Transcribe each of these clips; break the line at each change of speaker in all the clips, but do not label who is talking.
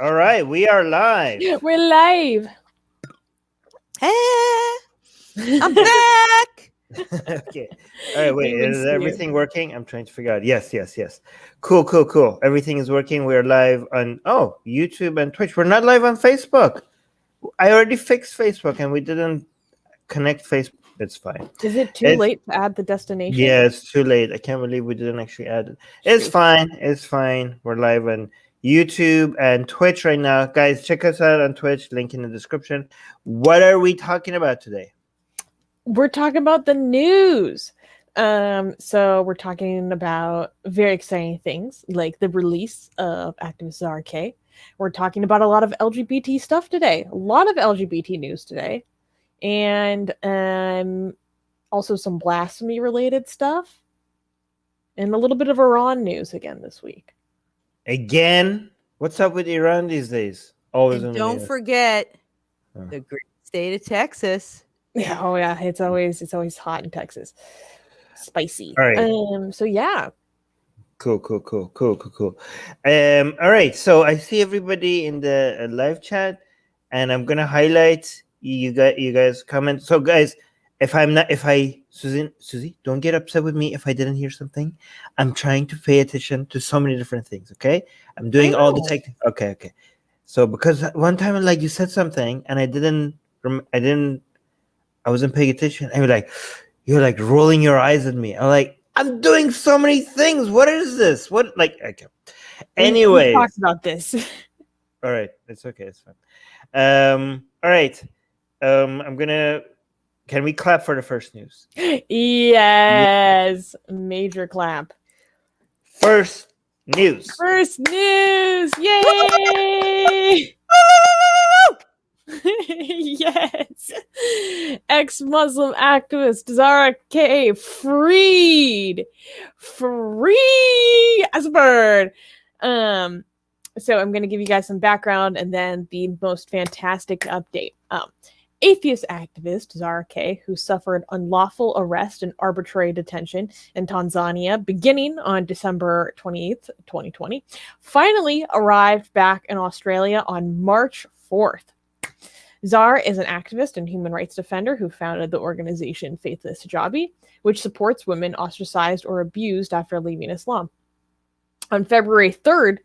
All right, we are live.
We're live.
Hey, I'm back.
Okay. All right, wait.
We
Is
missed you.
everything working? I'm trying to figure out. Yes. Cool. Everything is working. We're live on YouTube and Twitch. We're not live on Facebook. I already fixed Facebook and we didn't connect Facebook. It's fine.
Is it too late to add the destination?
Yeah, it's too late. I can't believe we didn't actually add it. It's fine. We're live on YouTube and Twitch right now. Guys, check us out on Twitch. Link in the description. What are we talking about today?
We're talking about the news. So we're talking about very exciting things like the release of activist Zara Kay. We're talking about a lot of LGBT stuff today. A lot of LGBT news today. And also some blasphemy related stuff. And a little bit of Iran news again this week.
Again? What's up with Iran these days? Always.
And don't forget the great state of Texas.
Yeah, it's always hot in Texas. Spicy.
All right.
So yeah.
Cool. All right. So I see everybody in the live chat, and I'm gonna highlight you guys comment. So guys, Susie, don't get upset with me if I didn't hear something. I'm trying to pay attention to so many different things. Okay, I'm doing all the tech. Okay. So because one time, like you said something, and I wasn't paying attention. And you're like rolling your eyes at me. I'm like, I'm doing so many things. What is this? What okay. Anyway,
we talked about this.
All right, it's okay. It's fine. All right. Can we clap for the first news?
Yes. Major clap.
First news.
Yay! Yes. Ex-Muslim activist Zara Kay Freed. Free as a bird. So I'm going to give you guys some background and then the most fantastic update. Atheist activist Zara Kay, who suffered unlawful arrest and arbitrary detention in Tanzania beginning on December 28th, 2020, finally arrived back in Australia on March 4th. Zara is an activist and human rights defender who founded the organization Faithless Hijabi, which supports women ostracized or abused after leaving Islam. On February 3rd,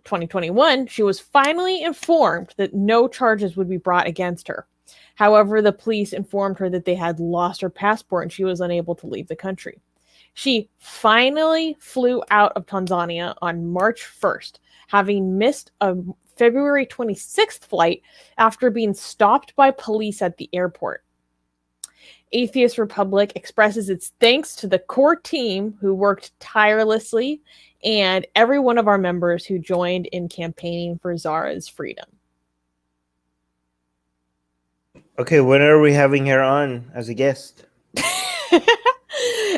2021, she was finally informed that no charges would be brought against her. However, the police informed her that they had lost her passport and she was unable to leave the country. She finally flew out of Tanzania on March 1st, having missed a February 26th flight after being stopped by police at the airport. Atheist Republic expresses its thanks to the core team who worked tirelessly and every one of our members who joined in campaigning for Zara's freedom.
Okay, when are we having her on as a guest?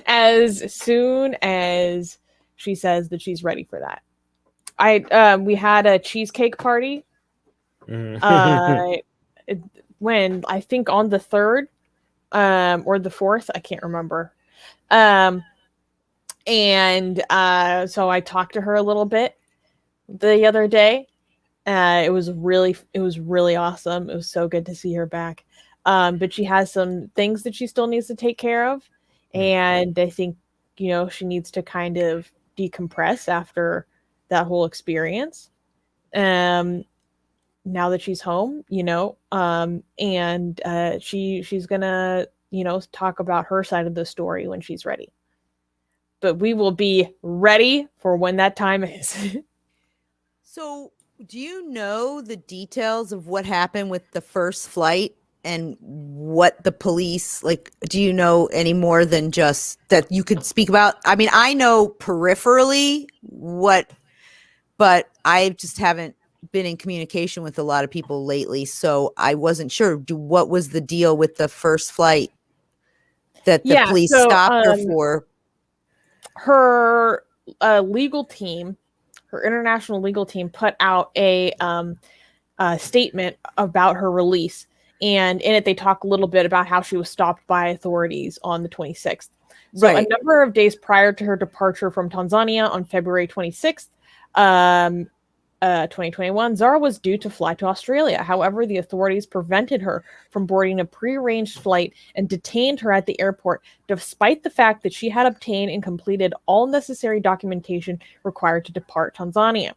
As soon as she says that she's ready for that. We had a cheesecake party. When I think on the 3rd or the 4th, I can't remember. So I talked to her a little bit the other day. It was really awesome. It was so good to see her back. But she has some things that she still needs to take care of. And I think, she needs to kind of decompress after that whole experience. Now that she's home, and she's gonna, talk about her side of the story when she's ready. But we will be ready for when that time is.
So, do you know the details of what happened with the first flight and what the police, do you know any more than just that you could speak about? I mean, I know peripherally but I just haven't been in communication with a lot of people lately, so I wasn't sure. What was the deal with the first flight that the police stopped her for?
Her legal team, her international legal team, put out a statement about her release, and in it they talk a little bit about how she was stopped by authorities on the 26th. So a number of days prior to her departure from Tanzania on February 26th, 2021, Zara was due to fly to Australia. However, the authorities prevented her from boarding a prearranged flight and detained her at the airport, despite the fact that she had obtained and completed all necessary documentation required to depart Tanzania.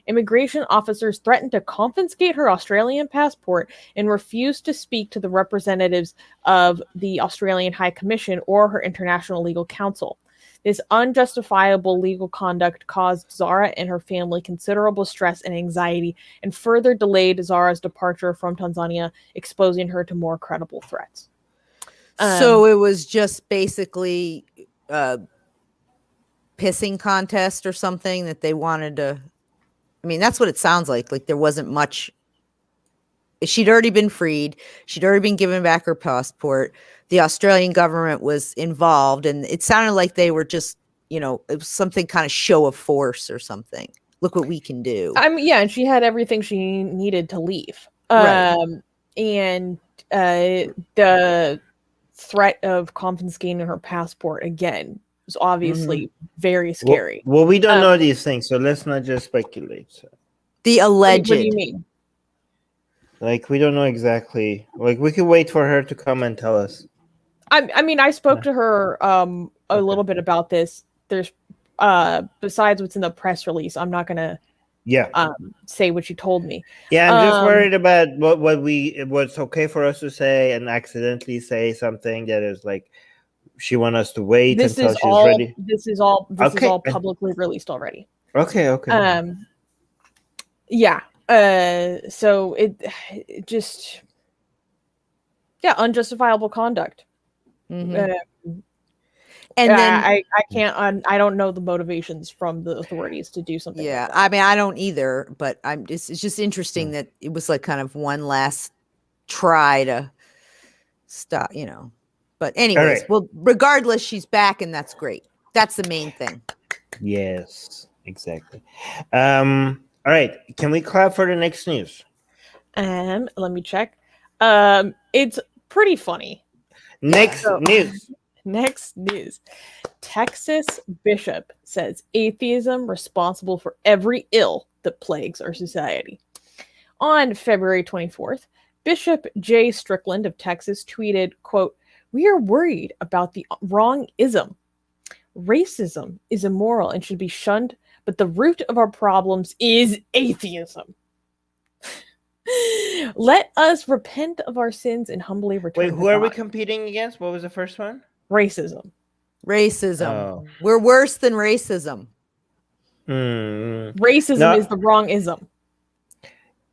Immigration officers threatened to confiscate her Australian passport and refused to speak to the representatives of the Australian High Commission or her international legal counsel. This unjustifiable legal conduct caused Zara and her family considerable stress and anxiety and further delayed Zara's departure from Tanzania, exposing her to more credible threats.
So it was just basically a pissing contest or something that they wanted to. I mean, that's what it sounds like. Like there wasn't much. She'd already been freed. She'd already been given back her passport. The Australian government was involved, and it sounded like they were just, it was something kind of show of force or something. Look what we can do.
Yeah, and she had everything she needed to leave.
Right.
And the threat of confiscating her passport again was obviously very scary.
Well, we don't know these things, so let's not just speculate. So.
The alleged.
What do you mean?
Like, we don't know exactly. Like, we could wait for her to come and tell us.
I mean, I spoke to her a little bit about this. There's besides what's in the press release, I'm not gonna say what you told me.
Yeah, I'm just worried about what's okay for us to say and accidentally say something that is like she want us to wait until she's ready.
This is all publicly released already.
Okay.
Yeah. So it just unjustifiable conduct.
Mm-hmm.
And then I can't. I don't know the motivations from the authorities to do something.
Yeah,
like that.
I mean, I don't either. But it's just interesting that it was like kind of one last try to stop. But anyways, well, regardless, she's back, and that's great. That's the main thing.
Yes, exactly. All right, can we clap for the next news?
Let me check. It's pretty funny.
Next
news. Texas bishop says atheism responsible for every ill that plagues our society. On February 24th, Bishop J. Strickland of Texas tweeted, quote, "We are worried about the wrong ism. Racism is immoral and should be shunned, but the root of our problems is atheism. Let us repent of our sins and humbly return to God."
Wait, who are we competing against? What was the first one?
Racism.
Oh. We're worse than racism.
Racism is the wrong ism.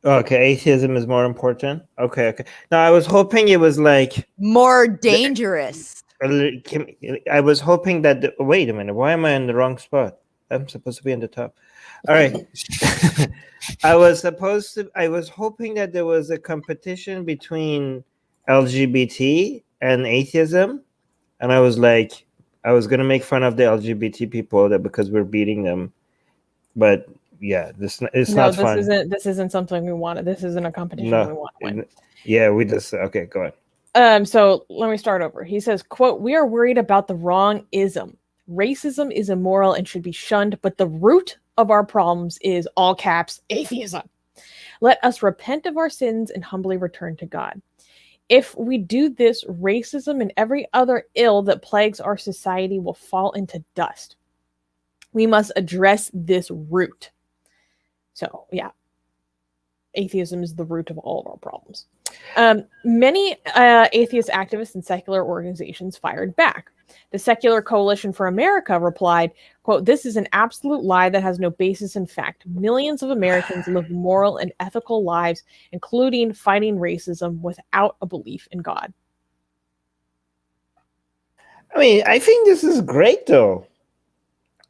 Okay, atheism is more important. Okay. Now, I was hoping it was like
more dangerous.
I was hoping that. Wait a minute. Why am I in the wrong spot? I'm supposed to be in the top. All right. I was hoping that there was a competition between LGBT and atheism, and I was like, I was gonna make fun of the LGBT people because we're beating them, but yeah, this not fun.
This isn't something we wanted. This isn't a competition we want to win.
Yeah, we just okay. Go ahead.
So let me start over. He says, quote, "We are worried about the wrong ism. Racism is immoral and should be shunned, but the root of our problems is, all caps, atheism. Let us repent of our sins and humbly return to God. If we do this, racism and every other ill that plagues our society will fall into dust. We must address this root." So, yeah. Atheism is the root of all of our problems. Many atheist activists and secular organizations fired back. The Secular Coalition for America replied, quote, "This is an absolute lie that has no basis in fact. Millions of Americans live moral and ethical lives, including fighting racism, without a belief in God."
I mean, I think this is great, though.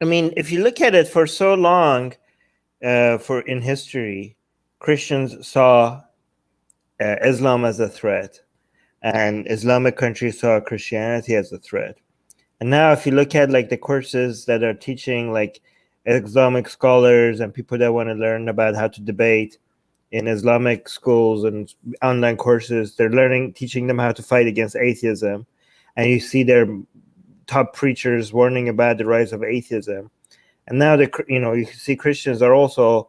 I mean, if you look at it, for so long, in history, Christians saw Islam as a threat, and Islamic countries saw Christianity as a threat. And now, if you look at like the courses that are teaching like Islamic scholars and people that want to learn about how to debate in Islamic schools and online courses, they're teaching them how to fight against atheism. And you see their top preachers warning about the rise of atheism. And now you see Christians are also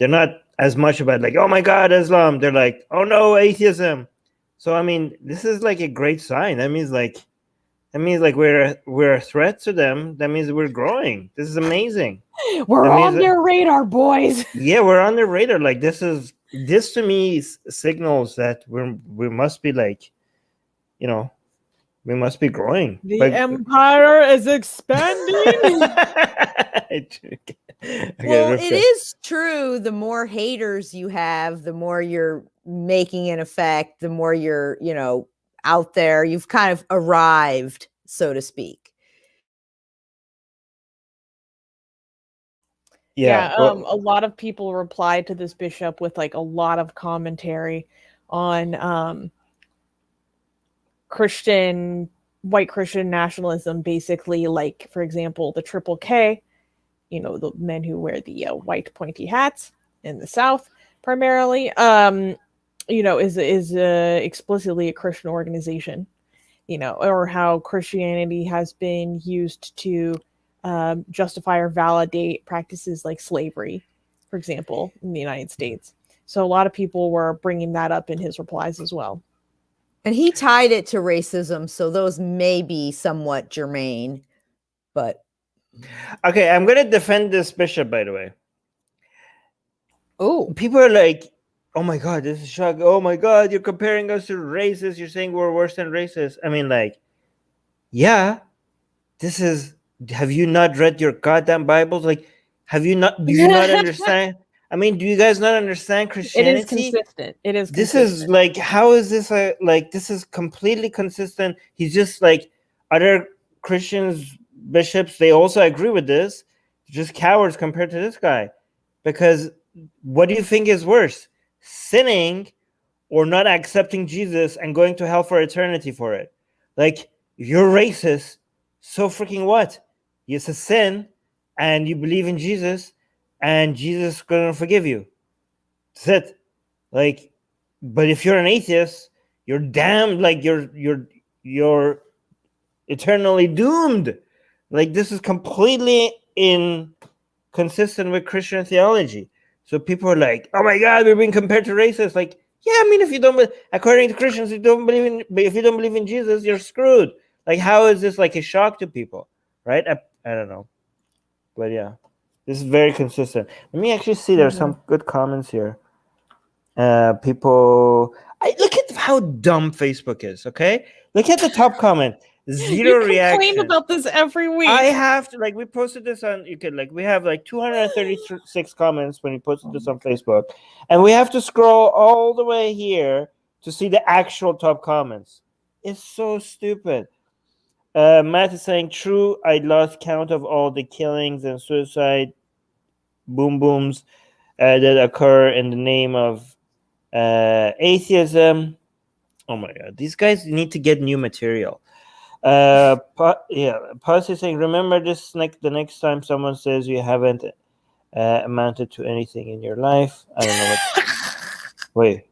They're not as much about like, oh my God, Islam. They're like, oh no, atheism. So I mean, this is like a great sign. That means like we're a threat to them. That means we're growing. This is amazing.
We're
That means
on
that-
their radar, boys.
Yeah, we're on the radar. Like this to me signals that we must be like, you know, we must be growing.
The empire is expanding.
Well, it is true. The more haters you have, the more you're making an effect, the more you're, out there. You've kind of arrived, so to speak.
Yeah, a lot of people replied to this bishop with like a lot of commentary on white Christian nationalism, basically, like, for example, the Triple K, the men who wear the white pointy hats in the South primarily, is explicitly a Christian organization, or how Christianity has been used to justify or validate practices like slavery, for example, in the United States. So a lot of people were bringing that up in his replies as well.
And he tied it to racism, so those may be somewhat germane, but...
Okay, I'm going to defend this bishop, by the way.
Oh.
People are like, oh my God, this is shocking. Oh my God, you're comparing us to racists. You're saying we're worse than racists. I mean, like, yeah, have you not read your goddamn Bibles? Like, do you not understand? I mean, do you guys not understand Christianity?
It is consistent.
This is like, how is this this is completely consistent. He's just like other Christians, bishops, they also agree with this. They're just cowards compared to this guy. Because what do you think is worse? Sinning or not accepting Jesus and going to hell for eternity for it? Like, you're racist. So freaking what? It's a sin and you believe in Jesus and Jesus is going to forgive you. That's it. Like, but if you're an atheist, you're damned. Like you're eternally doomed. Like, this is completely inconsistent with Christian theology. So people are like, oh my God, we're being compared to racists. Like, yeah, I mean, if you don't, according to Christians, if you don't believe in Jesus, you're screwed. Like, how is this like a shock to people? Right? I don't know. But yeah, this is very consistent. Let me actually see. There's some good comments here. People, look at how dumb Facebook is. Okay, look at the top comment. Zero reaction.
You complain about this every week.
I have to, like, we posted this on, we have like 236 comments when we posted this on Facebook, and we have to scroll all the way here to see the actual top comments. It's so stupid. Matt is saying, true, I lost count of all the killings and suicide boom booms that occur in the name of atheism. Oh my God, these guys need to get new material. Policy saying, remember this the next time someone says you haven't amounted to anything in your life. I don't know what. Wait.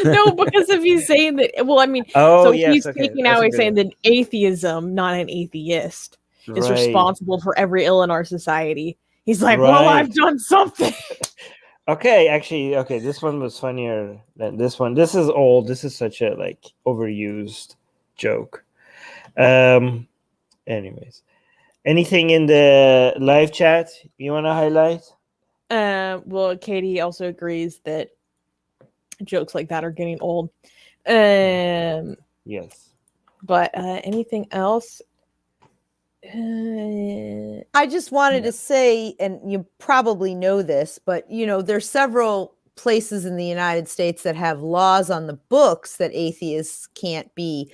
No, because if he's saying that, well, I mean, he's taking out, he's saying that atheism, not an atheist, is responsible for every ill in our society. He's like, well, I've done something.
Okay, this one was funnier than this one. This is old. This is such a overused joke. Anyways, anything in the live chat you want to highlight?
Well, Katie also agrees that jokes like that are getting old.
Yes.
But anything else?
I just wanted to say, and you probably know this, but there's several places in the United States that have laws on the books that atheists can't be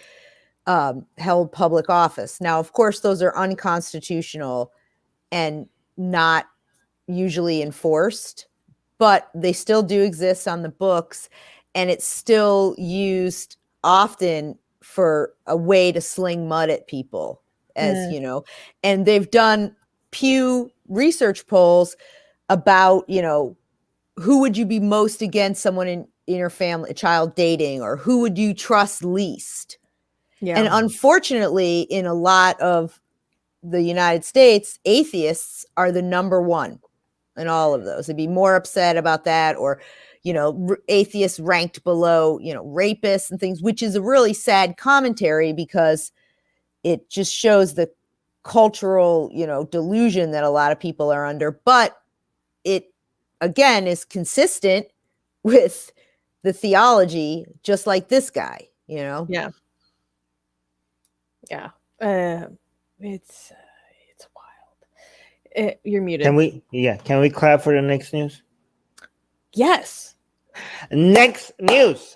held public office. Now, of course, those are unconstitutional and not usually enforced, but they still do exist on the books, and it's still used often for a way to sling mud at people, as and they've done Pew Research polls about, who would you be most against someone in your family, a child dating, or who would you trust least? Yeah. And unfortunately, in a lot of the United States, atheists are the number one. in all of those. They'd be more upset about that, or, you know, atheists ranked below, you know, rapists and things, which is a really sad commentary because it just shows the cultural, you know, delusion that a lot of people are under. But it, again, is consistent with the theology, just like this guy, you know?
Yeah. It's wild. You're muted.
Can we clap for the next news?
Yes.
Next news.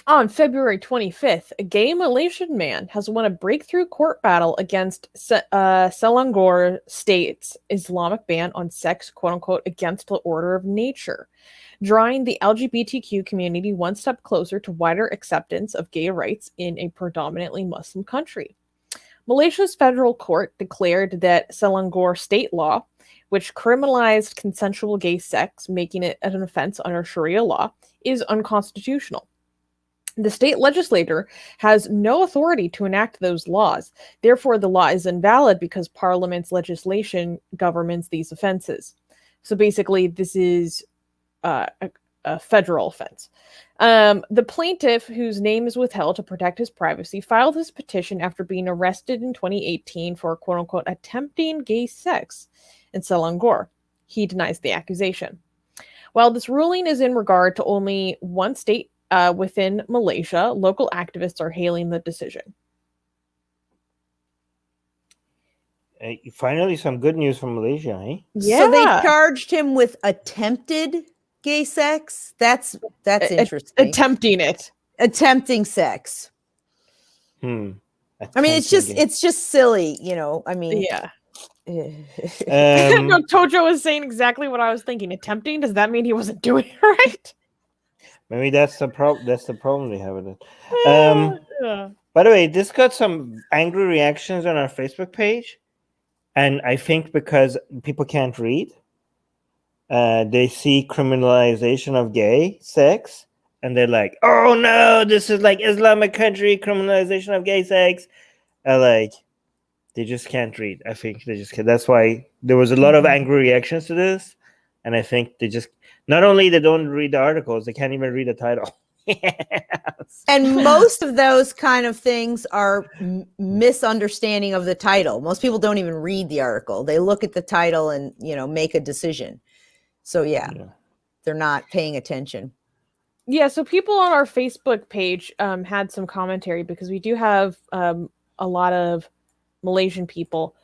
On February 25th, a gay Malaysian man has won a breakthrough court battle against Selangor State's Islamic ban on sex, quote unquote, against the order of nature, drawing the LGBTQ community one step closer to wider acceptance of gay rights in a predominantly Muslim country. Malaysia's federal court declared that Selangor state law, which criminalized consensual gay sex, making it an offense under Sharia law, is unconstitutional. The state legislature has no authority to enact those laws. Therefore, the law is invalid because Parliament's legislation governs these offenses. So basically, this is a federal offense. The plaintiff, whose name is withheld to protect his privacy, filed his petition after being arrested in 2018 for, quote unquote, attempting gay sex in Selangor. He denies the accusation. While this ruling is in regard to only one state within Malaysia, local activists are hailing the decision.
Finally, some good news from Malaysia, eh?
Yeah.
So they charged him with attempted gay sex. That's interesting. Attempting sex. I mean, it's just silly, you know. I mean,
yeah. No, Tojo was saying exactly what I was thinking. Attempting, does that mean he wasn't doing it right?
Maybe that's the problem. That's the problem they have with it. By the way, this got some angry reactions on our Facebook page, and I think because people can't read, they see criminalization of gay sex, and they're like, "Oh no, this is like Islamic country criminalization of gay sex." Like, they just can't read. I think they just can't. That's why there was a lot of angry reactions to this, and I think they just. Not only they don't read the articles, they can't even read the title. Yes.
And most of those kind of things are misunderstanding of the title. Most people don't even read the article. They look at the title and, you know, make a decision. So yeah. They're not paying attention.
Yeah, so people on our Facebook page had some commentary because we do have a lot of Malaysian people.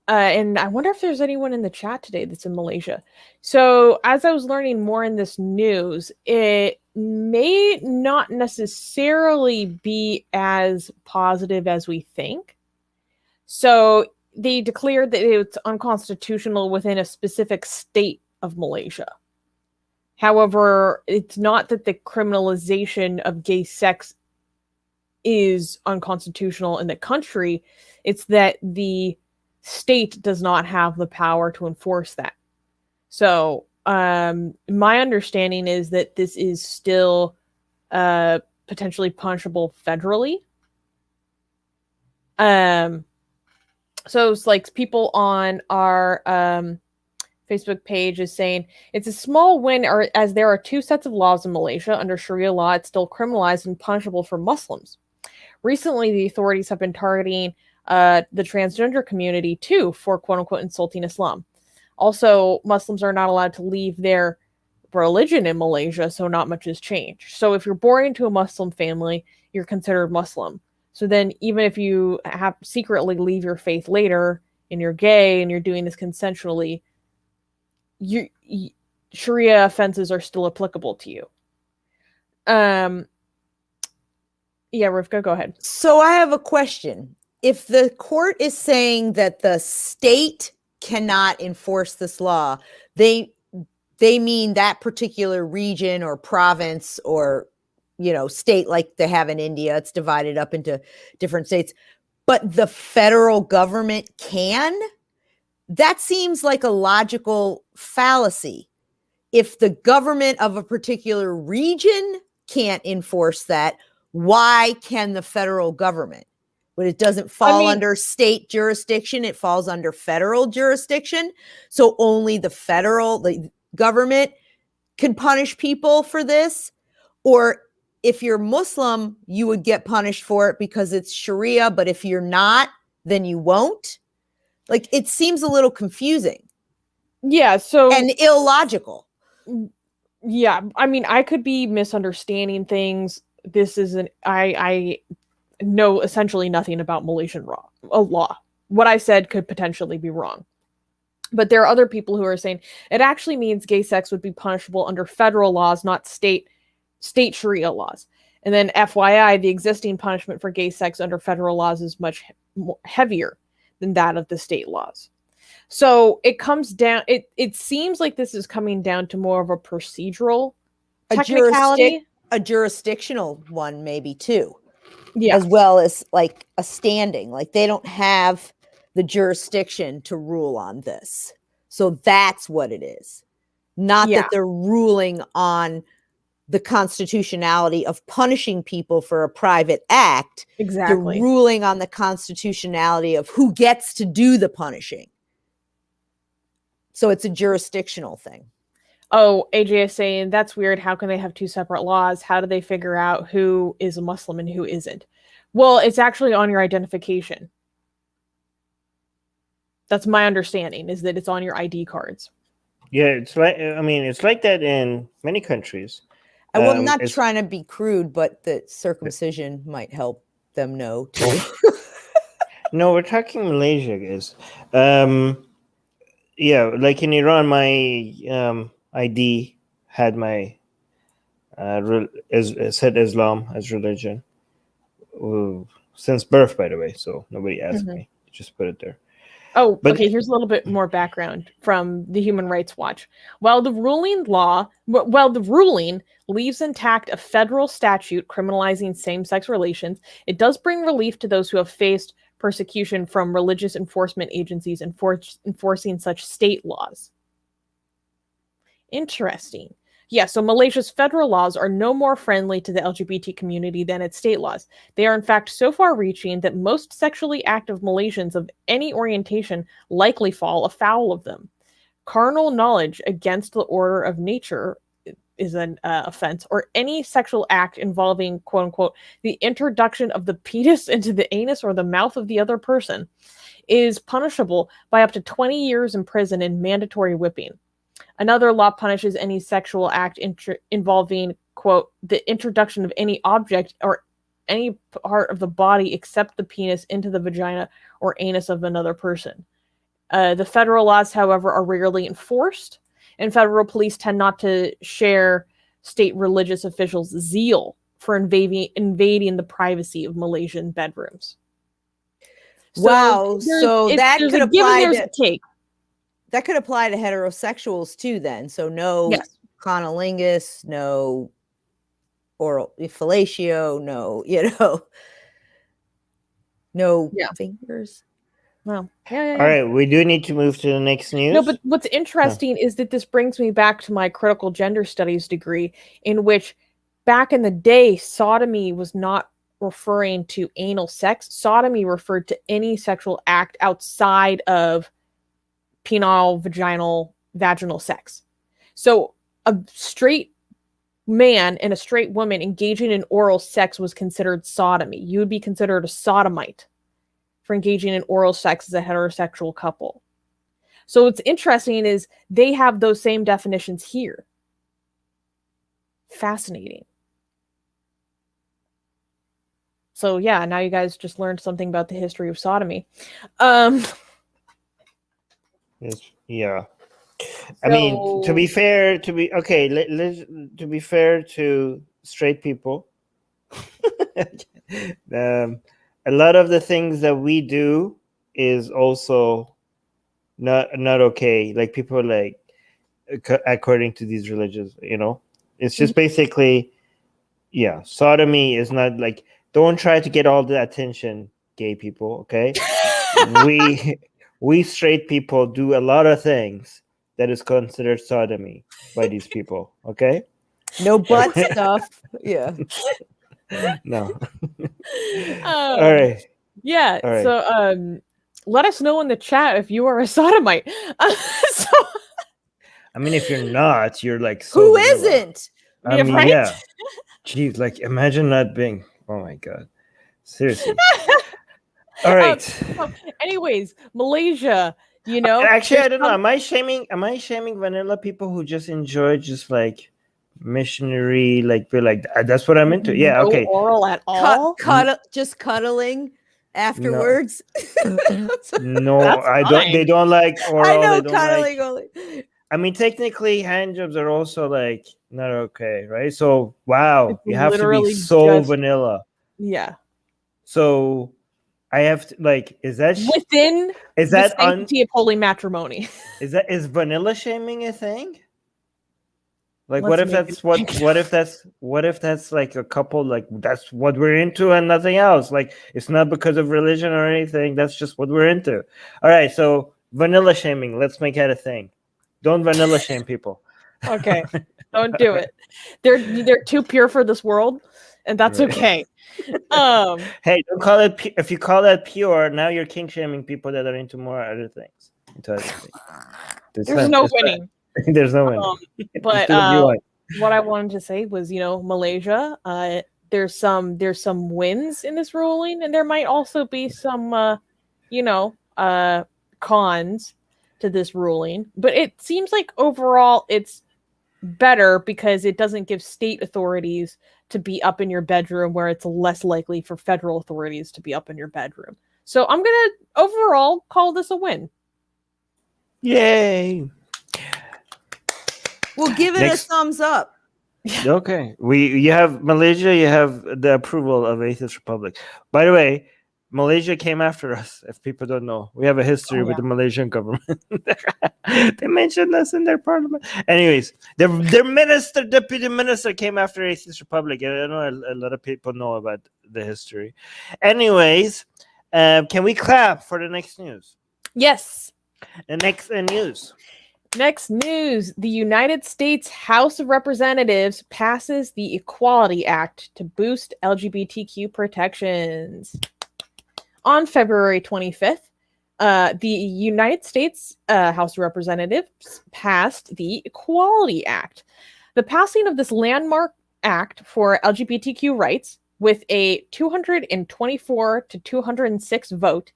And I wonder if there's anyone in the chat today that's in Malaysia. So as I was learning more in this news, it may not necessarily be as positive as we think. So they declared that it's unconstitutional within a specific state of Malaysia. However, it's not that the criminalization of gay sex is unconstitutional in the country. It's that the state does not have the power to enforce that. So my understanding is that this is still potentially punishable federally. So it's like people on our Facebook page is saying it's a small win, or as there are two sets of laws in Malaysia. Under Sharia law, it's still criminalized and punishable for Muslims. Recently, the authorities have been targeting the transgender community too for quote unquote insulting Islam. Also, Muslims are not allowed to leave their religion in Malaysia, so not much has changed. So if you're born into a Muslim family, you're considered Muslim. So then even if you have secretly leave your faith later and you're gay and you're doing this consensually, Sharia offenses are still applicable to you. Yeah, Rivka, go ahead.
So I have a question. If the court is saying that the state cannot enforce this law, they mean that particular region or province or, you know, state like they have in India. It's divided up into different states. But the federal government can? That seems like a logical fallacy. If the government of a particular region can't enforce that, why can the federal government? But it doesn't fall under state jurisdiction. It falls under federal jurisdiction. So only the federal government can punish people for this. Or if you're Muslim, you would get punished for it because it's Sharia. But if you're not, then you won't. Like, it seems a little confusing.
Yeah. So
and illogical.
Yeah. I mean, I could be misunderstanding things. This isn't, I know essentially nothing about Malaysian law. What I said could potentially be wrong. But there are other people who are saying it actually means gay sex would be punishable under federal laws, not state Sharia laws. And then FYI, the existing punishment for gay sex under federal laws is much heavier than that of the state laws. So it comes down, it seems like this is coming down to more of a procedural technicality.
A jurisdictional one, maybe too.
Yeah.
As well as like a standing. Like, they don't have the jurisdiction to rule on this. So that's what it is. Not that they're ruling on the constitutionality of punishing people for a private act.
Exactly.
They're ruling on the constitutionality of who gets to do the punishing. So it's a jurisdictional thing.
Oh, AJ is saying, that's weird. How can they have two separate laws? How do they figure out who is a Muslim and who isn't? Well, it's actually on your identification. That's my understanding, is that it's on your ID cards.
Yeah, it's like, I mean, it's like that in many countries.
Well, I'm not trying to be crude, but the circumcision might help them know too.
No, we're talking Malaysia, guys. Yeah, like in Iran, my ID had my said Islam as religion since birth, by the way. So nobody asked me; just put it there.
Oh, okay. Here's a little bit more background from the Human Rights Watch. While the ruling leaves intact a federal statute criminalizing same-sex relations, it does bring relief to those who have faced persecution from religious enforcement agencies enforcing such state laws. Interesting. Yeah, so Malaysia's federal laws are no more friendly to the LGBT community than its state laws. They are in fact so far-reaching that most sexually active Malaysians of any orientation likely fall afoul of them. Carnal knowledge against the order of nature is an offense, or any sexual act involving, quote-unquote, the introduction of the penis into the anus or the mouth of the other person is punishable by up to 20 years in prison and mandatory whipping. Another law punishes any sexual act involving, quote, the introduction of any object or any part of the body except the penis into the vagina or anus of another person. The federal laws, however, are rarely enforced, and federal police tend not to share state religious officials' zeal for invading the privacy of Malaysian bedrooms.
Wow, so that could apply to
take.
That could apply to heterosexuals too, then. So no conolingus, no oral fellatio, no, no fingers.
Well,
All right, we do need to move to the next news.
No, but what's interesting is that this brings me back to my critical gender studies degree, in which back in the day, sodomy was not referring to anal sex. Sodomy referred to any sexual act outside of penile, vaginal sex. So a straight man and a straight woman engaging in oral sex was considered sodomy. You would be considered a sodomite for engaging in oral sex as a heterosexual couple. So what's interesting is they have those same definitions here. Fascinating. So yeah, now you guys just learned something about the history of sodomy.
Yeah. I mean, to be fair to straight people, a lot of the things that we do is also not okay. Like, people like, according to these religions, it's just basically, sodomy is not like, don't try to get all the attention, gay people. Okay. We straight people do a lot of things that is considered sodomy by these people. Okay.
No butt stuff. Yeah.
No. All right.
Yeah.
All right.
So let us know in the chat if you are a sodomite. So
I mean, if you're not, you're like so
Who
vanilla.
isn't?
I
Yeah,
mean,
right?
yeah. Geez, like imagine not being. Oh my god. Seriously. All right.
So anyways, Malaysia, you know,
Actually,
there's
I don't know.
some-
Am I shaming? Am I shaming vanilla people who just enjoy just like missionary? Like feel like that's what I'm into. Yeah.
no
Okay.
oral at all.
Just cuddling
No.
afterwards.
No,
That's
I don't.
fine.
They don't like
I
oral.
know
They don't
cuddling
like.
only.
I mean, technically, hand jobs are also like not okay, right? So, wow,
It's
you have to be
literally
so
just
vanilla.
yeah.
So, I have to like,
Within
is
the
that
sanctity of holy matrimony.
is vanilla shaming a thing? Like,
Let's make it
what if that's like a couple like that's what we're into and nothing else? Like, it's not because of religion or anything. That's just what we're into. All right, so vanilla shaming. Let's make that a thing. Don't vanilla shame people.
Okay. Don't do it. They're too pure for this world, and that's
Right.
okay.
Hey, don't call it. If you call that pure, now you're king shaming people that are into more other things. Into other things.
There's no winning.
There's no winning.
But
Do what you want.
what I wanted to say was, you know, Malaysia. There's some wins in this ruling, and there might also be some, you know, cons to this ruling. But it seems like overall it's better because it doesn't give state authorities to be up in your bedroom where it's less likely for federal authorities to be up in your bedroom. So I'm gonna overall call this a win.
Yay!
We'll give it a thumbs up.
Okay, you have Malaysia. You have the approval of Atheist Republic. By the way, Malaysia came after us. If people don't know, we have a history with the Malaysian government. They mentioned us in their parliament. Anyways, their deputy minister, came after Atheist Republic. I know a lot of people know about the history. Anyways, can we clap for the next news?
Yes.
The next news.
Next news, the United States House of Representatives passes the Equality Act to boost LGBTQ protections. On February 25th, the United States House of Representatives passed the Equality Act. The passing of this landmark act for LGBTQ rights, with a 224 to 206 vote,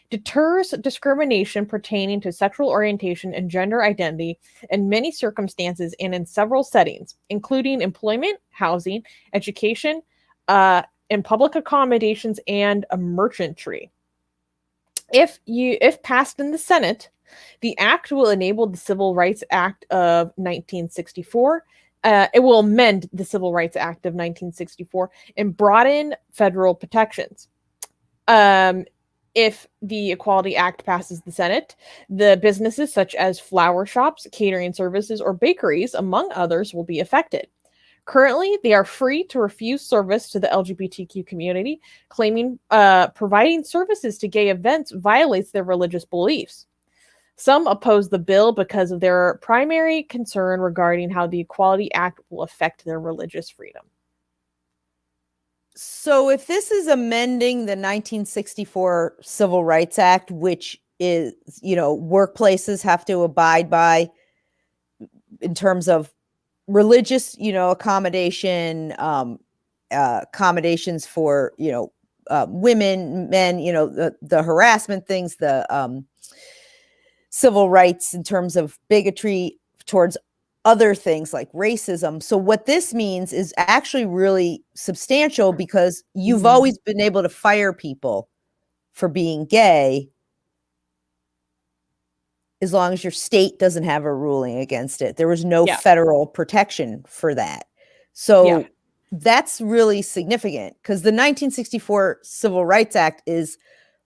deters discrimination pertaining to sexual orientation and gender identity in many circumstances and in several settings, including employment, housing, education, and public accommodations, and a merchantry. If passed in the Senate, the act will enable the Civil Rights Act of 1964. It will amend the Civil Rights Act of 1964 and broaden federal protections. If the Equality Act passes the Senate, the businesses such as flower shops, catering services, or bakeries, among others, will be affected. Currently, they are free to refuse service to the LGBTQ community, claiming providing services to gay events violates their religious beliefs. Some oppose the bill because of their primary concern regarding how the Equality Act will affect their religious freedom.
So if this is amending the 1964 Civil Rights Act, which is, you know, workplaces have to abide by in terms of religious, you know, accommodation, accommodations for, you know, women, men, you know, the harassment things, the civil rights in terms of bigotry towards other things like racism. So what this means is actually really substantial because you've always been able to fire people for being gay as long as your state doesn't have a ruling against it. There was no federal protection for that. So that's really significant because the 1964 Civil Rights Act is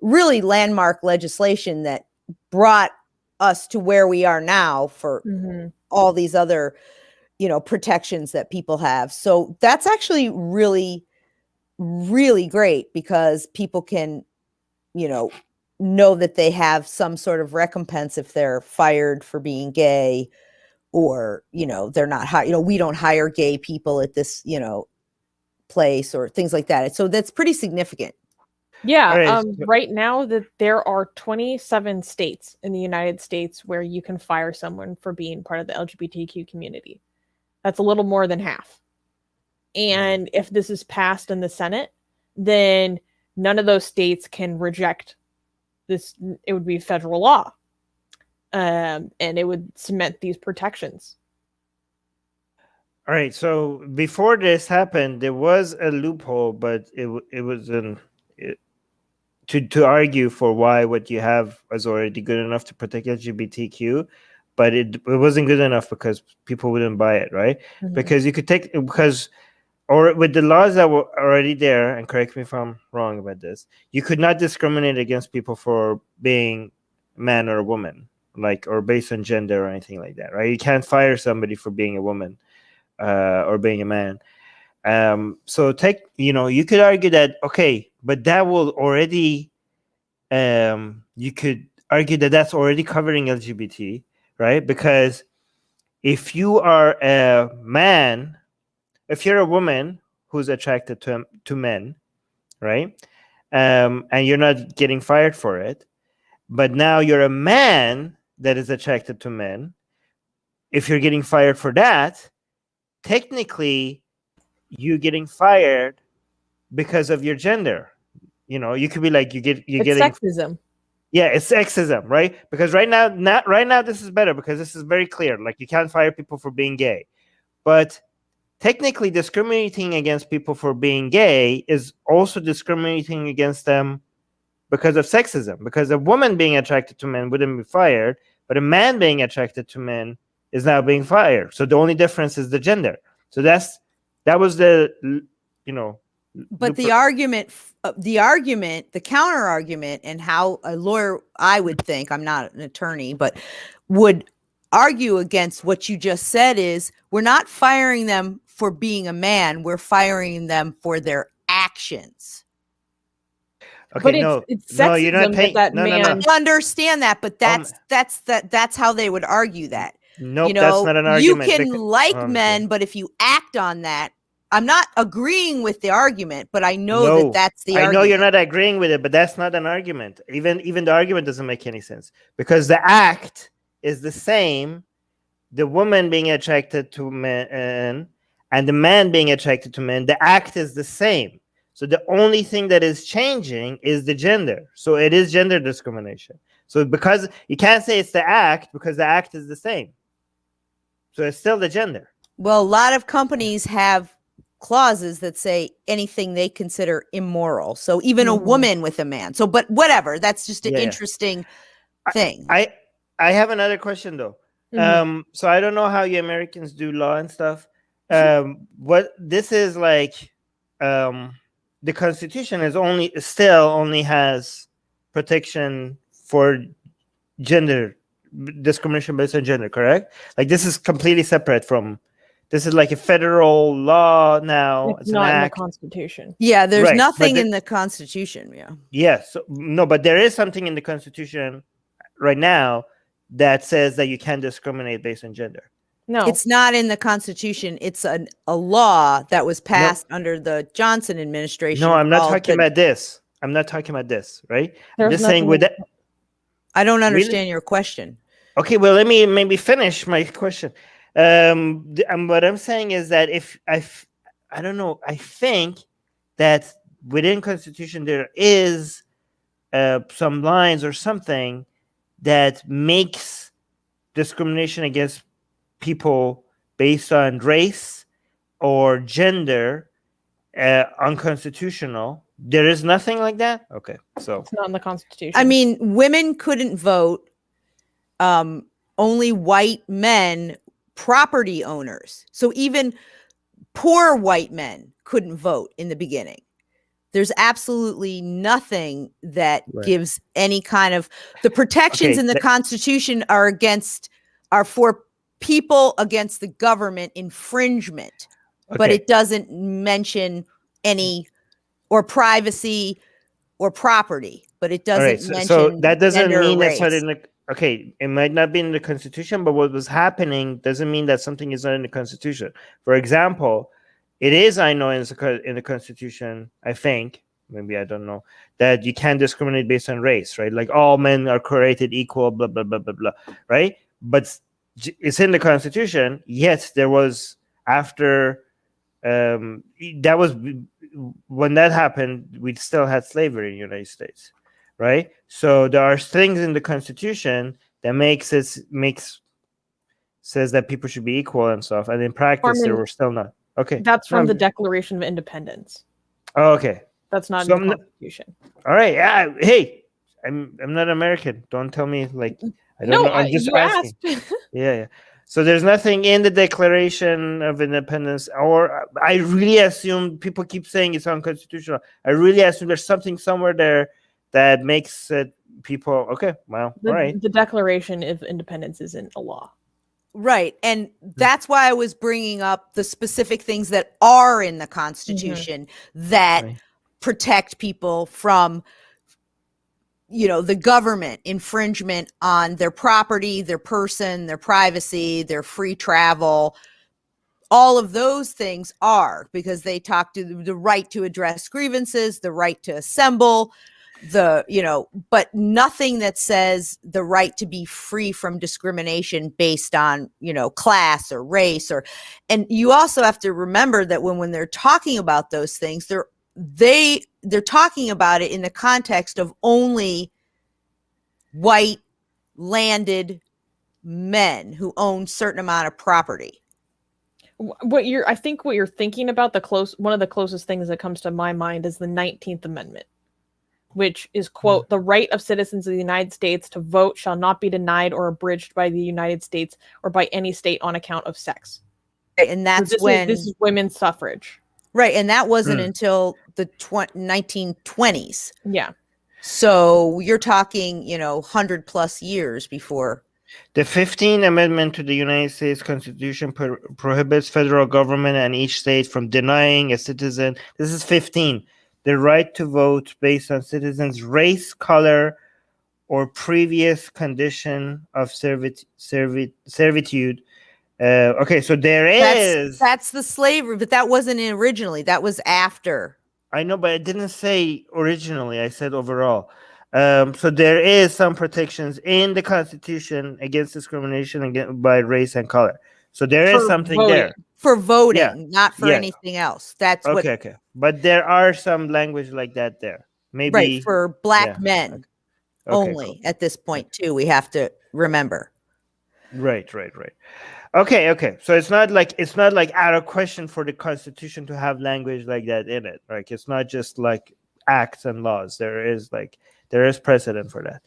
really landmark legislation that brought us to where we are now for all these other, you know, protections that people have. So that's actually really, really great because people can, you know that they have some sort of recompense if they're fired for being gay, or, you know, they're not, you know, we don't hire gay people at this, you know, place or things like that. So that's pretty significant.
Yeah,
All right.
right now that there are 27 states in the United States where you can fire someone for being part of the LGBTQ community. That's a little more than half. And if this is passed in the Senate, then none of those states can reject this. It would be federal law. And it would cement these protections.
All right. So before this happened, there was a loophole, but it was to argue for why what you have is already good enough to protect LGBTQ, but it wasn't good enough because people wouldn't buy it, right?
Mhm.
Because you could take or with the laws that were already there, and correct me if I'm wrong about this, you could not discriminate against people for being a man or a woman, like, or based on gender or anything like that, right? You can't fire somebody for being a woman or being a man. So you could argue that, okay, but that will already, you could argue that that's already covering LGBT, right? Because if you are a man, if you're a woman who's attracted to men, right? And you're not getting fired for it, but now you're a man that is attracted to men. If you're getting fired for that, technically you getting fired because of your gender. You could be like you're
It's
getting
sexism.
yeah, it's sexism, right? Because right now this is better because this is very clear. Like, you can't fire people for being gay, but technically discriminating against people for being gay is also discriminating against them because of sexism. Because a woman being attracted to men wouldn't be fired, but a man being attracted to men is now being fired. So the only difference is the gender. So that was the
But the argument, the counter argument, and how a lawyer, I would think, I'm not an attorney, but would argue against what you just said is, we're not firing them for being a man, we're firing them for their actions.
Okay,
But
no,
it's
no, you're not
sexism
paying.
that
No, no,
man.
no.
I understand that, but that's how they would argue that.
Nope, that's not an argument.
You can like men, but if you act on that, I'm not agreeing with the argument, but I know that that's the argument.
I know you're not agreeing with it, but that's not an argument. Even the argument doesn't make any sense, because the act is the same. The woman being attracted to men and the man being attracted to men, the act is the same. So the only thing that is changing is the gender. So it is gender discrimination. So because you can't say it's the act, because the act is the same. So it's still the gender.
Well, a lot of companies have clauses that say anything they consider immoral. So even a woman with a man. So, but whatever, that's just an interesting thing.
I have another question though. So I don't know how you Americans do law and stuff. What this is like, the Constitution is still only has protection for gender discrimination based on gender, correct? Like, this is completely separate from. This is like a federal law now.
It's not in the Constitution.
Yeah, there's nothing in the Constitution. Yeah.
Yes. No, but there is something in the Constitution right now that says that you can't discriminate based on gender.
No,
it's not in the Constitution. It's a law that was passed under the Johnson administration.
No, I'm not talking about this. I'm not talking about this, right? I'm just saying with that.
I don't understand your question.
Okay, well, let me maybe finish my question. What I'm saying is that I don't know, I think that within Constitution there is some lines or something that makes discrimination against people based on race or gender unconstitutional. There is nothing like that. Okay, so
it's not in the Constitution.
I mean, women couldn't vote. Only white men, property owners. So even poor white men couldn't vote in the beginning. There's absolutely nothing that gives any kind of the protections in the Constitution are for people against the government infringement, but it doesn't mention any or privacy or property, but it doesn't mention.
So that doesn't mean
that's
not in the. Okay, it might not be in the Constitution, but what was happening doesn't mean that something is not in the Constitution. For example, it is, I know, in the Constitution, I think, maybe I don't know, that you can't discriminate based on race, right? Like all men are created equal, blah blah blah blah blah, right? But it's in the Constitution. Yet there was after that was when that happened, we still had slavery in the United States, right? So there are things in the Constitution that says that people should be equal and stuff, and in practice there
Armin,
were still not. Okay,
that's
no,
from the Declaration of Independence.
oh, okay.
That's not
So
in the Constitution.
All right, yeah. Hey, I'm not American. Don't tell me like I don't
No,
know. I'm just
you
asking.
asked.
Yeah. So there's nothing in the Declaration of Independence, or I really assume people keep saying it's unconstitutional. I really assume there's something somewhere there that makes it people okay. Well, all right.
The Declaration of Independence isn't a law.
Right. And that's why I was bringing up the specific things that are in the Constitution that protect people from, the government infringement on their property, their person, their privacy, their free travel. All of those things are because they talk to the right to address grievances, the right to assemble, but nothing that says the right to be free from discrimination based on, class or race and you also have to remember that when they're talking about those things, they're talking about it in the context of only white landed men who own certain amount of property.
I think what you're thinking about one of the closest things that comes to my mind is the 19th Amendment, which is, quote, the right of citizens of the United States to vote shall not be denied or abridged by the United States or by any state on account of sex.
And that's
this is women's suffrage.
Right. And that wasn't until the 1920s.
Yeah.
So you're talking, 100 plus years before.
The 15th Amendment to the United States Constitution prohibits federal government and each state from denying a citizen, this is 15, the right to vote based on citizens' race, color, or previous condition of servitude. Okay, so
that's the slavery, but that wasn't in originally. That was after.
I know, but I didn't say originally. I said overall. So there is some protections in the Constitution against discrimination by race and color. So there is something
voting.
there.
For voting, not for anything else. That's
okay. But there are some language like that there. Maybe
right, for black men only at this point too. We have to remember.
Right. Okay. So it's not like out of question for the Constitution to have language like that in it. Like it's not just like acts and laws. There is precedent for that.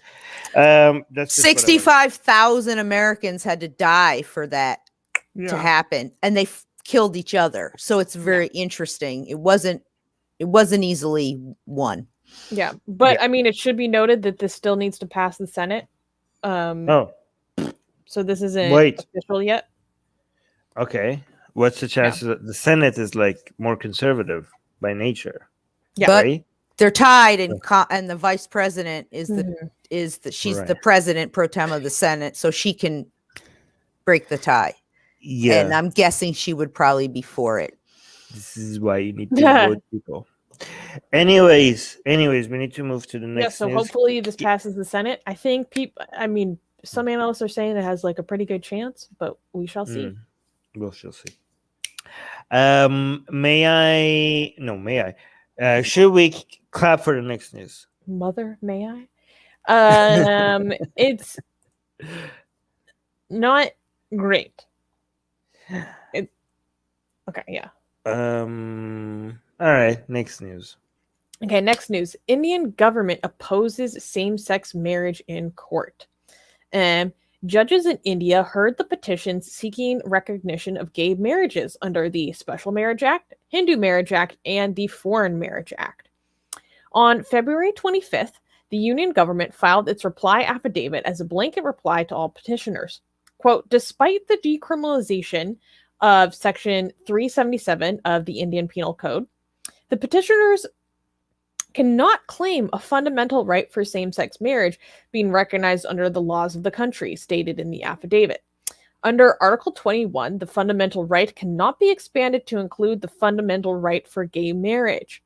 That's
65,000 Americans had to die for that to happen, and they killed each other. So it's very interesting. It wasn't easily won.
Yeah, but I mean, it should be noted that this still needs to pass the Senate. So this isn't official yet.
Okay. What's the chances that the Senate is like more conservative by nature?
Yeah, but they're tied, and the vice president is she's the president pro tem of the Senate, so she can break the tie. Yeah, and I'm guessing she would probably be for it.
This is why you need to vote people. Anyways, we need to move to the next.
Yeah, so hopefully this passes the Senate. I think some analysts are saying it has like a pretty good chance, but we shall see.
We shall see. May I? Should we clap for the next news?
Mother, may I? It's not great. Okay, yeah.
All right, next news.
Okay, next news. Indian government opposes same-sex marriage in court. Judges in India heard the petitions seeking recognition of gay marriages under the Special Marriage Act, Hindu Marriage Act, and the Foreign Marriage Act. On February 25th, the Union government filed its reply affidavit as a blanket reply to all petitioners. Quote, despite the decriminalization of Section 377 of the Indian Penal Code, the petitioners cannot claim a fundamental right for same-sex marriage being recognized under the laws of the country, stated in the affidavit. Under Article 21, the fundamental right cannot be expanded to include the fundamental right for gay marriage.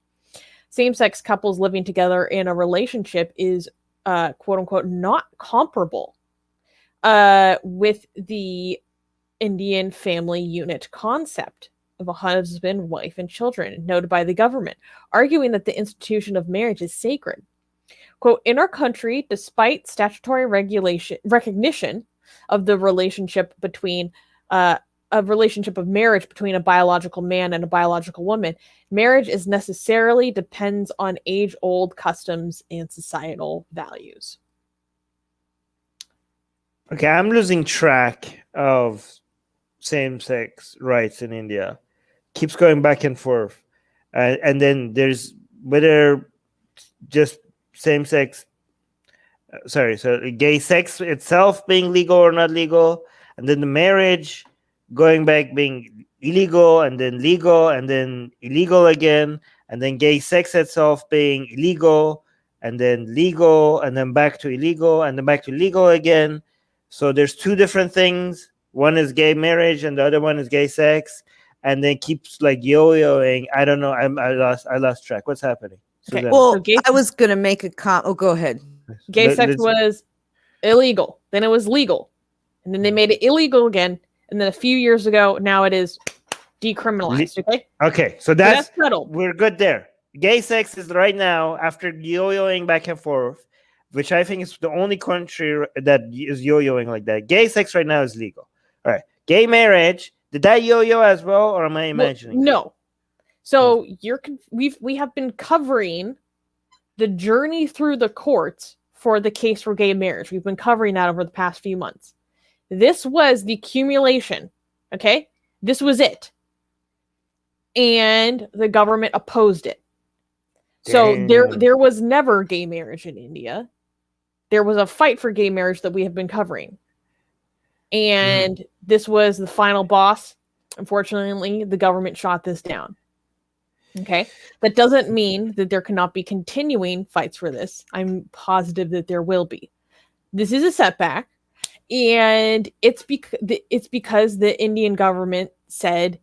same-sex couples living together in a relationship is quote unquote not comparable with the Indian family unit concept of a husband, wife, and children, noted by the government, arguing that the institution of marriage is sacred. Quote, in our country, despite statutory recognition of the relationship between a relationship of marriage between a biological man and a biological woman, marriage is necessarily depends on age-old customs and societal values.
Okay, I'm losing track of same-sex rights in India. Keeps going back and forth. And then there's whether just same-sex, so gay sex itself being legal or not legal, and then the marriage going back being illegal, and then legal, and then illegal again, and then gay sex itself being illegal, and then legal, and then back to illegal, and then back to legal again. So there's two different things. One is gay marriage, and the other one is gay sex, and then keeps like yo-yoing. I don't know. I lost track. What's happening?
Okay.
Susanna.
Well,
So
I was gonna make a oh, go ahead.
Gay sex was illegal, then it was legal, and then they made it illegal again, and then a few years ago, now it is decriminalized.
Okay, so that's
settled.
We're good there. Gay sex is right now, after yo-yoing back and forth, which I think is the only country that is yo-yoing like that. Gay sex right now is legal. All right. Gay marriage, did that yo-yo as well, or am I imagining?
No. So we have been covering the journey through the courts for the case for gay marriage. We've been covering that over the past few months. This was the accumulation. Okay? This was it. And the government opposed it. So there was never gay marriage in India. There was a fight for gay marriage that we have been covering. And this was the final boss. Unfortunately, the government shot this down. Okay. That doesn't mean that there cannot be continuing fights for this. I'm positive that there will be. This is a setback. And it's because the Indian government said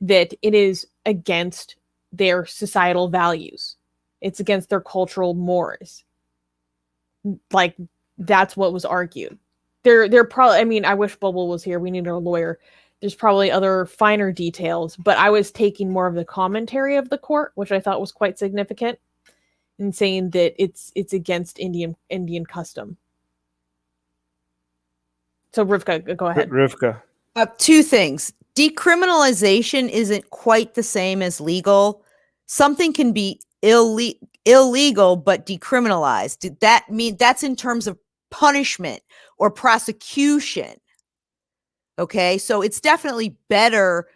that it is against their societal values. It's against their cultural mores. Like, that's what was argued. They're probably, I mean, I wish Bubble was here. We need a lawyer. There's probably other finer details, but I was taking more of the commentary of the court, which I thought was quite significant, in saying that it's against Indian custom. So Rivka, go ahead.
Rivka.
Two things. Decriminalization isn't quite the same as legal. Something can be illegal but decriminalized. Did that mean that's in terms of punishment or prosecution? Okay, so it's definitely better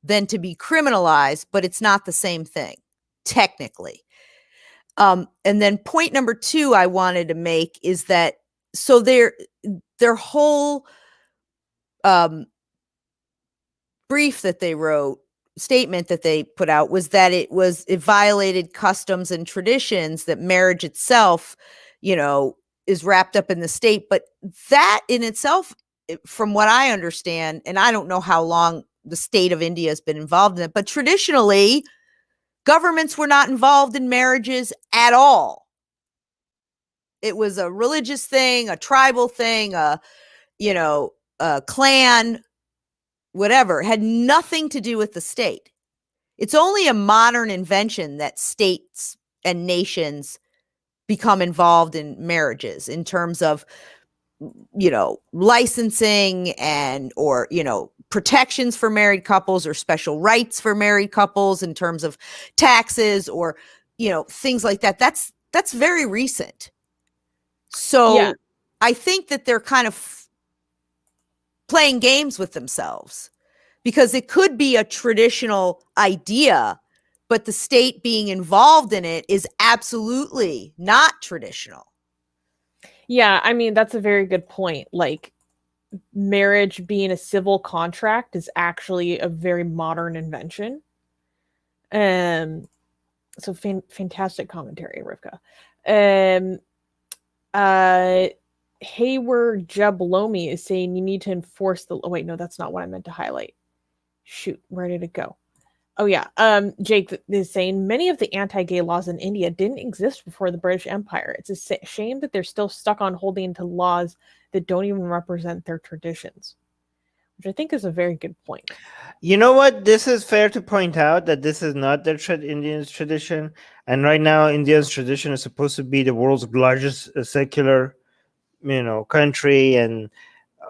than to be criminalized, but it's not the same thing, technically. And then point number two I wanted to make is that, so their whole brief that they wrote, statement that they put out, was that it violated customs and traditions, that marriage itself, is wrapped up in the state. But that in itself, from what I understand, and I don't know how long the state of India has been involved in it, but traditionally, governments were not involved in marriages at all. It was a religious thing, a tribal thing, a clan, whatever. It had nothing to do with the state. It's only a modern invention that states and nations become involved in marriages in terms of, licensing or protections for married couples, or special rights for married couples in terms of taxes, or, things like that. That's very recent. So yeah. I think that they're kind of playing games with themselves, because it could be a traditional idea, but the state being involved in it is absolutely not traditional.
Yeah, I mean, that's a very good point. Like, marriage being a civil contract is actually a very modern invention. So fantastic commentary, Rivka. Hayward Jablomi is saying you need to enforce the... Oh, wait, no, that's not what I meant to highlight. Shoot, where did it go? Oh yeah. Jake is saying many of the anti-gay laws in India didn't exist before the British Empire. It's a shame that they're still stuck on holding to laws that don't even represent their traditions, which I think is a very good point.
You know what? This is fair to point out that this is not their Indians' tradition, and right now, India's tradition is supposed to be the world's largest secular, country and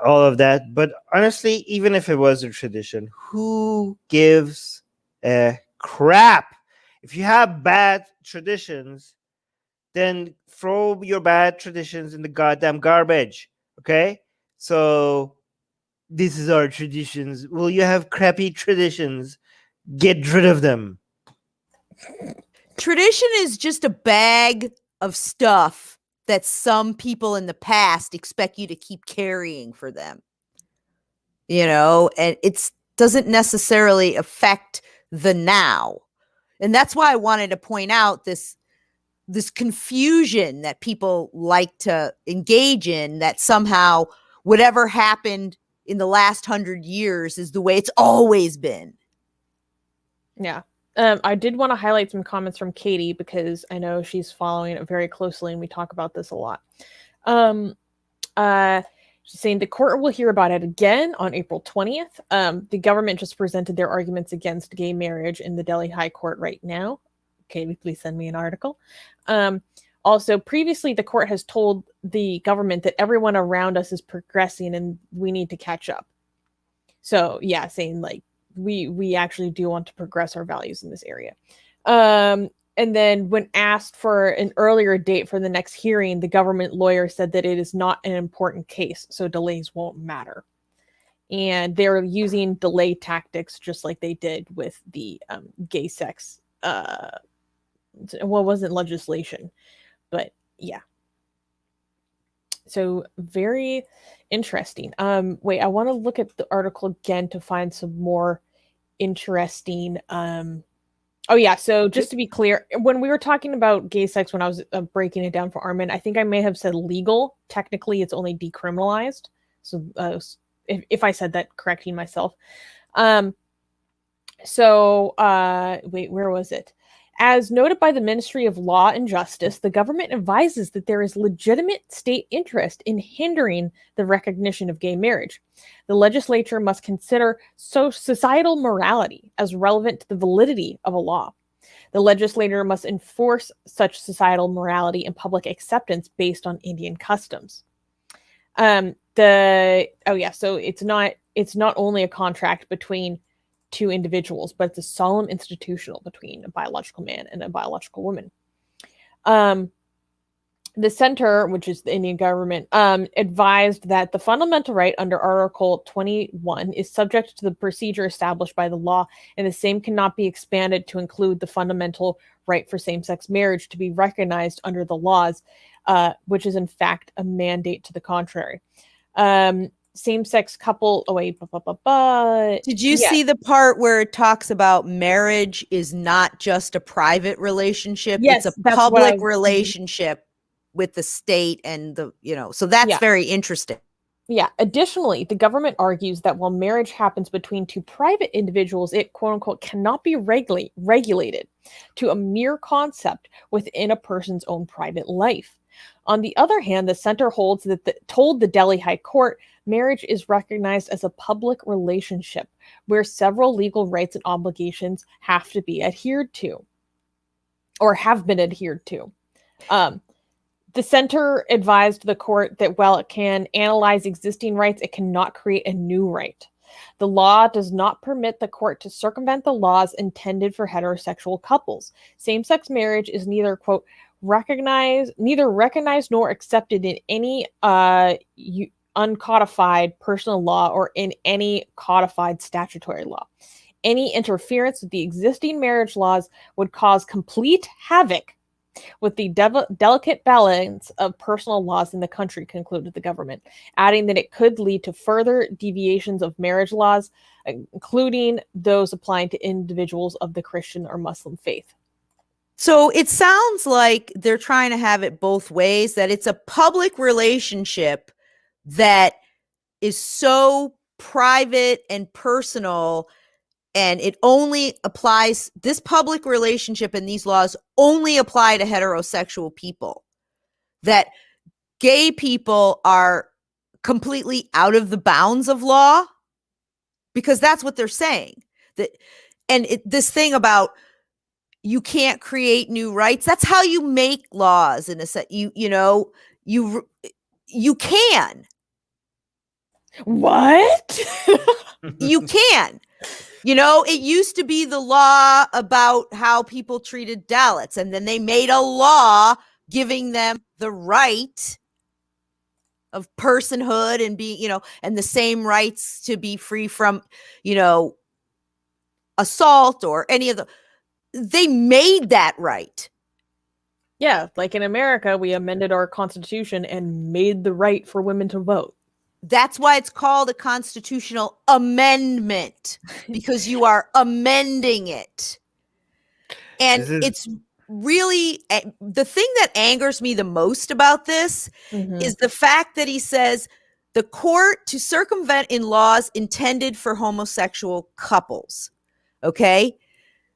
all of that. But honestly, even if it was a tradition, who gives a crap? If you have bad traditions, then throw your bad traditions in the goddamn garbage. Okay? So this is our traditions. Well, you have crappy traditions. Get rid of them.
Tradition is just a bag of stuff that some people in the past expect you to keep carrying for them. And it doesn't necessarily affect the now. And that's why I wanted to point out this confusion that people like to engage in, that somehow whatever happened in the last 100 years is the way it's always been.
Yeah. I did want to highlight some comments from Katie because I know she's following it very closely and we talk about this a lot. She's saying the court will hear about it again on April 20th. The government just presented their arguments against gay marriage in the Delhi High Court right now. Katie, please send me an article. Also, previously, the court has told the government that everyone around us is progressing and we need to catch up. So, yeah, saying like, we actually do want to progress our values in this area. And then when asked for an earlier date for the next hearing, the government lawyer said that it is not an important case, so delays won't matter. And they're using delay tactics just like they did with the gay sex. Well, it wasn't legislation, but yeah. So very interesting. Wait, I want to look at the article again to find some more interesting. Oh yeah. So just to be clear, when we were talking about gay sex, when I was breaking it down for Armin, I think I may have said legal. Technically, it's only decriminalized. So if I said that, correcting myself. Wait, where was it? As noted by the Ministry of Law and Justice, the government advises that there is legitimate state interest in hindering the recognition of gay marriage. The legislature must consider societal morality as relevant to the validity of a law. The legislator must enforce such societal morality and public acceptance based on Indian customs. So it's not only a contract between two individuals, but it's a solemn institutional between a biological man and a biological woman. The center, which is the Indian government, advised that the fundamental right under Article 21 is subject to the procedure established by the law, and the same cannot be expanded to include the fundamental right for same-sex marriage to be recognized under the laws, which is in fact a mandate to the contrary. Same-sex couple. Oh wait,
Did you see the part where it talks about marriage is not just a private relationship?
Yes,
it's a public relationship with the state and so that's very interesting.
Yeah. Additionally, the government argues that while marriage happens between two private individuals, it quote unquote cannot be regulated to a mere concept within a person's own private life. On the other hand, the center holds that told the Delhi High Court marriage is recognized as a public relationship where several legal rights and obligations have to be adhered to or have been adhered to. The center advised the court that while it can analyze existing rights, it cannot create a new right. The law does not permit the court to circumvent the laws intended for heterosexual couples. Same-sex marriage is neither, quote, recognized nor accepted in any uncodified personal law or in any codified statutory law. Any interference with the existing marriage laws would cause complete havoc with the delicate balance of personal laws in the country, concluded the government, adding that it could lead to further deviations of marriage laws, including those applying to individuals of the Christian or Muslim faith.
So it sounds like they're trying to have it both ways, that it's a public relationship that is so private and personal and it only applies, this public relationship and these laws only apply to heterosexual people, that gay people are completely out of the bounds of law, because that's what they're saying. That, and this thing about you can't create new rights, that's how you make laws in a set. You can.
What?
You can. It used to be the law about how people treated Dalits, and then they made a law giving them the right of personhood and being, and the same rights to be free from, assault or any of the, they made that right.
Yeah, like in America, we amended our constitution and made the right for women to vote.
That's why it's called a constitutional amendment, because you are amending it. And it's really, the thing that angers me the most about this is the fact that he says the court to circumvent in laws intended for homosexual couples. Okay.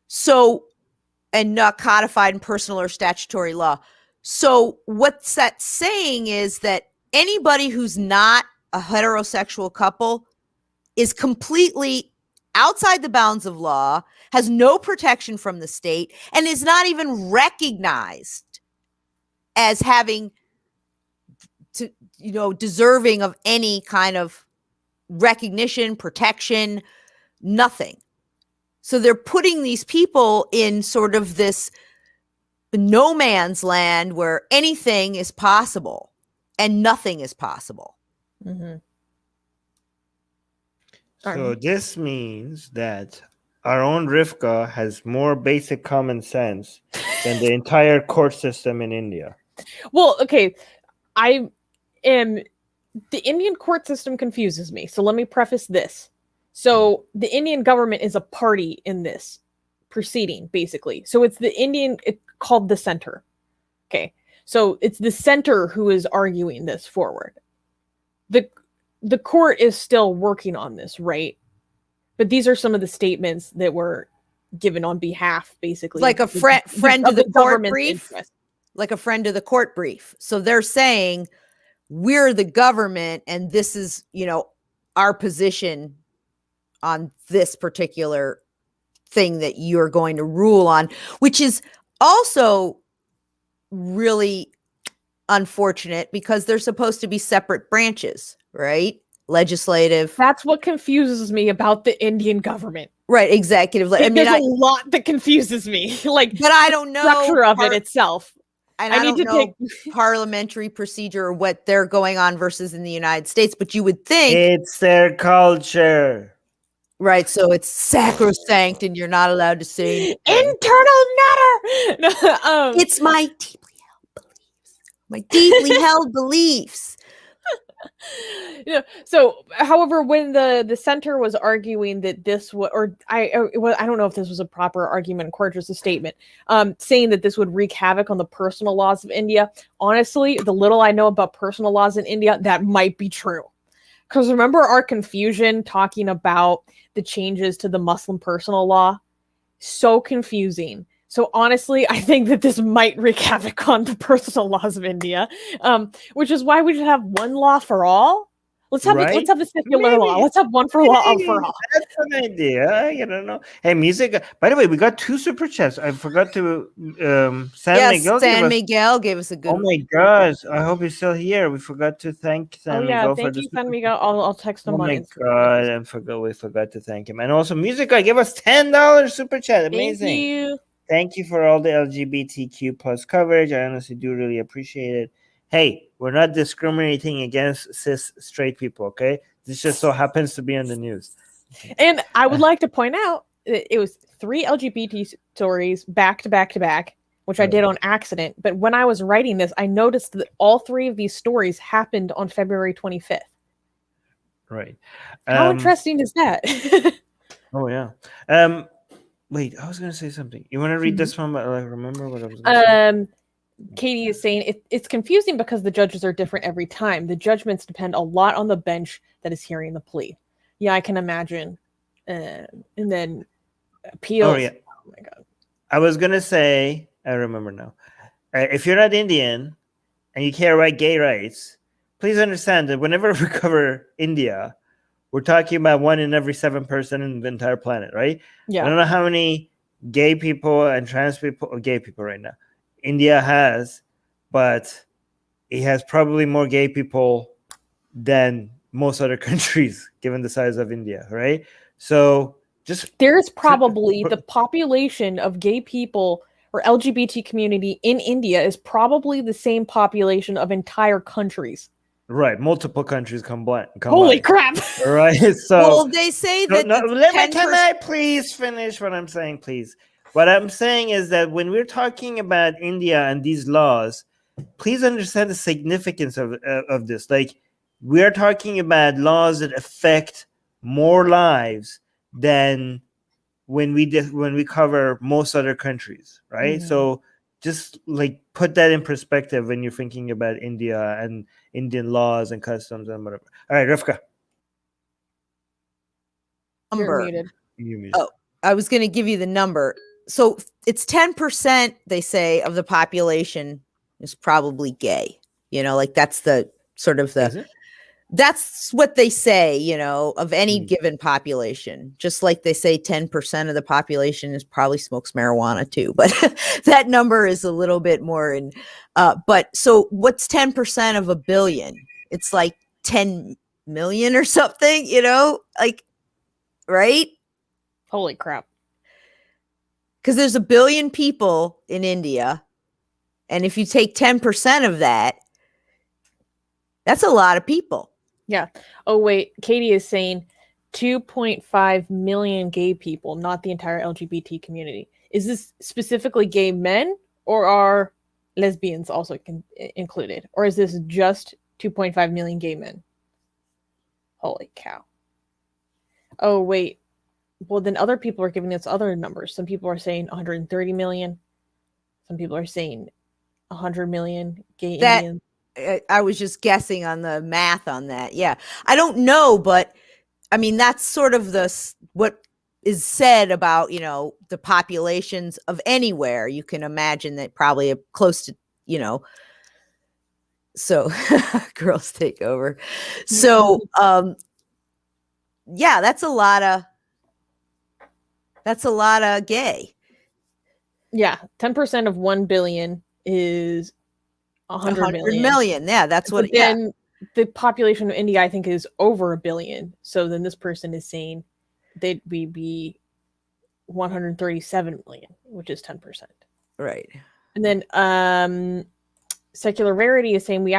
So, and not codified in personal or statutory law. So what's that saying is that anybody who's not a heterosexual couple is completely outside the bounds of law, has no protection from the state, and is not even recognized as having to, deserving of any kind of recognition, protection, nothing. So they're putting these people in sort of this no man's land where anything is possible and nothing is possible.
Mm-hmm.
So this means that our own Rivka has more basic common sense than the entire court system in India.
Well, okay, the Indian court system confuses me. So let me preface this. So the Indian government is a party in this proceeding, basically. So it's it's called the center. Okay. So it's the center who is arguing this forward. The court is still working on this, right? But these are some of the statements that were given on behalf, basically.
Like a friend of the court brief? Interest. Like a friend of the court brief. So they're saying, we're the government, and this is, our position on this particular thing that you're going to rule on, which is also really unfortunate because they're supposed to be separate branches, right? Legislative.
That's what confuses me about the Indian government.
Right, executive.
There's a lot that confuses me.
But I don't know
the structure of it itself.
And I don't know parliamentary procedure or what they're going on versus in the United States, but you would think
it's their culture.
Right, so it's sacrosanct and you're not allowed to say
internal nutter.
It's my deeply held beliefs. My deeply held beliefs.
So, however, when the center was arguing that this would, I don't know if this was a proper argument in court, just a statement, saying that this would wreak havoc on the personal laws of India. Honestly, the little I know about personal laws in India, that might be true. Because remember our confusion talking about the changes to the Muslim personal law? So confusing. So honestly, I think that this might wreak havoc on the personal laws of India, which is why we should have one law for all. Let's have a secular law. Let's have one for all.
That's an idea. I don't know. Hey, music. By the way, we got 2 super chats. I forgot to. San
Miguel gave us a good.
Oh my gosh! I hope he's still here. We forgot to thank San Miguel.
Thank you, San Miguel. I'll text him on
Instagram. Oh my god! We forgot to thank him. And also, music guy gave us $10 super chat. Amazing.
Thank you.
Thank you for all the LGBTQ plus coverage. I honestly do really appreciate it. Hey, we're not discriminating against cis straight people, okay? This just so happens to be on the news.
And I would like to point out that it was 3 LGBT stories back to back to back, which I did on accident. But when I was writing this, I noticed that all 3 of these stories happened on February 25th.
Right.
How interesting is that?
Oh, yeah. Wait, I was going to say something. You want to read this one? But I remember what I was going to say.
Katie is saying it's confusing because the judges are different every time. The judgments depend a lot on the bench that is hearing the plea. Yeah, I can imagine. And then appeals.
Oh yeah.
Oh my god.
I was gonna say, I remember now. If you're not Indian and you care about gay rights, please understand that whenever we cover India, we're talking about 1 in every 7 person in the entire planet, right?
Yeah.
I don't know how many gay people and trans people, or gay people right now, India has, but it has probably more gay people than most other countries, given the size of India, right? So just
There's probably the population of gay people or LGBT community in India is probably the same population of entire countries.
right, multiple countries combined.
Holy crap!
Right, so
Well, they say that
can I please finish what I'm saying, please? What I'm saying is that when we're talking about India and these laws, please understand the significance of this. Like, we are talking about laws that affect more lives than when we cover most other countries, right?
Mhm.
So just like put that in perspective when you're thinking about India and Indian laws and customs and whatever. All right, Rivka.
You're
number.
muted.
Oh, I was going to give you the number. So it's 10%, they say, of the population is probably gay. You know, like that's the sort of
Is
the,
it?
that's what they say, you know, of any
Mm.
given population. Just like they say 10% of the population is probably smokes marijuana too. But that number is a little bit more in, but so what's 10% of a billion? It's like 10 million or something, you know, like, right?
Holy crap.
Because there's a billion people in India. And if you take 10% of that, that's a lot of people.
Yeah. Oh, wait. Katie is saying 2.5 million gay people, not the entire LGBT community. Is this specifically gay men, or are lesbians also included? Or is this just 2.5 million gay men? Holy cow. Oh, wait. Well, then other people are giving us other numbers. Some people are saying 130 million. Some people are saying 100 million gay Indians.
I was just guessing on the math on that. Yeah. I don't know, but I mean, that's sort of what is said about, you know, the populations of anywhere. You can imagine that probably close to, you know, so girls take over. So, yeah, that's a lot of gay.
Yeah, 10% of 1 billion is 100
million. Yeah, that's what.
But then the population of India, I think, is over 1 billion. So then this person is saying they'd be 137 million, which is 10%.
Right.
And then Secular Rarity is saying we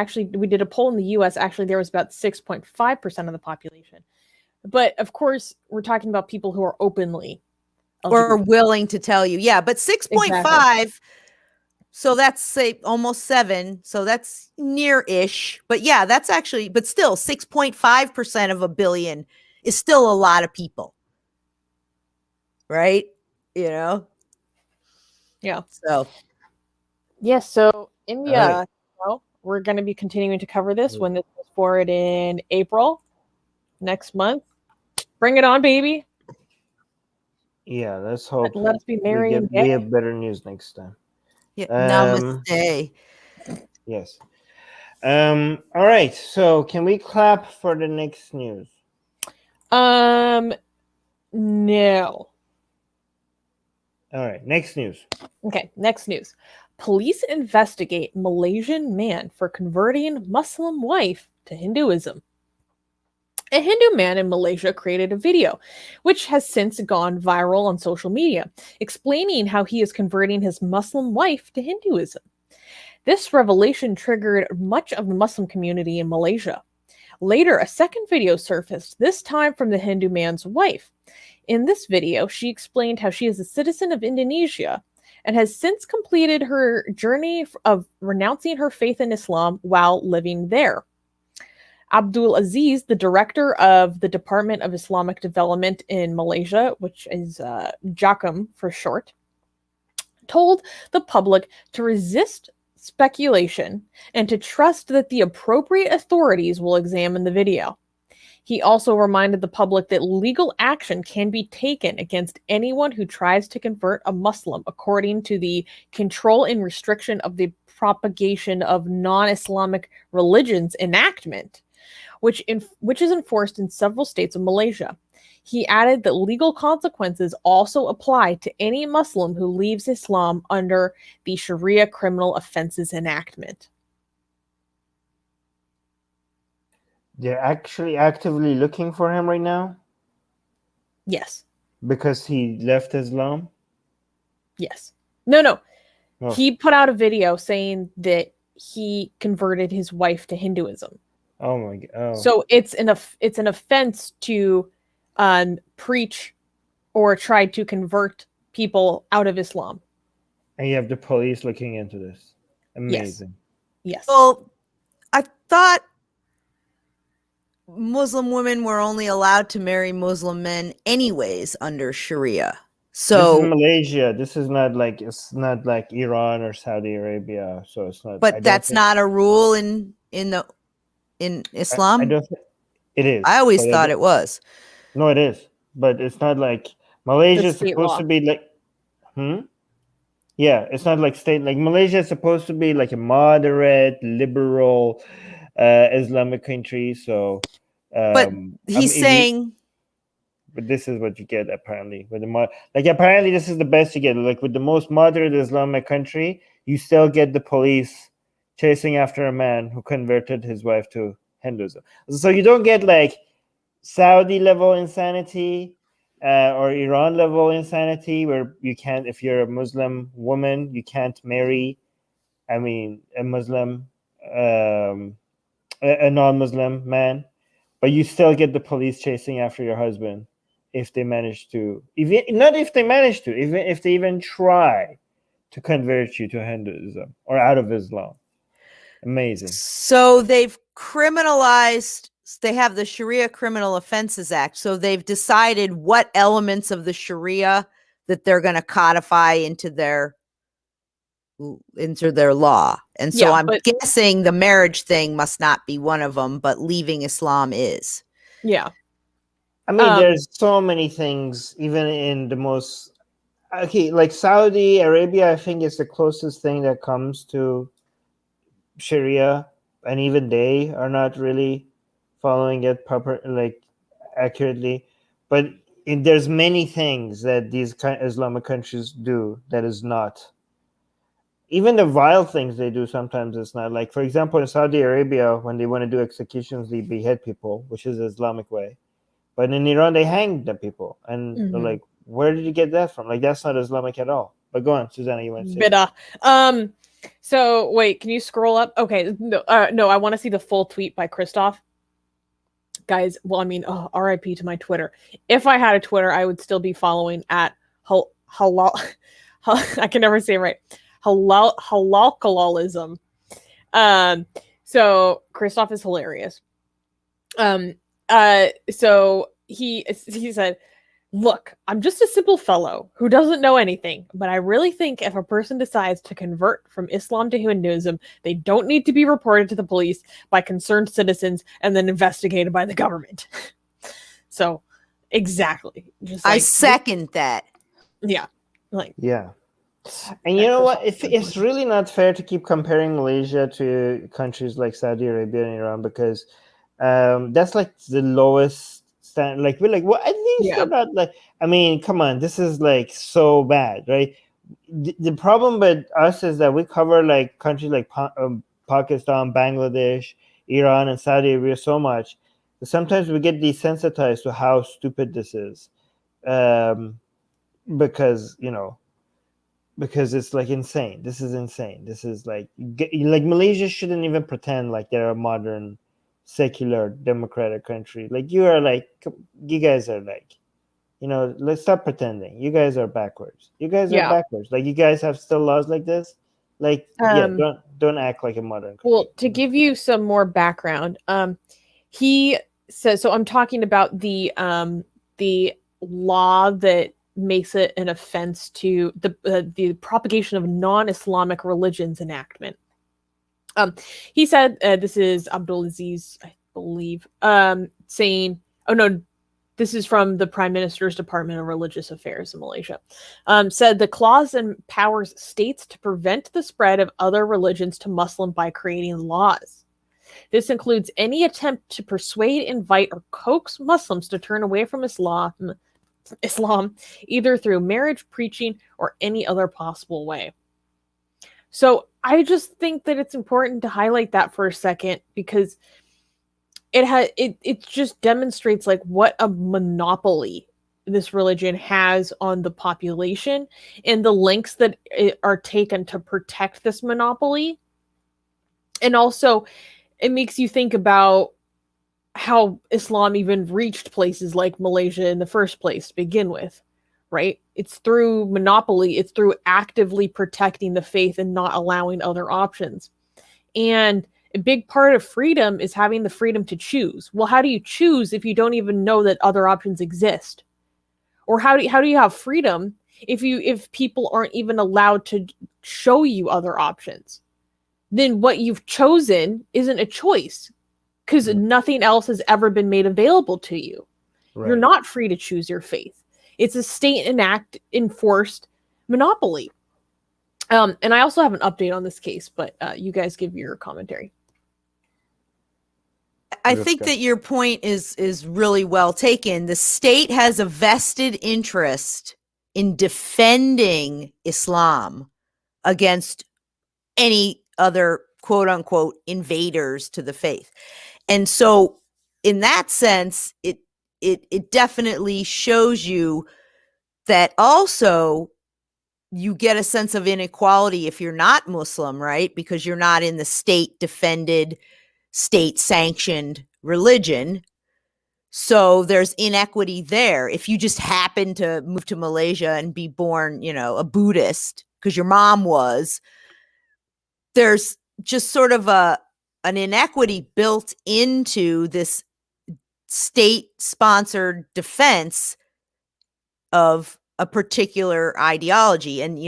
did a poll in the US. Actually, there was about 6.5% of the population. But of course, we're talking about people who are openly
or willing to tell you. Yeah, but 6.5. Exactly. So that's say almost 7. So that's near-ish. But yeah, that's actually, but still 6.5% of 1 billion is still a lot of people. Right? You know?
Yeah.
So.
Yes. So India, we're going to be continuing to cover this when this goes forward in April next month. Bring it on, baby.
Yeah, let's hope.
Let us be merry and
we have better news next time.
Yeah, namaste.
Yes. All right. So can we clap for the next news?
No.
All right. Next news.
Okay. Next news. Police investigate Malaysian man for converting Muslim wife to Hinduism. A Hindu man in Malaysia created a video, which has since gone viral on social media, explaining how he is converting his Muslim wife to Hinduism. This revelation triggered much of the Muslim community in Malaysia. Later, a second video surfaced, this time from the Hindu man's wife. In this video, she explained how she is a citizen of Indonesia and has since completed her journey of renouncing her faith in Islam while living there. Abdul Aziz, the director of the Department of Islamic Development in Malaysia, which is JAKM for short, told the public to resist speculation and to trust that the appropriate authorities will examine the video. He also reminded the public that legal action can be taken against anyone who tries to convert a Muslim according to the Control and Restriction of the Propagation of Non-Islamic Religions enactment, which is enforced in several states of Malaysia. He added that legal consequences also apply to any Muslim who leaves Islam under the Sharia criminal offenses enactment.
They're actually actively looking for him right now
Yes.
because he left Islam.
Yes. No.
Oh.
He put out a video saying that he converted his wife to Hinduism.
Oh my god. Oh.
So it's an offense to preach or try to convert people out of Islam.
And you have the police looking into this. Amazing.
Yes.
Well, I thought Muslim women were only allowed to marry Muslim men anyways under Sharia. So
this is Malaysia. This is not like, it's not like Iran or Saudi Arabia. So it's not.
but that's not a rule in Islam.
I don't think it is.
I always
but
thought it was.
No, it is. But it's not like Malaysia is
state
supposed
law.
to be like. Yeah, it's not like state, like Malaysia is supposed to be like a moderate, liberal, Islamic country. So,
But he's saying,
but this is what you get apparently with the like apparently this is the best you get. Like with the most moderate Islamic country, you still get the police chasing after a man who converted his wife to Hinduism. So you don't get like Saudi level insanity. Or Iran level insanity, where you can't, if you're a Muslim woman, you can't marry, a Muslim, a non-Muslim man, but you still get the police chasing after your husband if they manage to, even if they even try to convert you to Hinduism or out of Islam. Amazing.
so they've criminalized. They have the Sharia Criminal Offenses Act. So they've decided what elements of the Sharia that they're going to codify into their law. And so I'm guessing the marriage thing must not be one of them, but leaving Islam is.
Yeah.
I mean, there's so many things, even in the most, like Saudi Arabia, I think is the closest thing that comes to Sharia, and even they are not really following it accurately. But there's many things that these Islamic countries do that is not. Even the vile things they do sometimes it's not. Like, for example, in Saudi Arabia, when they want to do executions, they behead people, which is the Islamic way. But in Iran, they hang the people. And they're like, where did you get that from? Like, that's not Islamic at all. But go on, Susanna, you want to say
Bidah. So wait, can you scroll up? Okay, no, I want to see the full tweet by Christoph. Guys, well, I mean, RIP to my Twitter. If I had a Twitter, I would still be following at halal. I can never say it right. Halalkalism. So Christoph is hilarious. So he said, "Look, I'm just a simple fellow who doesn't know anything, but I really think if a person decides to convert from Islam to Hinduism, they don't need to be reported to the police by concerned citizens and then investigated by the government." So, exactly. Just
I second that.
Yeah.
Yeah. And you know what? It's really not fair to keep comparing Malaysia to countries like Saudi Arabia and Iran, because that's like the lowest standard. Like, we're like, well, at least they're not like, I mean, come on, this is like so bad, right? The problem with us is that we cover like countries like Pakistan, Bangladesh, Iran, and Saudi Arabia so much that sometimes we get desensitized to how stupid this is, because it's like insane. This is insane. This is like Malaysia shouldn't even pretend like they're a modern, secular, democratic country. Like, you guys are like, let's stop pretending. You guys are backwards. You guys are backwards. Like, you guys have still laws like this. Like, don't act like a modern country.
Well, to give you some more background, he says, so I'm talking about the law that makes it an offense to the propagation of non-Islamic religions enactment. He said, this is Abdulaziz, I believe, saying, oh no, this is from the Prime Minister's Department of Religious Affairs in Malaysia, said the clause empowers states to prevent the spread of other religions to Muslim by creating laws. This includes any attempt to persuade, invite, or coax Muslims to turn away from Islam, either through marriage, preaching, or any other possible way. So I just think that it's important to highlight that for a second, because it just demonstrates like what a monopoly this religion has on the population and the lengths that are taken to protect this monopoly. And also it makes you think about how Islam even reached places like Malaysia in the first place to begin with, right? It's through monopoly, it's through actively protecting the faith and not allowing other options. And a big part of freedom is having the freedom to choose. Well, how do you choose if you don't even know that other options exist? Or how do you have freedom if people aren't even allowed to show you other options? Then what you've chosen isn't a choice, because nothing else has ever been made available to you. Right. You're not free to choose your faith. It's a state enforced monopoly. And I also have an update on this case, but you guys give your commentary.
I think that your point is really well taken. The state has a vested interest in defending Islam against any other quote unquote invaders to the faith. And so in that sense, it definitely shows you that also you get a sense of inequality if you're not Muslim, right? Because you're not in the state defended, state sanctioned religion. So there's inequity there. If you just happen to move to Malaysia and be born, a Buddhist because your mom was, there's just sort of an inequity built into this state sponsored defense of a particular ideology. And,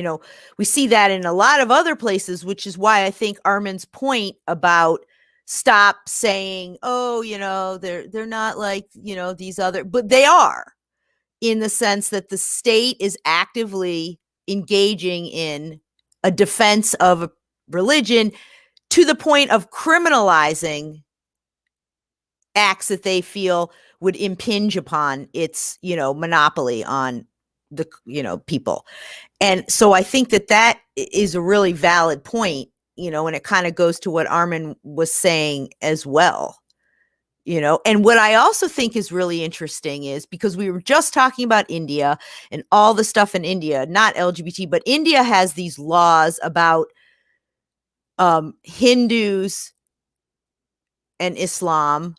we see that in a lot of other places, which is why I think Armin's point about stop saying, oh, they're not like, these other, but they are, in the sense that the state is actively engaging in a defense of a religion to the point of criminalizing acts that they feel would impinge upon its, monopoly on the, people. And so I think that is a really valid point, and it kind of goes to what Armin was saying as well, and what I also think is really interesting is because we were just talking about India and all the stuff in India, not LGBT, but India has these laws about Hindus and Islam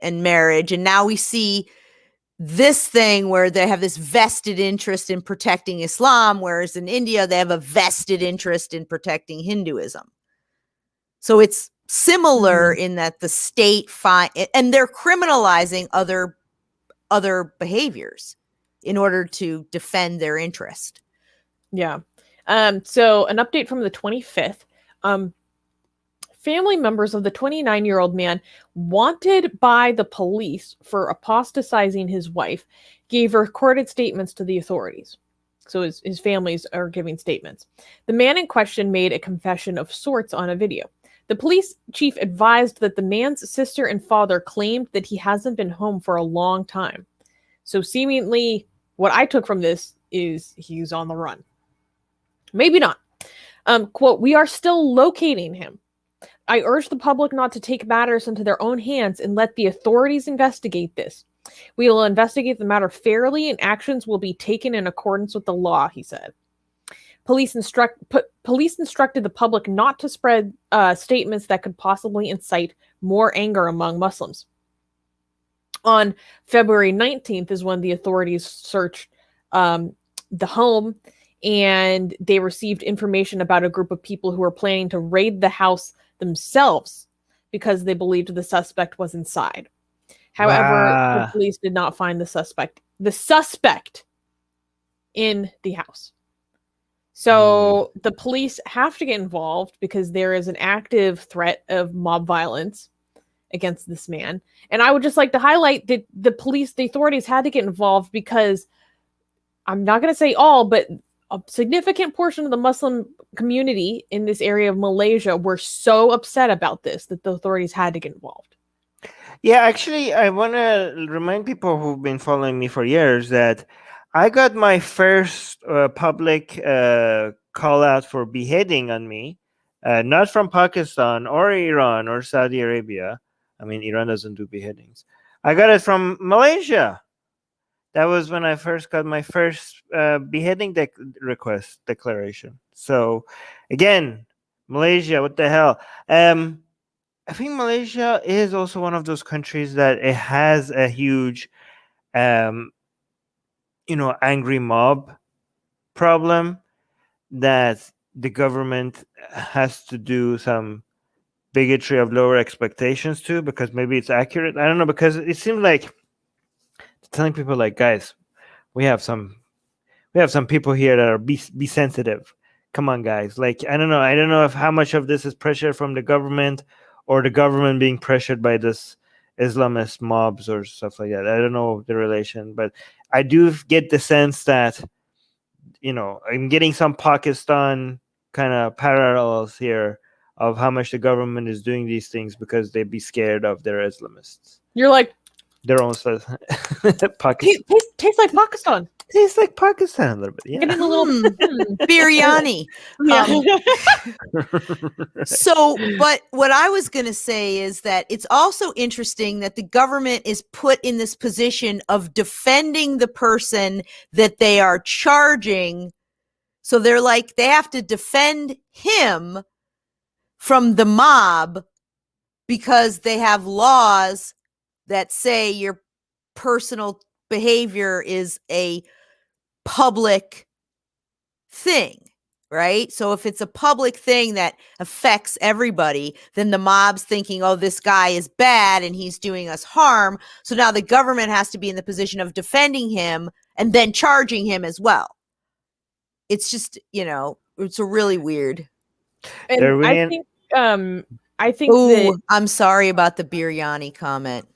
and marriage. And now we see this thing where they have this vested interest in protecting Islam, whereas in India, they have a vested interest in protecting Hinduism. So it's similar in that the state and they're criminalizing other behaviors in order to defend their interest.
Yeah. So an update from the 25th. Family members of the 29-year-old man wanted by the police for apostatizing his wife gave recorded statements to the authorities. So his families are giving statements. The man in question made a confession of sorts on a video. The police chief advised that the man's sister and father claimed that he hasn't been home for a long time. So seemingly what I took from this is he's on the run. Maybe not. Quote, "We are still locating him. I urge the public not to take matters into their own hands and let the authorities investigate this. We will investigate the matter fairly and actions will be taken in accordance with the law," he said. Police instructed the public not to spread statements that could possibly incite more anger among Muslims. On February 19th is when the authorities searched the home, and they received information about a group of people who were planning to raid the house themselves because they believed the suspect was inside. However, the police did not find the suspect in the house. So the police have to get involved because there is an active threat of mob violence against this man. And I would just like to highlight that the police, the authorities had to get involved because I'm not going to say all, but a significant portion of the Muslim community in this area of Malaysia were so upset about this that the authorities had to get involved.
Yeah, actually, I want to remind people who've been following me for years that I got my first public call out for beheading on me, not from Pakistan or Iran or Saudi Arabia. I mean, Iran doesn't do beheadings. I got it from Malaysia. That was when I first got my first beheading request declaration. So, again, Malaysia, what the hell? I think Malaysia is also one of those countries that it has a huge, angry mob problem that the government has to do some bigotry of lower expectations to, because maybe it's accurate. I don't know, because it seems like telling people like, guys, we have some people here that are be sensitive. Come on, guys. Like, I don't know if how much of this is pressure from the government or the government being pressured by this Islamist mobs or stuff like that. I don't know the relation, but I do get the sense that, I'm getting some Pakistan kind of parallels here of how much the government is doing these things because they'd be scared of their Islamists.
You're like,
Their own stuff. Pakistan.
Tastes like Pakistan.
Tastes like Pakistan a little bit. Yeah.
Getting a little
biryani.
Yeah.
So, but what I was going to say is that it's also interesting that the government is put in this position of defending the person that they are charging. So they're like, they have to defend him from the mob because they have laws that say your personal behavior is a public thing, right? So if it's a public thing that affects everybody, then the mob's thinking, oh, this guy is bad and he's doing us harm. So now the government has to be in the position of defending him and then charging him as well. It's just, it's a really weird.
And I think
Ooh,
that
I'm sorry about the biryani comment.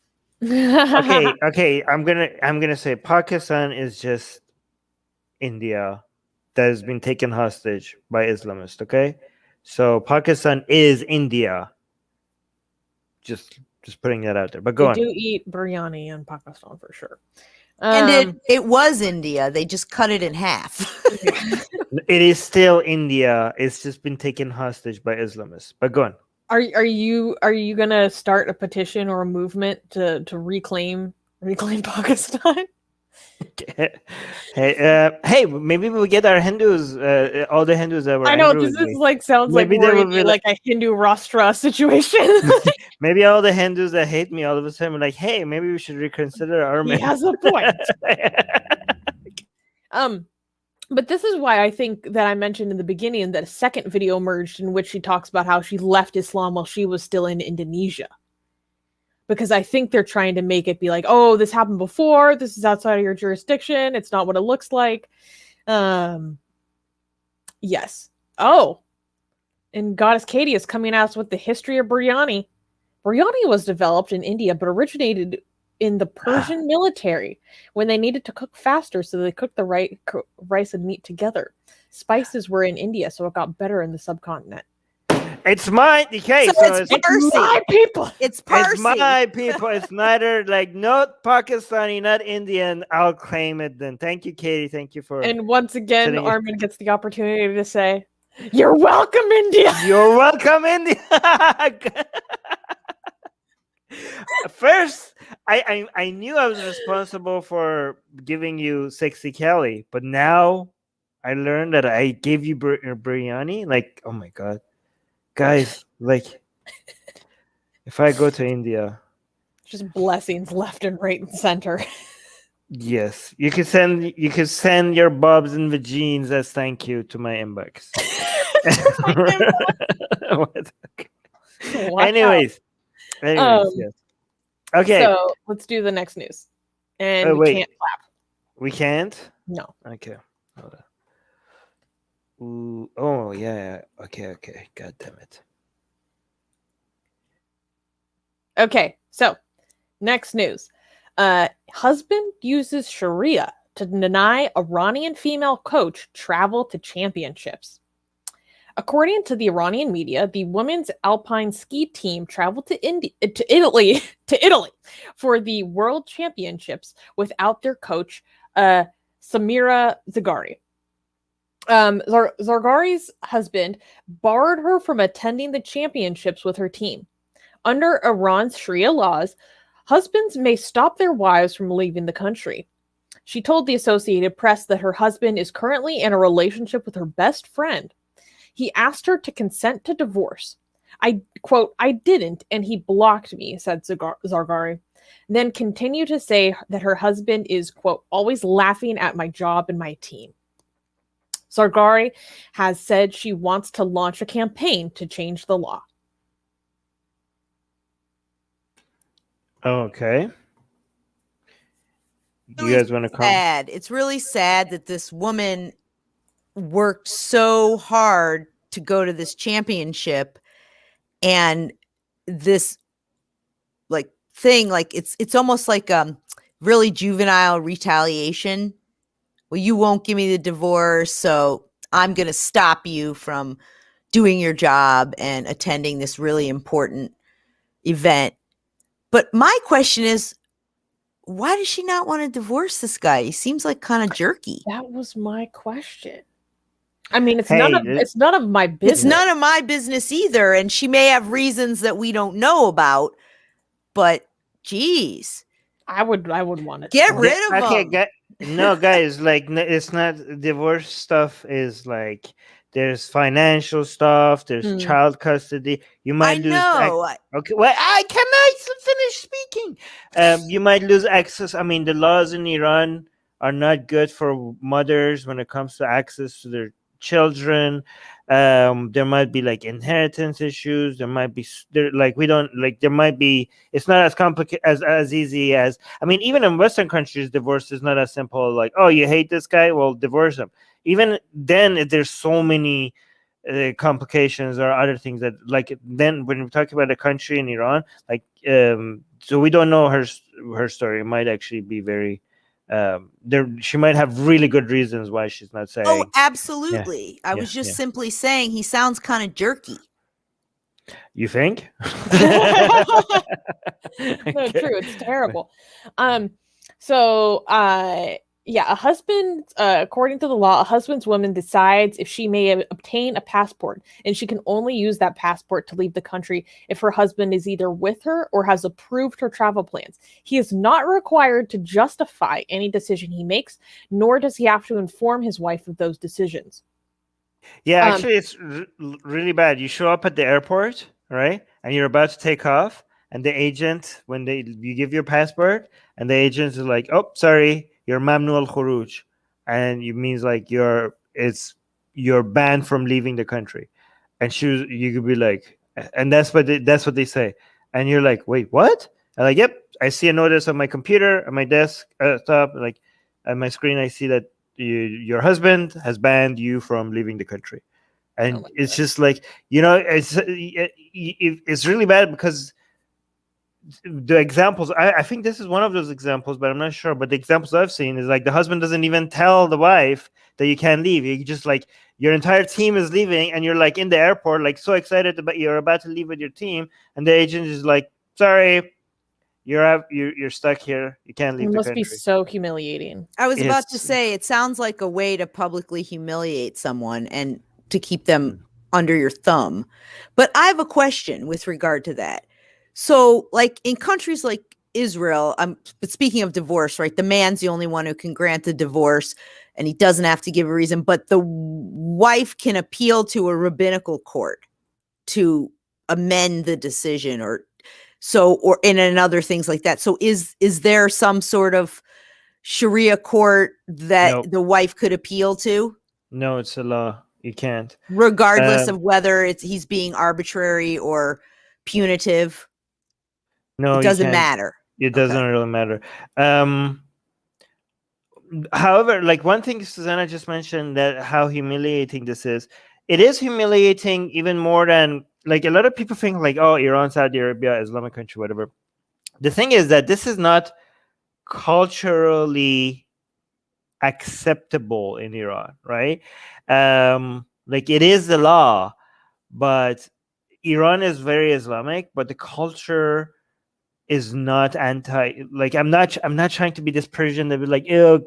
Okay. I'm gonna say Pakistan is just India that has been taken hostage by Islamists. Okay, so Pakistan is India. Just putting that out there. But go on.
They do eat biryani in Pakistan for sure.
And it was India. They just cut it in half.
It is still India. It's just been taken hostage by Islamists. But go on.
Are you gonna start a petition or a movement to reclaim Pakistan?
Hey, maybe we'll get our Hindus, all the Hindus that were.
I know
angry
this
with
is
me.
like sounds
Maybe
like
they
we're
will be
in like a Hindu Rashtra situation.
Maybe all the Hindus that hate me all of a sudden are like, hey, maybe we should reconsider Armin.
He has a point. But this is why I think that I mentioned in the beginning that a second video emerged in which she talks about how she left Islam while she was still in Indonesia. Because I think they're trying to make it be like, oh, this happened before. This is outside of your jurisdiction. It's not what it looks like. Yes. Oh. And Goddess Katie is coming out with the history of biryani. Biryani was developed in India, but originated in the Persian military when they needed to cook faster, so they cooked the rice and meat together. Spices were in India, so it got better in the subcontinent.
It's my okay.
So it's
my people.
It's Parsi.
It's my people. It's neither like not Pakistani, not Indian. I'll claim it then. Thank you, Katie. Thank you for.
And once again, Armin gets the opportunity to say, "You're welcome, India."
You're welcome, India. First, I knew I was responsible for giving you sexy Kelly, but now I learned that I gave you biryani. Like, oh my god, guys! Like, if I go to India,
just blessings left and right and center.
Yes, you can send your bobs and vagines as thank you to my inbox. Anyways, yes. Okay.
So let's do the next news. And we can't clap.
We can't?
No.
Okay. Hold on. Ooh, oh yeah. Okay. God damn it.
Okay, so next news. Husband uses Sharia to deny Iranian female coach travel to championships. According to the Iranian media, the women's alpine ski team traveled to Italy for the World Championships without their coach, Samira Zaghari. Zarghari's husband barred her from attending the championships with her team. Under Iran's Sharia laws, husbands may stop their wives from leaving the country. She told the Associated Press that her husband is currently in a relationship with her best friend. He asked her to consent to divorce. I didn't, and he blocked me, said Zarghari. Then continued to say that her husband is, quote, always laughing at my job and my team. Zarghari has said she wants to launch a campaign to change the law.
Okay. Do you
Really
guys want to comment?
sad. It's really sad that this woman worked so hard to go to this championship, and this like thing, like it's almost like really juvenile retaliation. Well, you won't give me the divorce, so I'm going to stop you from doing your job and attending this really important event. But my question is, why does she not want to divorce this guy? He seems like kind of jerky.
That was my question. I mean, it's
Hey,
none of my business.
It's none of my business either, and she may have reasons that we don't know about. But geez,
I would want to
get rid of
Okay,
him.
no, guys, like it's not divorce stuff. Is like there's financial stuff. There's child custody. You
I
might lose.
know.
Okay, well, I cannot finish speaking. You might lose access. I mean, the laws in Iran are not good for mothers when it comes to access to their children. There might be like inheritance issues. There might be there might be. It's not as complicated as easy as. I mean, even in Western countries, divorce is not as simple. Like, oh, you hate this guy, well, divorce him. Even then, there's so many complications or other things that, like, then when we talk about a country in Iran, like, so we don't know her story. It might actually be very. She might have really good reasons why she's not saying.
Oh, absolutely. I was just simply saying he sounds kind of jerky.
You think?
No, true. It's terrible. A husband, according to the law, a husband's woman decides if she may obtain a passport, and she can only use that passport to leave the country if her husband is either with her or has approved her travel plans. He is not required to justify any decision he makes, nor does he have to inform his wife of those decisions.
Yeah, actually, it's really bad. You show up at the airport, right? And you're about to take off, and the agent, you give your passport, and the agent is like, "Oh, sorry, you're mamnu al khuruj," and it means like you're banned from leaving the country. And you could be like, and that's what they say, and you're like, "Wait, what?" And like, "Yep, I see a notice on my computer, on my desk, top, like on my screen, I see that your husband has banned you from leaving the country." And it's just like, it's really bad because the examples, I think this is one of those examples, but I'm not sure. But the examples I've seen is like the husband doesn't even tell the wife that you can't leave. You just like your entire team is leaving, and you're like in the airport, like so excited you're about to leave with your team, and the agent is like, "Sorry, you're stuck here. You can't leave the country."
It must be so humiliating.
I was about to say, it sounds like a way to publicly humiliate someone and to keep them under your thumb. But I have a question with regard to that. So, like in countries like Israel, but speaking of divorce, right? The man's the only one who can grant the divorce, and he doesn't have to give a reason. But the wife can appeal to a rabbinical court to amend the decision, or in other things like that. So, is there some sort of Sharia court that the wife could appeal to?
No, it's a law. You can't,
regardless of whether he's being arbitrary or punitive.
No,
it doesn't matter.
It doesn't really matter. However, like one thing Susanna just mentioned, that how humiliating this is. It is humiliating even more than like a lot of people think like, oh, Iran, Saudi Arabia, Islamic country, whatever. The thing is that this is not culturally acceptable in Iran, right? Like it is the law, but Iran is very Islamic, but the culture is not anti. Like I'm not trying to be this Persian that be like, ew,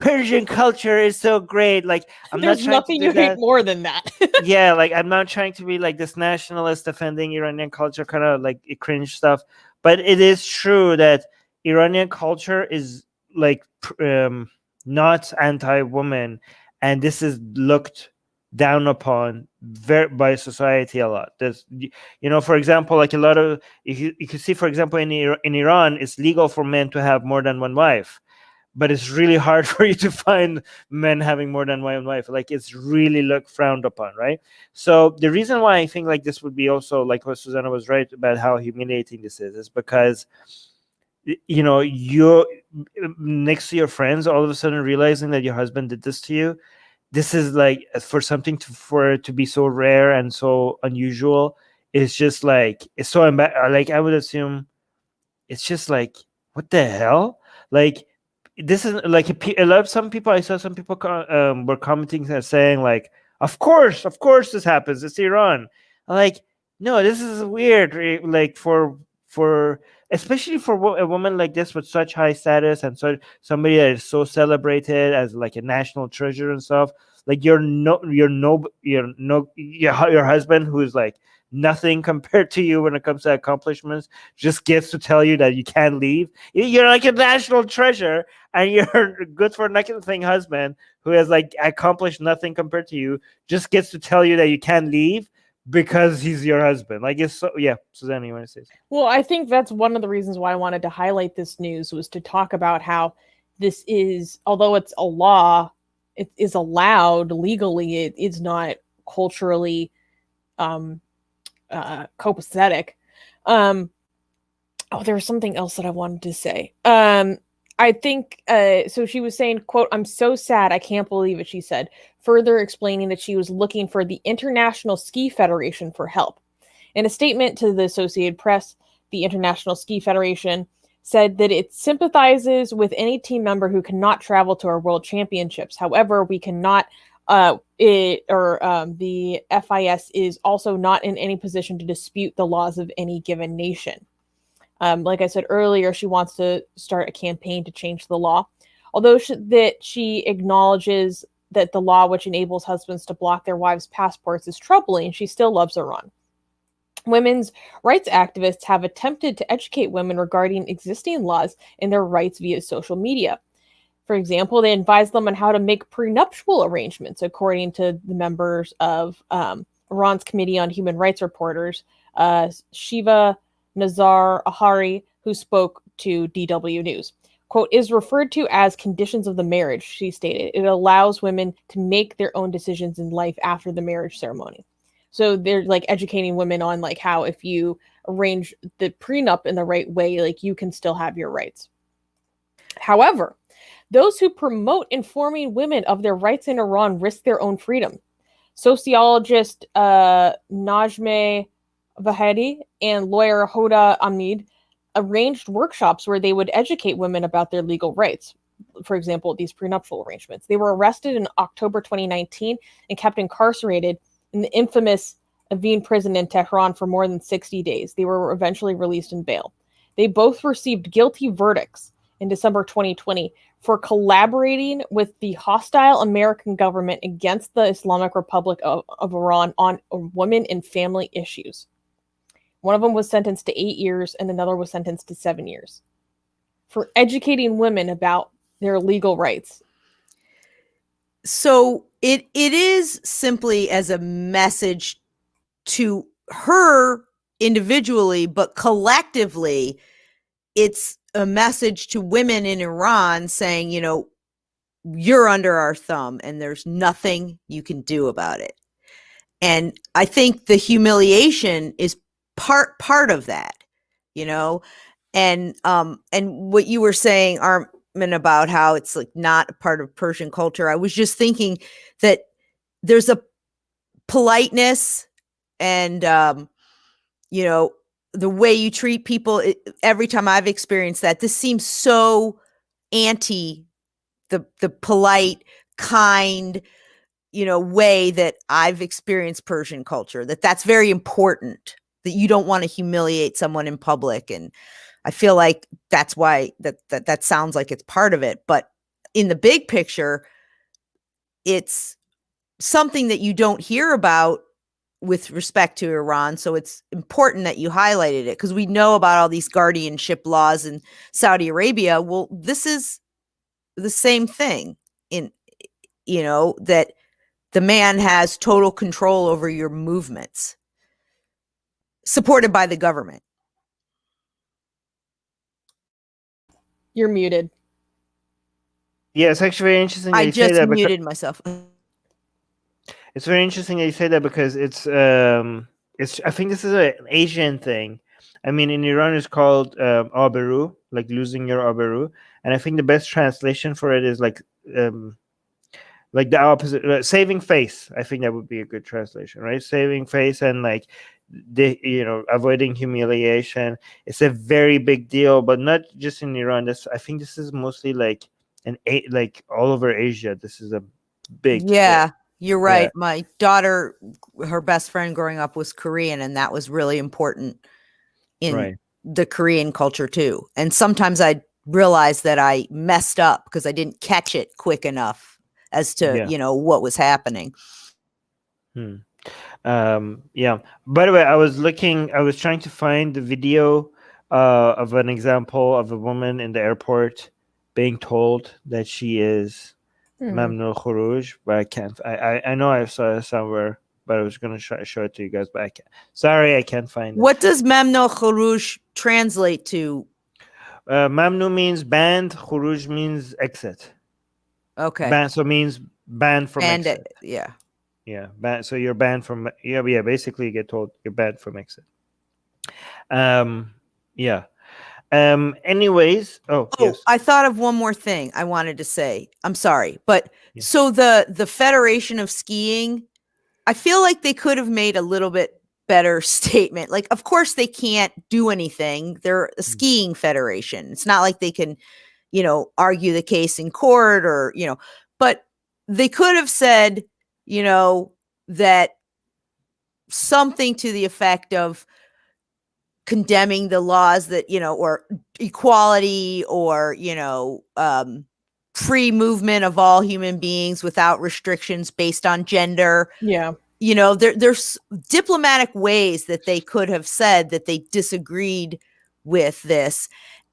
Persian culture is so great. Like I'm not
There's
trying
nothing
to
you
do
hate
that.
more than that.
Yeah, like I'm not trying to be like this nationalist defending Iranian culture kind of like cringe stuff, but it is true that Iranian culture is like not anti-woman, and this is looked down upon by society a lot. There's, for example, like a lot of you can see, for example, in Iran, it's legal for men to have more than one wife, but it's really hard for you to find men having more than one wife. Like it's really frowned upon, right? So the reason why I think like this would be also like what Susanna was right about how humiliating this is because you're next to your friends all of a sudden realizing that your husband did this to you. This is like for something for it to be so rare and so unusual. It's just like it's so like I would assume it's just like what the hell, like this is like a lot of some people I saw some people were commenting and saying like of course this happens, it's Iran. I'm like, no, this is weird, like for especially for a woman like this with such high status and so somebody that is so celebrated as like a national treasure and stuff. Like your husband who's like nothing compared to you when it comes to accomplishments just gets to tell you that you can't leave. You're like a national treasure and your good for nothing husband who has like accomplished nothing compared to you just gets to tell you that you can't leave because he's your husband. Like it's so, yeah. Susanna, you want to say something?
Well, I think that's one of the reasons why I wanted to highlight this news was to talk about how this is, although it's a law, it is allowed legally. It is not culturally copacetic. Oh, there was something else that I wanted to say. I think so she was saying, quote, "I'm so sad, I can't believe it," she said, further explaining that she was looking for the International Ski Federation for help. In a statement to the Associated Press, the International Ski Federation said that it sympathizes with any team member who cannot travel to our world championships. However, we cannot the FIS is also not in any position to dispute the laws of any given nation. Like I said earlier, she wants to start a campaign to change the law. Although she acknowledges that the law which enables husbands to block their wives' passports is troubling, she still loves Iran. Women's rights activists have attempted to educate women regarding existing laws and their rights via social media. For example, they advise them on how to make prenuptial arrangements, according to the members of Iran's Committee on Human Rights Reporters, Shiva Nazar Ahari, who spoke to DW News. Quote, is referred to as conditions of the marriage, she stated. It allows women to make their own decisions in life after the marriage ceremony. So they're like educating women on like how if you arrange the prenup in the right way, like you can still have your rights. However, those who promote informing women of their rights in Iran risk their own freedom. Sociologist Najmeh Vahedi and lawyer Hoda Amid arranged workshops where they would educate women about their legal rights. For example, these prenuptial arrangements. They were arrested in October 2019 and kept incarcerated in the infamous Evin prison in Tehran for more than 60 days. They were eventually released in bail. They both received guilty verdicts in December 2020 for collaborating with the hostile American government against the Islamic Republic of Iran on women and family issues. One of them was sentenced to 8 years and another was sentenced to 7 years for educating women about their legal rights.
So it is simply as a message to her individually, but collectively, it's a message to women in Iran saying, you're under our thumb and there's nothing you can do about it. And I think the humiliation is part of that, and what you were saying, Armin, about how it's like not a part of Persian culture. I was just thinking that there's a politeness and you know, the way you treat people, every time I've experienced that, this seems so anti the polite, kind, you know, way that I've experienced Persian culture, that's very important, that you don't want to humiliate someone in public. And I feel like that's why that sounds like it's part of it. But in the big picture, it's something that you don't hear about with respect to Iran. So it's important that you highlighted it, because we know about all these guardianship laws in Saudi Arabia. Well, this is the same thing, in, you know, that the man has total control over your movements, supported by the government.
You're muted.
Yeah, it's actually very interesting that
I
you say
just
that.
muted myself.
It's very interesting that you say that, because it's I think this is an Asian thing. I mean, in Iran it's called aberu, like losing your aberu, and I think the best translation for it is like the opposite, saving face. I think that would be a good translation, right? Saving face, and like avoiding humiliation. It's a very big deal, but not just in Iran. I think this is mostly like like all over Asia. This is a big
Yeah.
thing.
You're right. Yeah. My daughter, her best friend growing up was Korean, and that was really important in the Korean culture too. And sometimes I realized that I messed up because I didn't catch it quick enough as to, you know, what was happening.
Yeah. By the way, I was trying to find the video of an example of a woman in the airport being told that she is Mamnu Khuruj, but I can't. I know I saw it somewhere, but I was going to show it to you guys, but I can't. Sorry, I can't find it.
What does Mamnu Khuruj translate to?
Mamnu means banned. Khuruj means exit.
Okay.
Ban, so means banned from exit.
Yeah.
Yeah. So you're banned from. Yeah. Basically, you get told you're banned from exit. Yeah. Anyways, yes.
I thought of one more thing I wanted to say. I'm sorry, but so the Federation of Skiing, I feel like they could have made a little bit better statement. Like, of course they can't do anything. They're a skiing federation. It's not like they can, you know, argue the case in court or, you know, but they could have said, you know, that something to the effect of condemning the laws that, you know, or equality, or, you know, free movement of all human beings without restrictions based on gender.
Yeah.
You know, there's diplomatic ways that they could have said that they disagreed with this.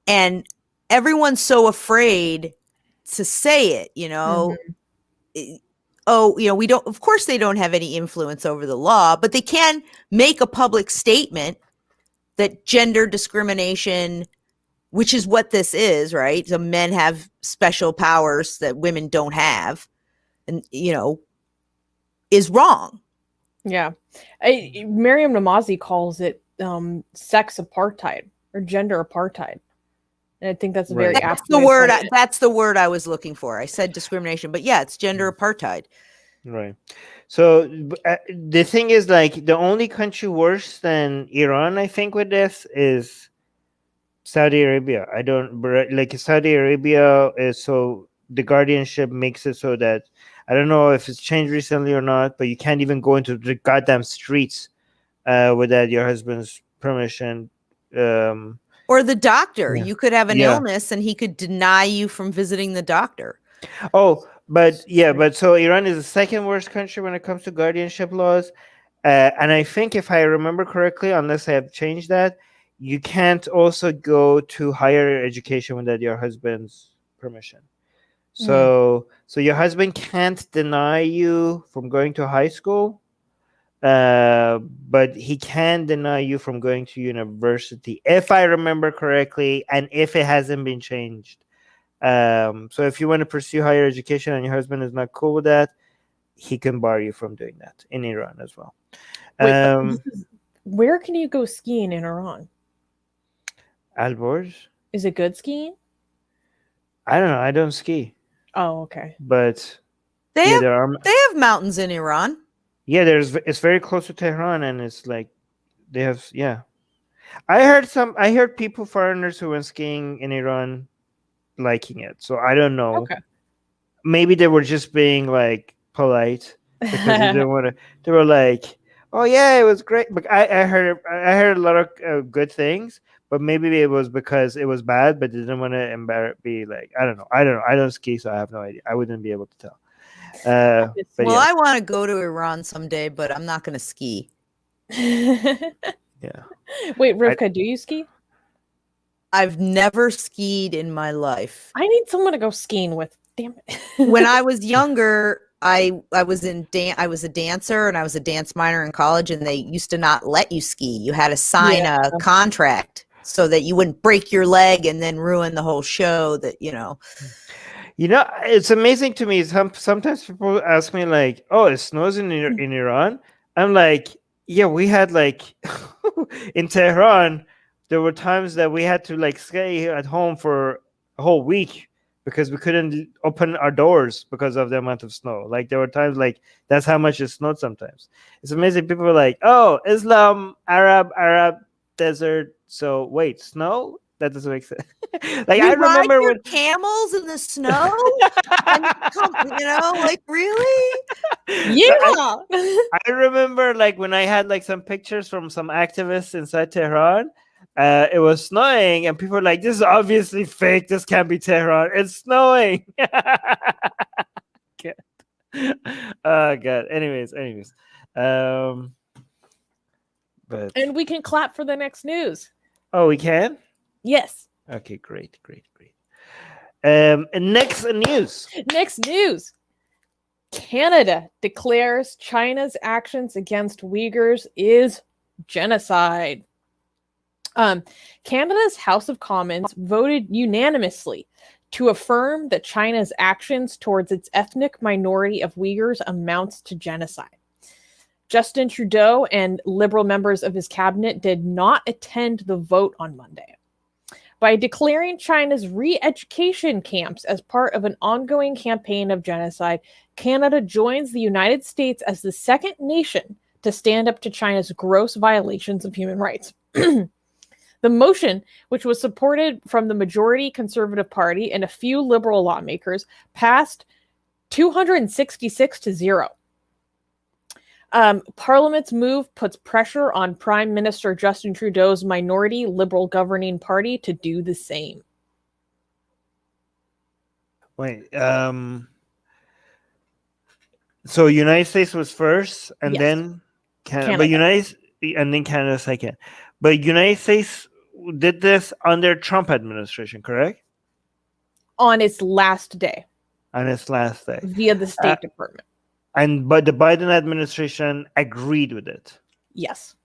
And everyone's so afraid to say it, you know. Oh, you know, of course they don't have any influence over the law, but they can make a public statement that gender discrimination, which is what this is, right? So men have special powers that women don't have, and, you know, is wrong.
Yeah. Miriam Namazi calls it sex apartheid or gender apartheid. And I think that's a very
that's the word. That's the word I was looking for. I said discrimination, but yeah, it's gender apartheid.
Right. So the thing is, like, the only country worse than Iran, I think, with this is Saudi Arabia. I don't like Saudi Arabia is, so the guardianship makes it so that, I don't know if it's changed recently or not, but you can't even go into the goddamn streets without your husband's permission.
Or the doctor. You could have an illness and he could deny you from visiting the doctor.
Oh, but so Iran is the second worst country when it comes to guardianship laws. And I think, if I remember correctly, unless I have changed that, you can't also go to higher education without your husband's permission. So your husband can't deny you from going to high school, but he can deny you from going to university, if I remember correctly, and if it hasn't been changed. So if you want to pursue higher education and your husband is not cool with that, he can bar you from doing that in Iran as well.
Wait, where can you go skiing in Iran?
Alborz.
Is it good skiing?
I don't know. I don't ski.
Oh, okay.
But
they have mountains in Iran.
Yeah, it's very close to Tehran, and it's like they have. Yeah, I heard people, foreigners who went skiing in Iran, liking it. So I don't know.
Okay.
Maybe they were just being like polite because they didn't want to. They were like, "Oh yeah, it was great." But I heard a lot of good things, but maybe it was because it was bad, but they didn't want to be like, I don't know. I don't ski, so I have no idea. I wouldn't be able to tell. But
Well,
yeah,
I want to go to Iran someday, but I'm not going to ski.
yeah.
Wait, Rivka, do you ski?
I've never skied in my life.
I need someone to go skiing with. Damn it.
When I was younger, I was I was a dancer and I was a dance minor in college, and they used to not let you ski. You had to sign a contract so that you wouldn't break your leg and then ruin the whole show.
You know, it's amazing to me. Sometimes people ask me like, "Oh, it snows in Iran." I'm like, "Yeah, we had like in Tehran, there were times that we had to like stay at home for a whole week because we couldn't open our doors because of the amount of snow. Like there were times like that's how much it snowed sometimes. It's amazing. People are like, "Oh, Islam, Arab desert." So wait, snow? That doesn't make sense. Like
You
I
ride
remember
your
when
camels in the snow, and like really?
Yeah.
I remember like when I had like some pictures from some activists inside Tehran. It was snowing, and people were like, "This is obviously fake. This can't be Tehran. It's snowing." God. Oh god. Anyways. But
And we can clap for the next news.
oh, we can.
Yes.
Okay, great. And next news.
Next news. Canada declares China's actions against Uyghurs is genocide. Canada's House of Commons voted unanimously to affirm that China's actions towards its ethnic minority of Uyghurs amounts to genocide. Justin Trudeau and Liberal members of his cabinet did not attend the vote on Monday. By declaring China's re-education camps as part of an ongoing campaign of genocide, Canada joins the United States as the second nation to stand up to China's gross violations of human rights. The motion, which was supported from the majority Conservative Party and a few Liberal lawmakers, passed 266 to 0. Parliament's move puts pressure on Prime Minister Justin Trudeau's minority Liberal governing party to do the same.
Wait. So United States was first, and
Yes.
then Canada.
Canada.
And then Canada second. But United States did this under Trump administration, correct?
On its last day.
On its last day.
Via the State Department.
But the Biden administration agreed with it.
Yes.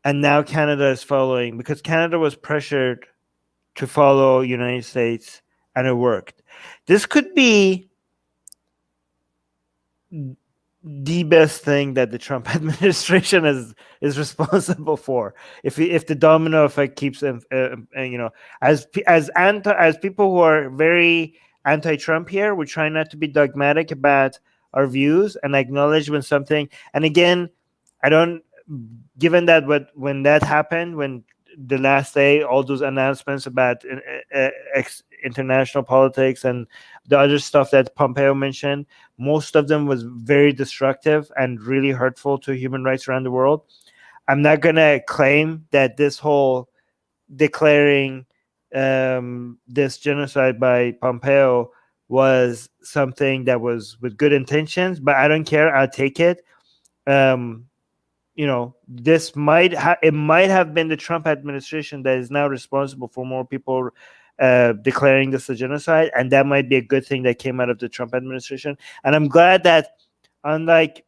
And now Canada is following because Canada was pressured to follow United States, and it worked. This could be the best thing that the Trump administration is responsible for. If the domino effect keeps as people who are very anti-Trump here, we try not to be dogmatic about our views and acknowledge when something. And again, given that when that happened, when the last day, all those announcements about international politics and the other stuff that Pompeo mentioned, most of them was very destructive and really hurtful to human rights around the world. I'm not going to claim that this whole declaring this genocide by Pompeo was something that was with good intentions, but I don't care. I'll take it. This might have been the Trump administration that is now responsible for more people declaring this a genocide, and that might be a good thing that came out of the Trump administration. And I'm glad that, unlike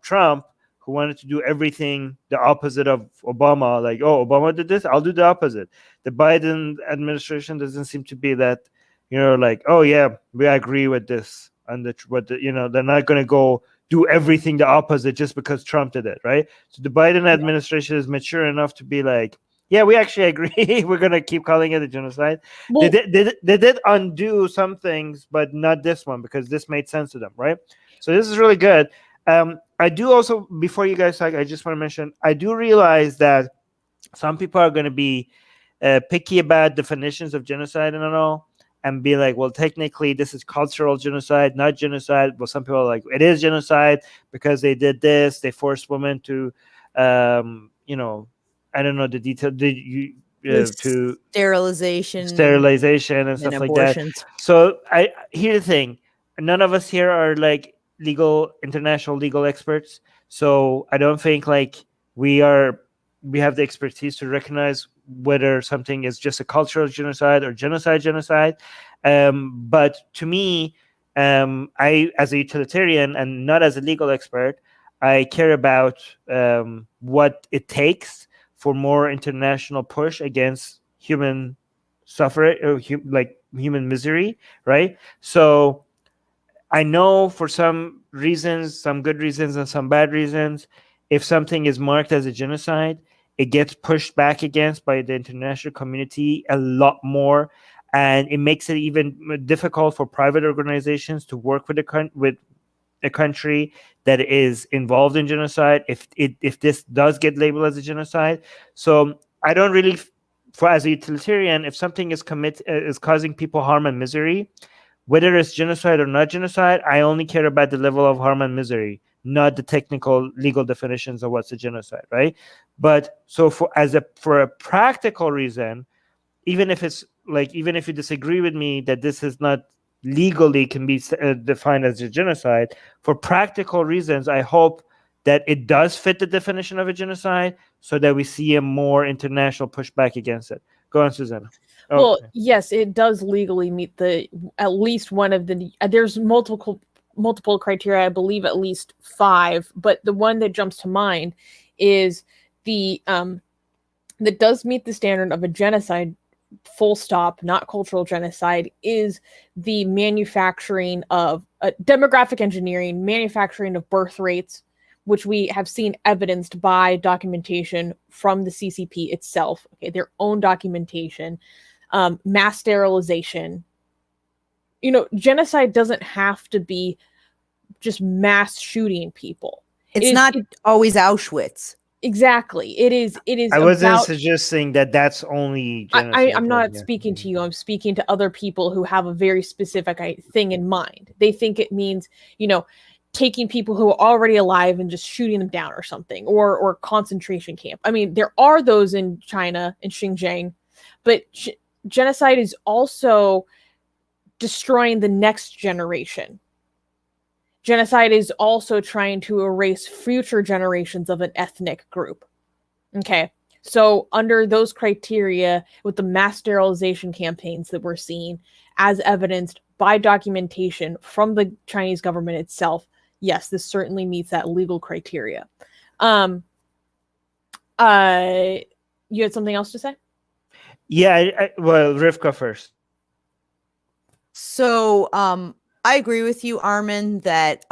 Trump, who wanted to do everything the opposite of Obama, like, oh, Obama did this, I'll do the opposite. The Biden administration doesn't seem to be that, like, oh yeah, we agree with this, and they're not going to go do everything the opposite just because Trump did it, right? So the Biden administration is mature enough to be like, yeah, we actually agree. We're going to keep calling it a genocide. Well, they did undo some things, but not this one, because this made sense to them, right? So this is really good. I do also, before you guys talk, I just want to mention, I do realize that some people are going to be picky about definitions of genocide and all, and be like, well, technically this is cultural genocide, not genocide. Well, some people are like, it is genocide because they did this, they forced women to I don't know the detail, to sterilization and stuff like that.
abortions.
So here's the thing, none of us here are like international legal experts, so I don't think like we have the expertise to recognize whether something is just a cultural genocide or genocide. But to me, I, as a utilitarian and not as a legal expert, I care about what it takes for more international push against human suffering or human misery, right? So I know for some reasons, some good reasons and some bad reasons, if something is marked as a genocide, it gets pushed back against by the international community a lot more, and it makes it even difficult for private organizations to work with a country that is involved in genocide if this does get labeled as a genocide. So I don't really, as a utilitarian, if something is causing people harm and misery, whether it's genocide or not genocide, I only care about the level of harm and misery, not the technical legal definitions of what's a genocide, right? But so for a practical reason, even if you disagree with me that this is not legally can be defined as a genocide, for practical reasons, I hope that it does fit the definition of a genocide so that we see a more international pushback against it. Go on, Susanna.
Well, yes, it does legally meet at least one of the. There's multiple criteria. I believe at least 5, but the one that jumps to mind is that does meet the standard of a genocide. Full stop, not cultural genocide, is the manufacturing of demographic engineering, manufacturing of birth rates, which we have seen evidenced by documentation from the CCP itself, their own documentation, mass sterilization. Genocide doesn't have to be just mass shooting people.
It's not always Auschwitz.
Exactly. It is.
I wasn't suggesting that that's only genocide.
I'm not speaking to you. I'm speaking to other people who have a very specific thing in mind. They think it means, taking people who are already alive and just shooting them down or something, or concentration camp. I mean, there are those in China, in Xinjiang, but genocide is also destroying the next generation. Genocide is also trying to erase future generations of an ethnic group. Okay, so under those criteria, with the mass sterilization campaigns that we're seeing, as evidenced by documentation from the Chinese government itself, yes, this certainly meets that legal criteria. You had something else to say?
Yeah, well, Rivka first.
So, I agree with you, Armin, that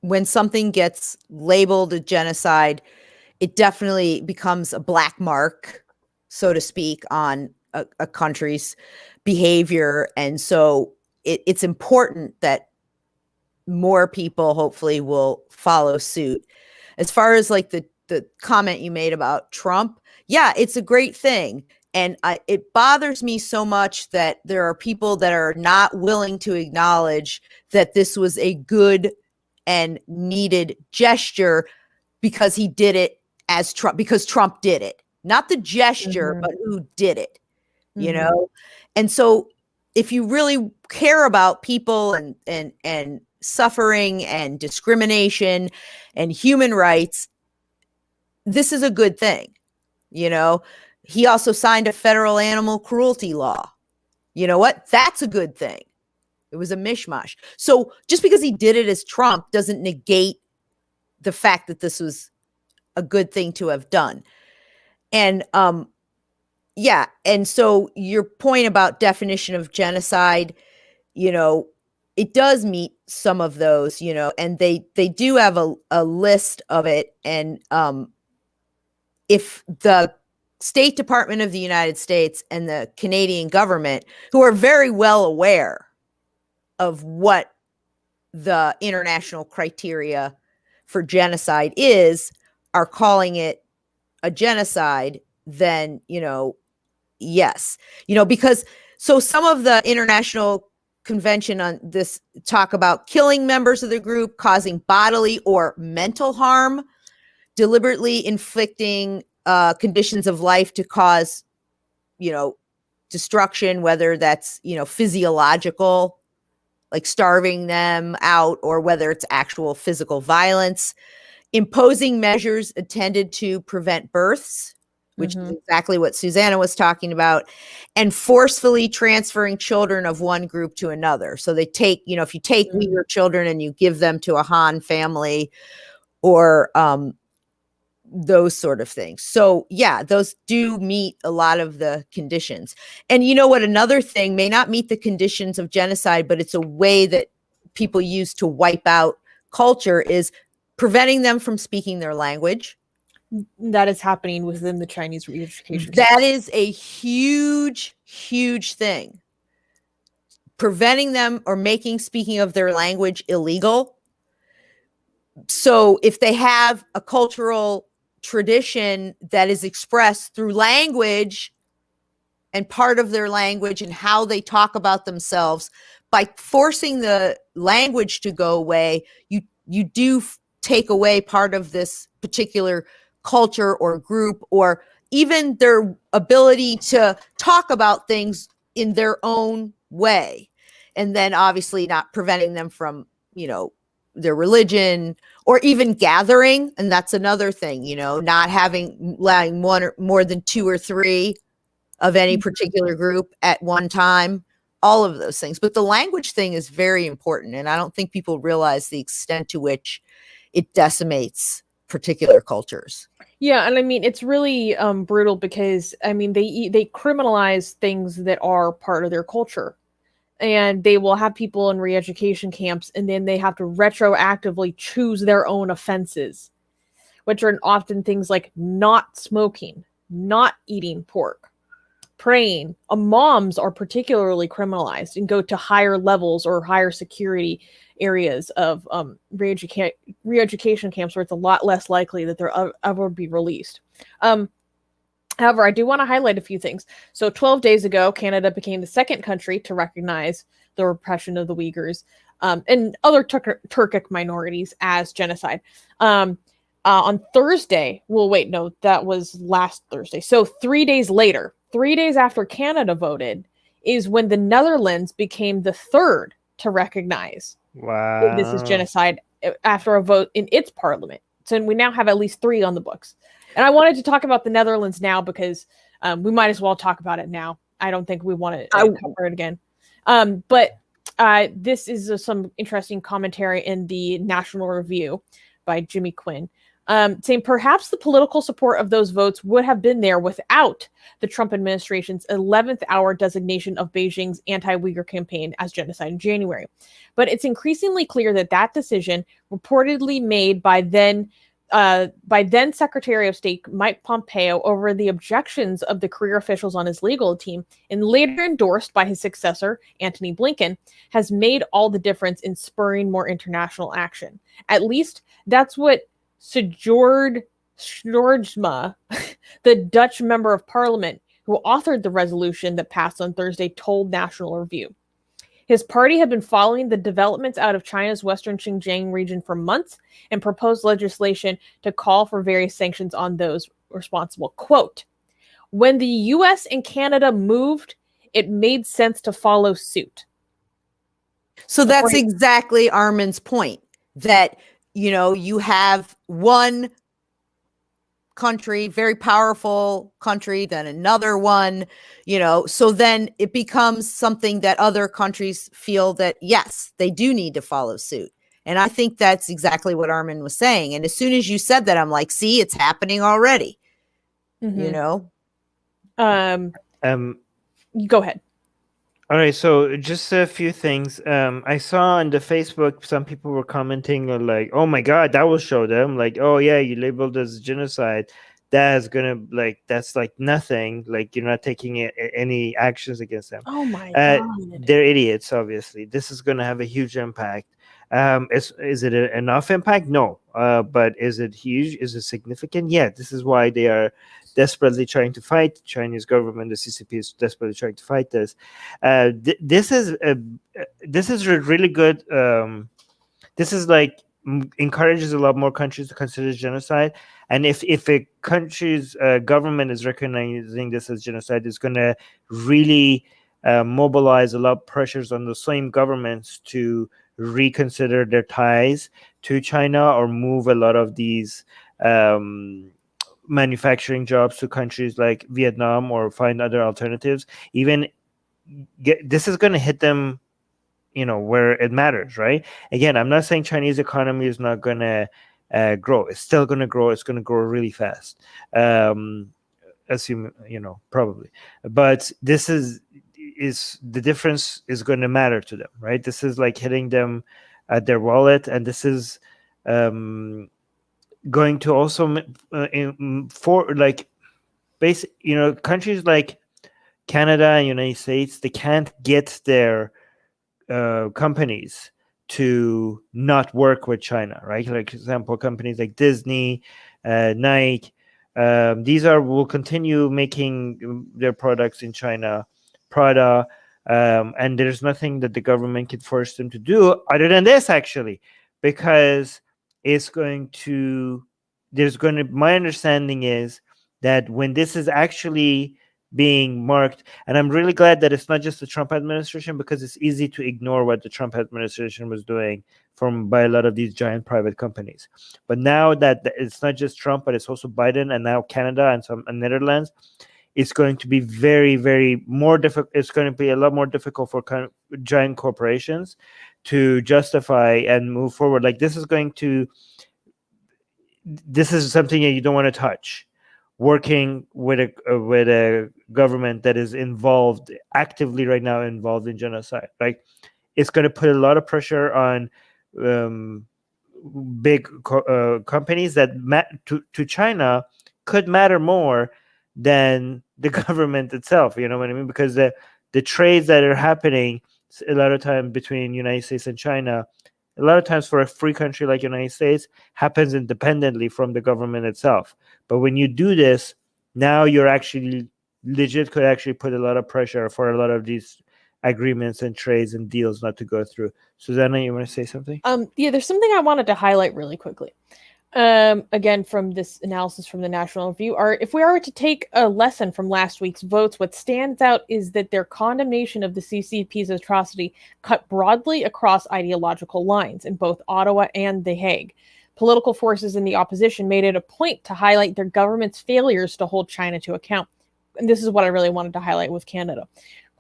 when something gets labeled a genocide, it definitely becomes a black mark, so to speak, on a country's behavior. And so it's important that more people hopefully will follow suit. As far as like the comment you made about Trump, yeah, it's a great thing. And it bothers me so much that there are people that are not willing to acknowledge that this was a good and needed gesture because he did it as Trump, because Trump did it. Not the gesture, but who did it, you know? And so if you really care about people and suffering and discrimination and human rights, this is a good thing, you know? He also signed a federal animal cruelty law. You know what? That's a good thing. It was a mishmash. So just because he did it as Trump doesn't negate the fact that this was a good thing to have done. And yeah, and so your point about definition of genocide, you know, it does meet some of those, you know, and they do have a list of it. And if the State Department of the United States and the Canadian government, who are very well aware of what the international criteria for genocide are calling it a genocide, then, yes, because so some of the international convention on this talk about killing members of the group, causing bodily or mental harm, deliberately inflicting conditions of life to cause, destruction, whether that's, physiological, like starving them out, or whether it's actual physical violence, imposing measures intended to prevent births, which is exactly what Susanna was talking about, and forcefully transferring children of one group to another. So they take, if you take Uyghur children and you give them to a Han family, or those sort of things. So yeah, those do meet a lot of the conditions. And you know what, another thing may not meet the conditions of genocide, but it's a way that people use to wipe out culture, is preventing them from speaking their language.
That is happening within the Chinese re-education.
That is a huge, huge thing. Preventing them or making speaking of their language illegal. So if they have a cultural tradition that is expressed through language, and part of their language and how they talk about themselves, by forcing the language to go away, you do take away part of this particular culture or group, or even their ability to talk about things in their own way. And then obviously not preventing them from, their religion, or even gathering. And that's another thing, not allowing one or more than 2 or 3 of any particular group at one time, all of those things. But the language thing is very important. And I don't think people realize the extent to which it decimates particular cultures.
Yeah, and I mean, it's really brutal, because I mean, they criminalize things that are part of their culture, and they will have people in re-education camps, and then they have to retroactively choose their own offenses, which are often things like not smoking, not eating pork, praying. Moms are particularly criminalized and go to higher levels or higher security areas of re-education camps, where it's a lot less likely that they'll ever be released. However, I do want to highlight a few things. So 12 days ago, Canada became the second country to recognize the repression of the Uyghurs and other Turkic minorities as genocide. On Thursday, that was last Thursday. So 3 days later, 3 days after Canada voted, is when the Netherlands became the third to recognize this is genocide after a vote in its parliament. So we now have at least 3 on the books. And I wanted to talk about the Netherlands now, because we might as well talk about it now. I don't think we want to cover it again. But this is some interesting commentary in the National Review by Jimmy Quinn, saying perhaps the political support of those votes would have been there without the Trump administration's 11th hour designation of Beijing's anti-Uyghur campaign as genocide in January. But it's increasingly clear that that decision, reportedly made by then Secretary of State Mike Pompeo over the objections of the career officials on his legal team, and later endorsed by his successor, Antony Blinken, has made all the difference in spurring more international action. At least that's what Sjoerd Sjoerdsma, the Dutch member of parliament who authored the resolution that passed on Thursday, told National Review. His party had been following the developments out of China's western Xinjiang region for months and proposed legislation to call for various sanctions on those responsible. Quote, when the US and Canada moved, it made sense to follow suit.
So that's exactly Armin's point, that, you have one country, very powerful country, then another one, so then it becomes something that other countries feel that, yes, they do need to follow suit. And I think that's exactly what Armin was saying. And as soon as you said that, I'm like, see, it's happening already.
Go ahead.
All right, so just a few things. I saw on the Facebook some people were commenting on like, "Oh my God, that will show them." Like, "Oh yeah, you labeled as genocide. That's gonna that's like nothing. Like you're not taking any actions against them."
Oh my God,
they're idiots. Obviously, this is gonna have a huge impact. Is it enough impact? No. But is it huge? Is it significant? Yeah. This is why they are desperately trying to fight. The Chinese government, the CCP is desperately trying to fight this. This is a really good. This is like encourages a lot more countries to consider genocide. And if a country's government is recognizing this as genocide, it's going to really mobilize a lot of pressures on the same governments to reconsider their ties to China or move a lot of these manufacturing jobs to countries like Vietnam or find other alternatives. Even this is going to hit them, where it matters, right? Again, I'm not saying Chinese economy is not going to grow. It's still going to grow. It's going to grow really fast. Assume, probably. But this is the difference is going to matter to them, right? This is like hitting them at their wallet, and this is going to also for like countries like Canada and United States, they can't get their companies to not work with China, right? Like, for example, companies like Disney, Nike, these will continue making their products in China, Prada, and there's nothing that the government can force them to do other than this, actually, because my understanding is that when this is actually being marked, and I'm really glad that it's not just the Trump administration, because it's easy to ignore what the Trump administration was doing by a lot of these giant private companies. But now that it's not just Trump, but it's also Biden and now Canada and some Netherlands, it's going to be very, very more difficult. It's going to be a lot more difficult for giant corporations to justify and move forward. Like, this is something that you don't want to touch. Working with a government that is actively right now involved in genocide, right? It's going to put a lot of pressure on big companies that to China could matter more than the government itself. You know what I mean? Because the trades that are happening a lot of time between United States and China, a lot of times for a free country like United States, happens independently from the government itself. But when you do this, now you're actually could actually put a lot of pressure for a lot of these agreements and trades and deals not to go through. Susanna, you want to say something?
Yeah, there's something I wanted to highlight really quickly. Again, from this analysis from the National Review, if we are to take a lesson from last week's votes, what stands out is that their condemnation of the CCP's atrocity cut broadly across ideological lines in both Ottawa and The Hague. Political forces in the opposition made it a point to highlight their government's failures to hold China to account. And this is what I really wanted to highlight with Canada.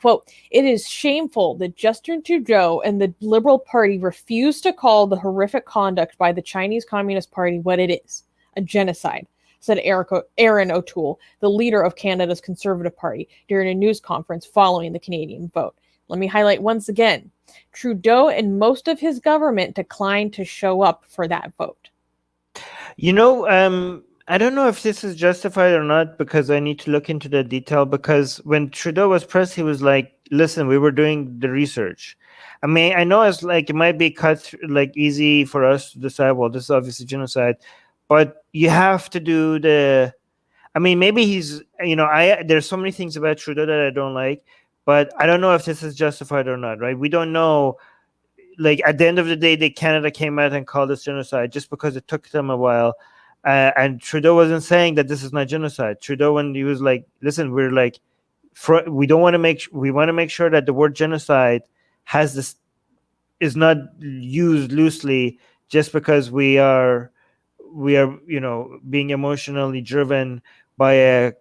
Quote, "It is shameful that Justin Trudeau and the Liberal Party refuse to call the horrific conduct by the Chinese Communist Party what it is, a genocide," said Aaron O'Toole, the leader of Canada's Conservative Party, during a news conference following the Canadian vote. Let me highlight once again, Trudeau and most of his government declined to show up for that vote.
I don't know if this is justified or not, because I need to look into the detail. Because when Trudeau was pressed, he was like, listen, we were doing the research. I mean, I know it's like it might be easy for us to decide, well, this is obviously genocide, but you have to do maybe he's, there's so many things about Trudeau that I don't like, but I don't know if this is justified or not, right? We don't know. Like, at the end of the day, Canada came out and called this genocide just because it took them a while. And Trudeau wasn't saying that this is not genocide. Trudeau, when he was like, listen, we're like, we want to make sure that the word genocide is not used loosely just because we are being emotionally driven by a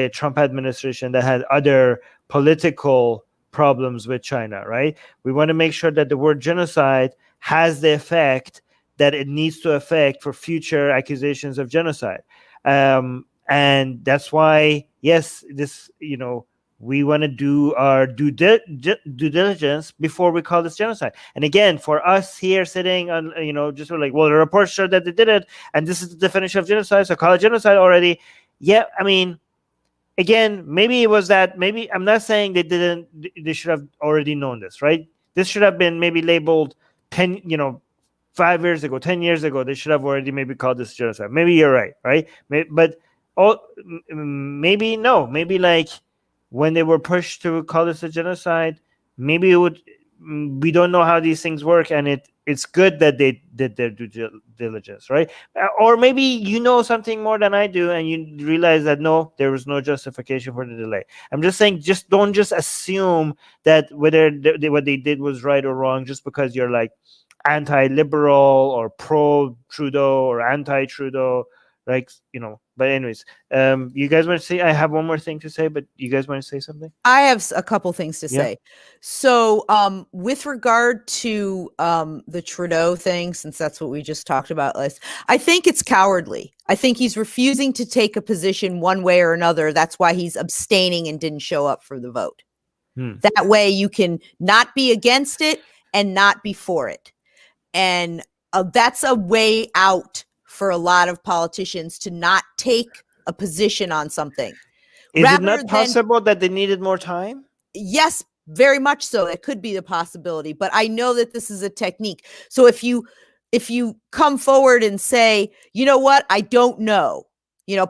Trump administration that had other political problems with China, right? We want to make sure that the word genocide has the effect that it needs to affect for future accusations of genocide. And that's why, yes, we want to do our due diligence before we call this genocide. And again, for us here sitting on, just like, well, the reports show that they did it, and this is the definition of genocide, so call it genocide already. Yeah, I mean, again, maybe it was that. Maybe I'm not saying they should have already known this, right? This should have been maybe labeled 10, 5 years ago, 10 years ago, they should have already maybe called this genocide. Maybe you're right? But maybe no. Maybe like when they were pushed to call this a genocide, maybe it would. We don't know how these things work, and it's good that they did their due diligence, right? Or maybe you know something more than I do, and you realize that no, there was no justification for the delay. I'm just saying, just don't just assume that whether what they did was right or wrong just because you're like anti-liberal or pro-Trudeau or anti-Trudeau, like But anyways, you guys want to say? I have one more thing to say, but you guys want to say something?
I have a couple things to say. So, with regard to the Trudeau thing, since that's what we just talked about, I think it's cowardly. I think he's refusing to take a position one way or another. That's why he's abstaining and didn't show up for the vote. That way, you can not be against it and not be for it. And that's a way out for a lot of politicians to not take a position on something.
Is it not possible that they needed more time?
Yes, very much so. That could be the possibility. But I know that this is a technique. So if you come forward and say, you know what, I don't know.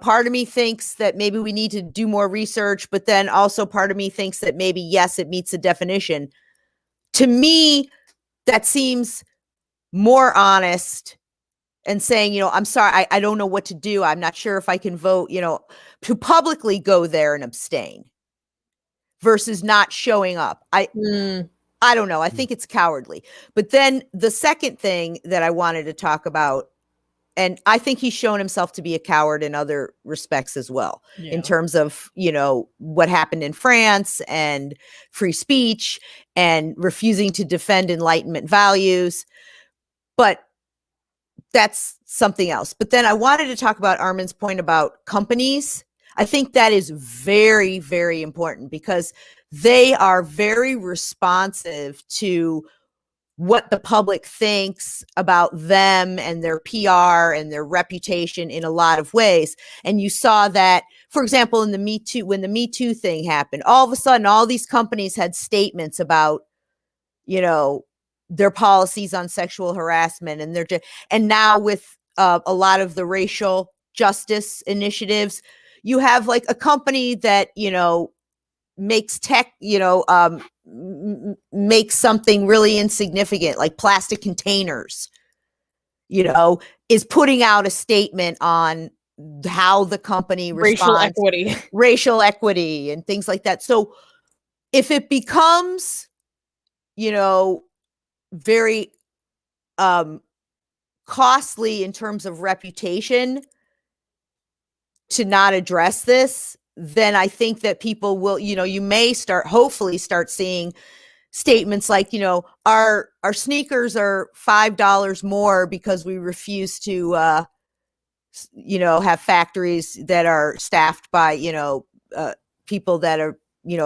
Part of me thinks that maybe we need to do more research, but then also part of me thinks that maybe, yes, it meets the definition. To me, that seems more honest and saying, I'm sorry, I don't know what to do. I'm not sure if I can vote, to publicly go there and abstain versus not showing up. I don't know. I think it's cowardly. But then the second thing that I wanted to talk about, and I think he's shown himself to be a coward in other respects as well, in terms of, what happened in France and free speech and refusing to defend Enlightenment values. But that's something else. But then I wanted to talk about Armin's point about companies. I think that is very, very important because they are very responsive to what the public thinks about them and their PR and their reputation in a lot of ways. And you saw that, for example, in the Me Too, when the Me Too thing happened, all of a sudden, all these companies had statements about, their policies on sexual harassment, and now with a lot of the racial justice initiatives, you have like a company that makes tech, makes something really insignificant like plastic containers, is putting out a statement on how the company responds, racial equity and things like that. So if it becomes, very costly in terms of reputation to not address this, then I think that people will, you may hopefully start seeing statements like, our sneakers are $5 more because we refuse to, have factories that are staffed by, people that are,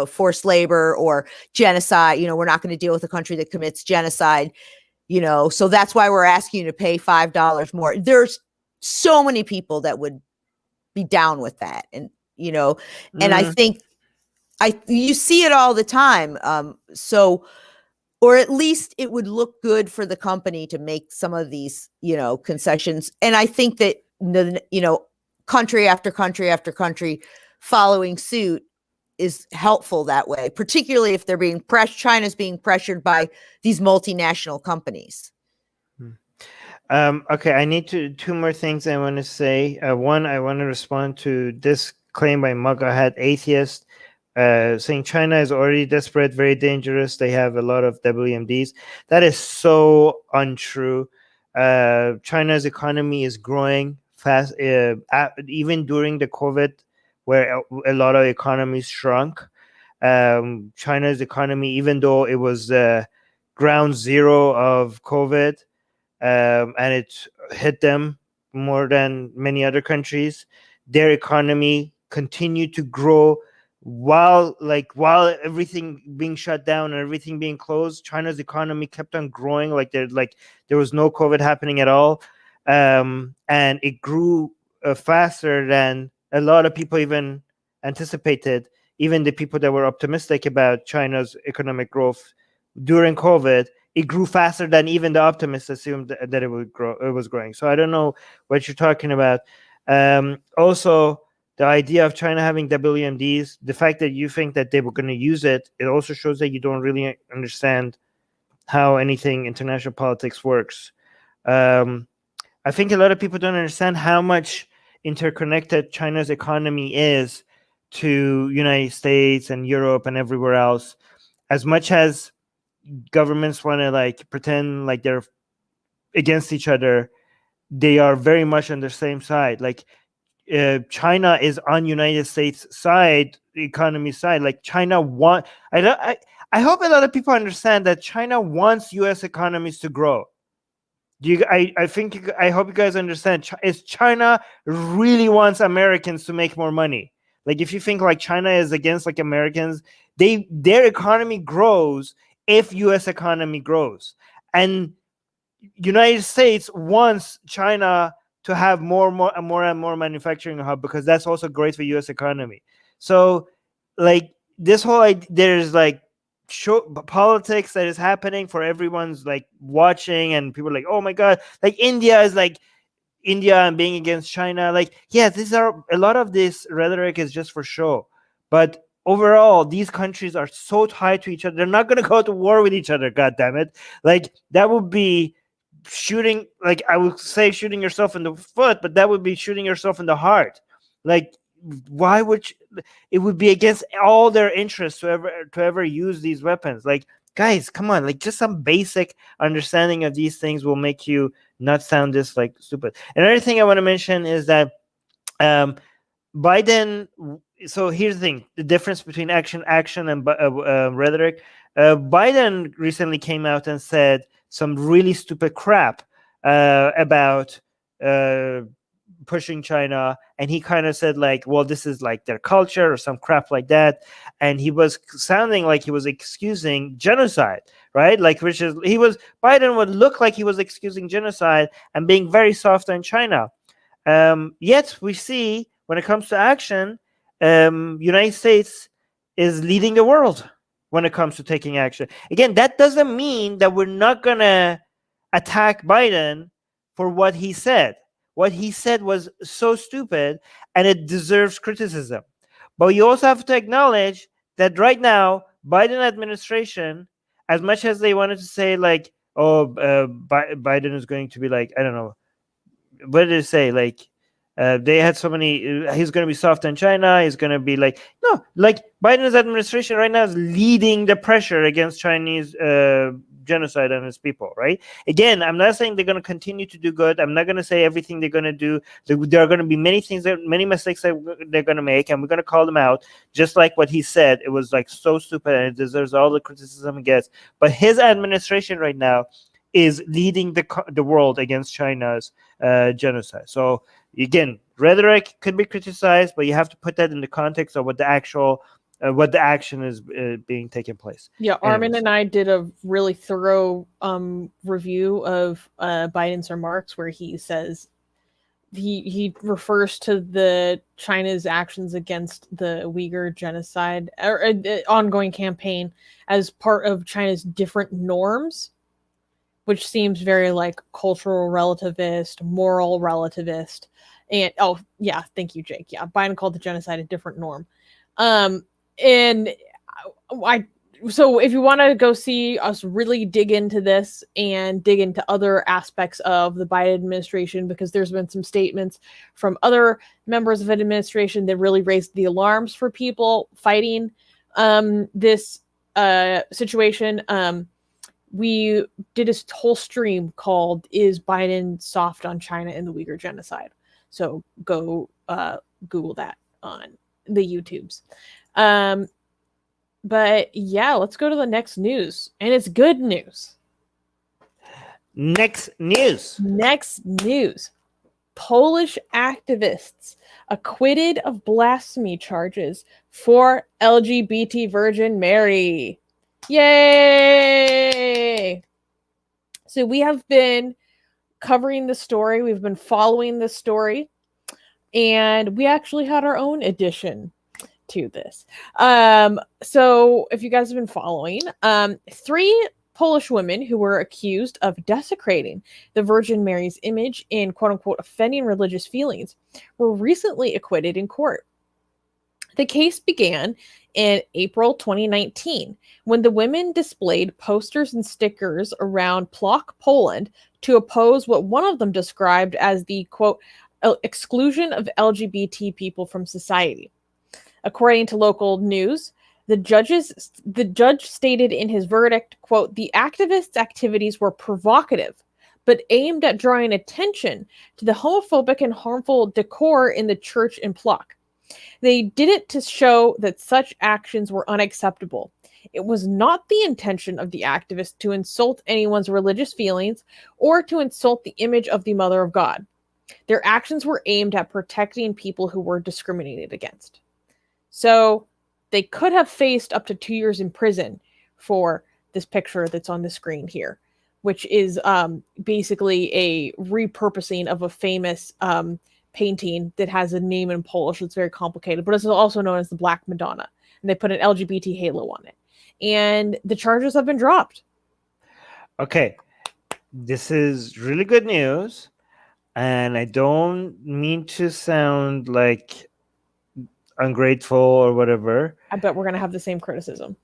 forced labor or genocide. We're not going to deal with a country that commits genocide, so that's why we're asking you to pay $5 more. There's so many people that would be down with that. And, and I think you see it all the time. Or at least it would look good for the company to make some of these, concessions. And I think that, country after country after country following suit is helpful that way, particularly if they're being China's being pressured by these multinational companies.
Okay, I need two more things I want to say. One, I want to respond to this claim by Muggerhead Atheist, saying China is already desperate, very dangerous. They have a lot of WMDs. That is so untrue. China's economy is growing fast, even during the COVID, where a lot of economies shrunk. China's economy, even though it was ground zero of COVID, and it hit them more than many other countries, their economy continued to grow while everything being shut down and everything being closed. China's economy kept on growing like there was no COVID happening at all, and it grew faster than a lot of people even anticipated. Even the people that were optimistic about China's economic growth during COVID, it grew faster than even the optimists assumed that it would grow. It was growing. So I don't know what you're talking about. Also, the idea of China having WMDs, the fact that you think that they were going to use it, it also shows that you don't really understand how anything international politics works. I think a lot of people don't understand how much interconnected China's economy is to United States and Europe and everywhere else. As much as governments want to like pretend like they're against each other, they are very much on the same side. Like China is on United States side, economy side. Like China want. I hope a lot of people understand that China wants U.S. economies to grow. I hope you guys understand. Is China really wants Americans to make more money? Like if you think like China is against like Americans, their economy grows if U.S. economy grows, and United States wants China to have more and more manufacturing hub because that's also great for U.S. economy. So, like this whole there's like politics that is happening for everyone's like watching, and people are like, oh my god, like India is like India and being against China. Like, yeah, these are a lot of this rhetoric is just for show, but overall, these countries are so tied to each other. They're not going to go to war with each other. God damn it! Like that would be shooting. Like I would say, shooting yourself in the foot, but that would be shooting yourself in the heart. Like, why would it would be against all their interests to ever use these weapons? Like, guys, come on! Like, just some basic understanding of these things will make you not sound this like stupid. Another thing I want to mention is that Biden. So here's the thing: the difference between action, and rhetoric. Biden recently came out and said some really stupid crap about pushing China, and he kind of said like, well, this is like their culture or some crap like that, and he was sounding like he was excusing genocide, right? Like, which is Biden would look like he was excusing genocide and being very soft on China. Yet we see when it comes to action, United States is leading the world when it comes to taking action. Again, that doesn't mean that we're not gonna attack Biden for what he said. What he said was so stupid and it deserves criticism. But you also have to acknowledge that right now, Biden administration, as much as they wanted to say like, oh, Biden is going to be like, I don't know, what did it say? Like, they had so many. He's going to be soft on China. He's going to be like, no, like Biden's administration right now is leading the pressure against Chinese genocide on his people, right? Again, I'm not saying they're going to continue to do good. I'm not going to say everything they're going to do. There are going to be many mistakes that they're going to make, and we're going to call them out. Just like what he said, it was like so stupid, and it deserves all the criticism it gets. But his administration right now is leading the world against China's genocide. So again, rhetoric could be criticized, but you have to put that in the context of what the action is being taken place.
Yeah, Armin and I did a really thorough review of Biden's remarks where he says he refers to the China's actions against the Uyghur genocide or ongoing campaign as part of China's different norms, which seems very like cultural relativist, moral relativist. And oh yeah, thank you, Jake. Yeah, Biden called the genocide a different norm. And so if you want to go see us really dig into this and dig into other aspects of the Biden administration, because there's been some statements from other members of the administration that really raised the alarms for people fighting this situation. We did a whole stream called "Is Biden Soft on China and the Uyghur Genocide?" So go Google that on the YouTubes. But yeah, let's go to the next news. And it's good news.
Next news.
Polish activists acquitted of blasphemy charges for LGBT Virgin Mary. Yay! So we have been covering the story. We've been following the story. And we actually had our own edition. to this. So if you guys have been following, 3 Polish women who were accused of desecrating the Virgin Mary's image and quote unquote offending religious feelings were recently acquitted in court. The case began in April 2019 when the women displayed posters and stickers around Plock, Poland to oppose what one of them described as the quote exclusion of LGBT people from society. According to local news, the judge stated in his verdict, quote, the activists' activities were provocative, but aimed at drawing attention to the homophobic and harmful decor in the church in Plock. They did it to show that such actions were unacceptable. It was not the intention of the activists to insult anyone's religious feelings or to insult the image of the Mother of God. Their actions were aimed at protecting people who were discriminated against. So they could have faced up to 2 years in prison for this picture that's on the screen here, which is basically a repurposing of a famous painting that has a name in Polish that's very complicated, but it's also known as the Black Madonna. And they put an LGBT halo on it. And the charges have been dropped.
Okay. This is really good news. And I don't mean to sound like ungrateful or whatever.
I bet we're going to have the same criticism.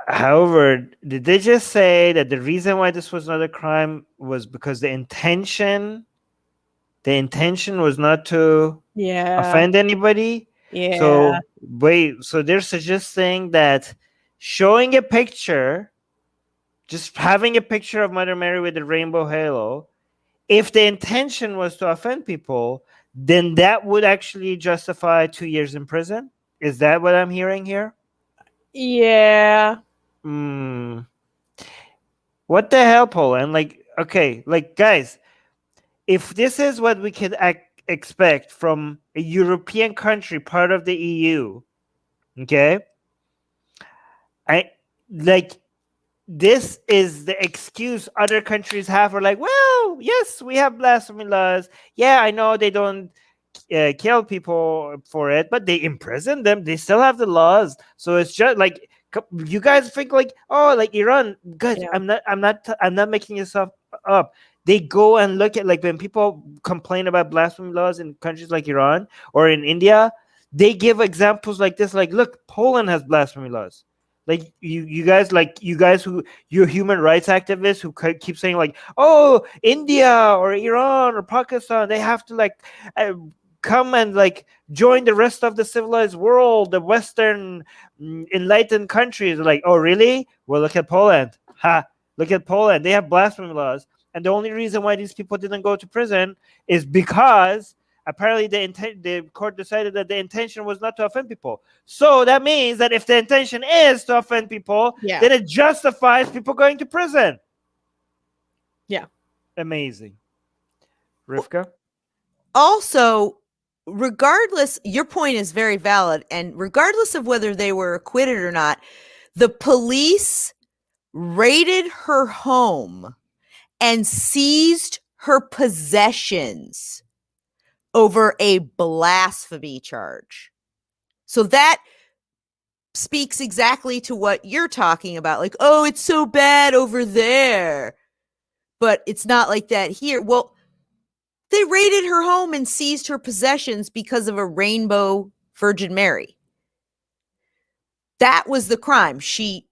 However, did they just say that the reason why this was not a crime was because the intention was not to offend anybody?
Yeah.
So wait, so they're suggesting that showing a picture, just having a picture of Mother Mary with the rainbow halo, if the intention was to offend people, then that would actually justify 2 years in prison? Is that what I'm hearing here?
Yeah.
What the hell, Poland? Like, okay, like, guys, if this is what we could expect from a European country, part of the EU, okay, this is the excuse other countries have for like, well, yes, we have blasphemy laws. Yeah, I know they don't kill people for it, but they imprison them. They still have the laws. So it's just like, you guys think like, oh, like Iran, guys. Yeah. I'm not making this up. They go and look at, like, when people complain about blasphemy laws in countries like Iran or in India, they give examples like this, like, look, Poland has blasphemy laws. Like, you guys who, you're human rights activists who keep saying like, oh, India or Iran or Pakistan, they have to like come and like join the rest of the civilized world, the Western enlightened countries. Like, oh, really? Well, look at Poland. Look at Poland. They have blasphemy laws. And the only reason why these people didn't go to prison is because apparently the court decided that the intention was not to offend people. So that means that if the intention is to offend people, then it justifies people going to prison.
Yeah.
Amazing. Rivka?
Also, regardless, your point is very valid. And regardless of whether they were acquitted or not, the police raided her home and seized her possessions over a blasphemy charge. So that speaks exactly to what you're talking about. Like, oh, it's so bad over there, but it's not like that here. Well, they raided her home and seized her possessions because of a rainbow Virgin Mary. That was the crime. She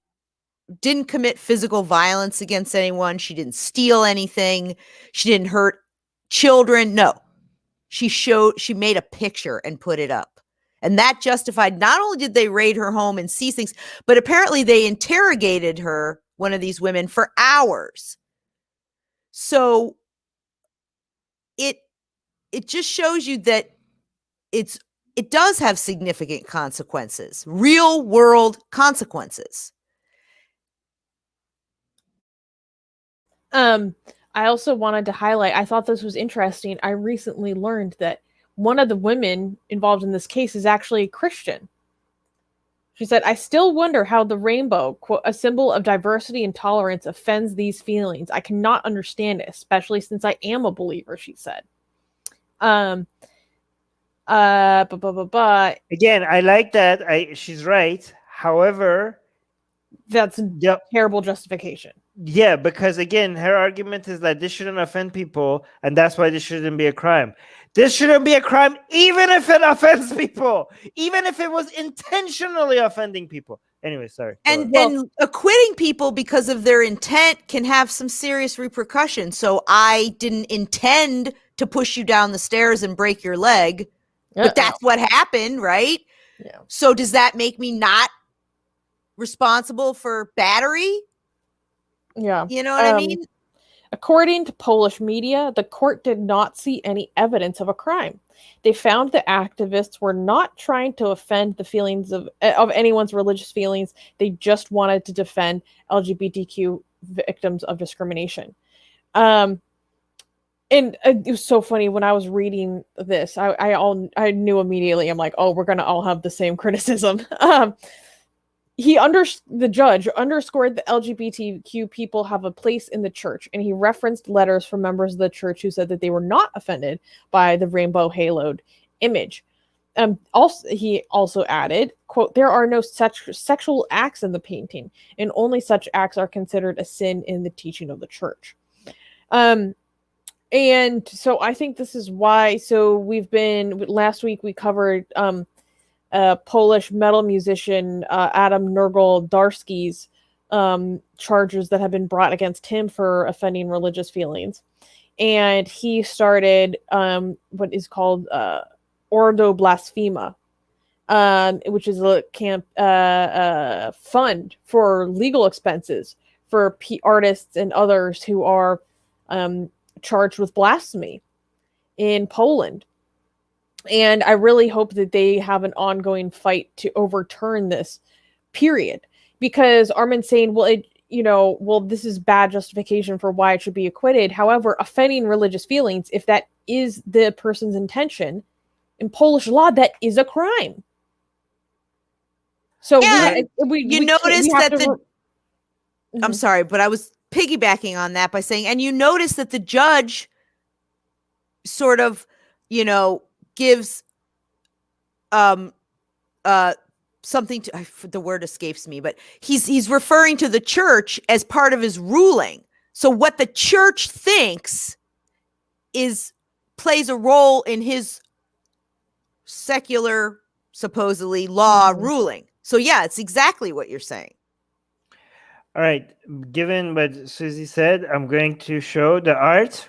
didn't commit physical violence against anyone. She didn't steal anything. She didn't hurt children. No. She made a picture and put it up. And that justified, not only did they raid her home and seize things, but apparently they interrogated her, one of these women, for hours. So it just shows you that it does have significant consequences, real world consequences.
I also wanted to highlight, I thought this was interesting. I recently learned that one of the women involved in this case is actually Christian. She said, I still wonder how the rainbow, quote, a symbol of diversity and tolerance, offends these feelings. I cannot understand it, especially since I am a believer, she said. But
Again, I like that. She's right. However,
that's a
the
terrible justification.
yeah, because again, her argument is that this shouldn't offend people, and that's why this shouldn't be a crime. This shouldn't be a crime, even if it offends people, even if it was intentionally offending people. Anyway, sorry.
And acquitting people because of their intent can have some serious repercussions. So I didn't intend to push you down the stairs and break your leg, but that's what happened, right?
Yeah.
So does that make me not responsible for battery?
Yeah.
You know what I mean?
According to Polish media, the court did not see any evidence of a crime. They found the activists were not trying to offend the feelings of anyone's religious feelings. They just wanted to defend LGBTQ victims of discrimination. And it was so funny when I was reading this. I knew immediately. I'm like, oh, we're gonna all have the same criticism. The judge underscored that LGBTQ people have a place in the church, and he referenced letters from members of the church who said that they were not offended by the rainbow haloed image. He also added, quote, "There are no such sexual acts in the painting, and only such acts are considered a sin in the teaching of the church." And so I think this is why. So last week we covered Polish metal musician Adam Nergal-Darski's charges that have been brought against him for offending religious feelings. And he started what is called Ordo Blasphema, which is a fund for legal expenses for artists and others who are charged with blasphemy in Poland. And I really hope that they have an ongoing fight to overturn this, period. Because Armin's saying, well, this is bad justification for why it should be acquitted. However, offending religious feelings, if that is the person's intention, in Polish law, that is a crime. So
I'm sorry, but I was piggybacking on that by saying, and you notice that the judge sort of, gives something to, the word escapes me, but he's referring to the church as part of his ruling. So what the church thinks plays a role in his secular, supposedly law ruling. So yeah, it's exactly what you're saying.
All right. Given what Susie said, I'm going to show the art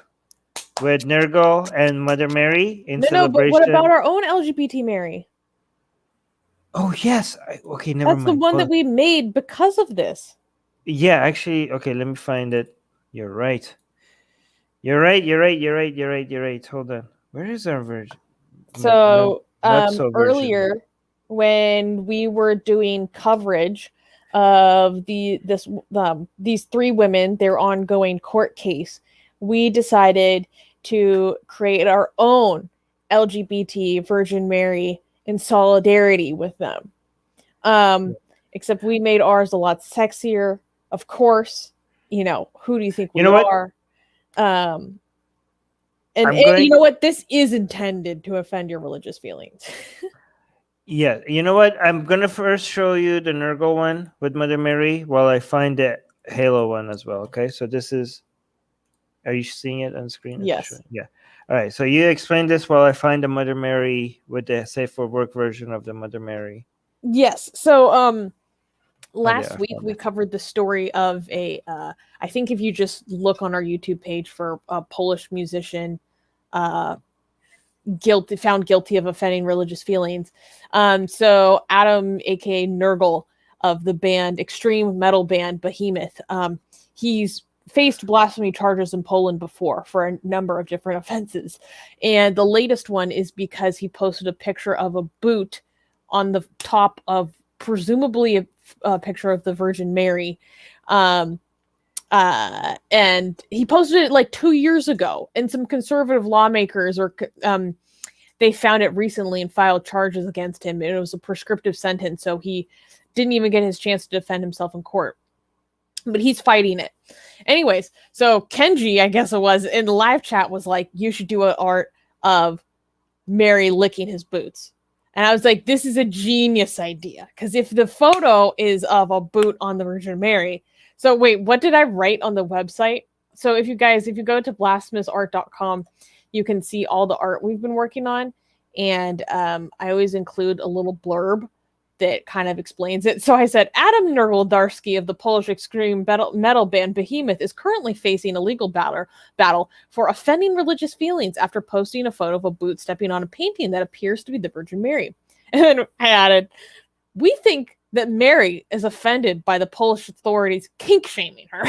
with Nergal and Mother Mary in celebration.
But what about our own LGBT Mary?
Oh, yes. Okay, never mind.
That's the one that we made because of this.
Yeah, actually, okay, let me find it. You're right. You're right. Hold on. Where is our version?
So, earlier, when we were doing coverage of these three women, their ongoing court case, we decided to create our own LGBT Virgin Mary in solidarity with them. Except we made ours a lot sexier. Of course, who do you think we are? And you know what? This is intended to offend your religious feelings.
Yeah, you know what? I'm going to first show you the Nergal one with Mother Mary while I find the Halo one as well, okay? So this is... Are you seeing it on screen?
Yes.
Yeah. All right. So you explain this while I find the Mother Mary with the Safe for Work version of the Mother Mary.
Yes. So last week we covered the story of I think if you just look on our YouTube page for a Polish musician found guilty of offending religious feelings. So Adam, aka Nergal, of the band extreme metal band Behemoth, he's faced blasphemy charges in Poland before for a number of different offenses. And the latest one is because he posted a picture of a boot on the top of presumably a picture of the Virgin Mary. And he posted it like 2 years ago, and some conservative lawmakers they found it recently and filed charges against him, and it was a prescriptive sentence. So he didn't even get his chance to defend himself in court, but he's fighting it. Anyways, so Kenji, I guess it was, in the live chat was like, you should do an art of Mary licking his boots. And I was like, this is a genius idea. Because if the photo is of a boot on the Virgin Mary. So wait, what did I write on the website? So if you go to blasphemousart.com, you can see all the art we've been working on. And I always include a little blurb that kind of explains it. So I said, Adam Nerwoldarski of the Polish extreme metal band Behemoth is currently facing a legal battle for offending religious feelings after posting a photo of a boot stepping on a painting that appears to be the Virgin Mary. And then I added, we think that Mary is offended by the Polish authorities kink shaming her.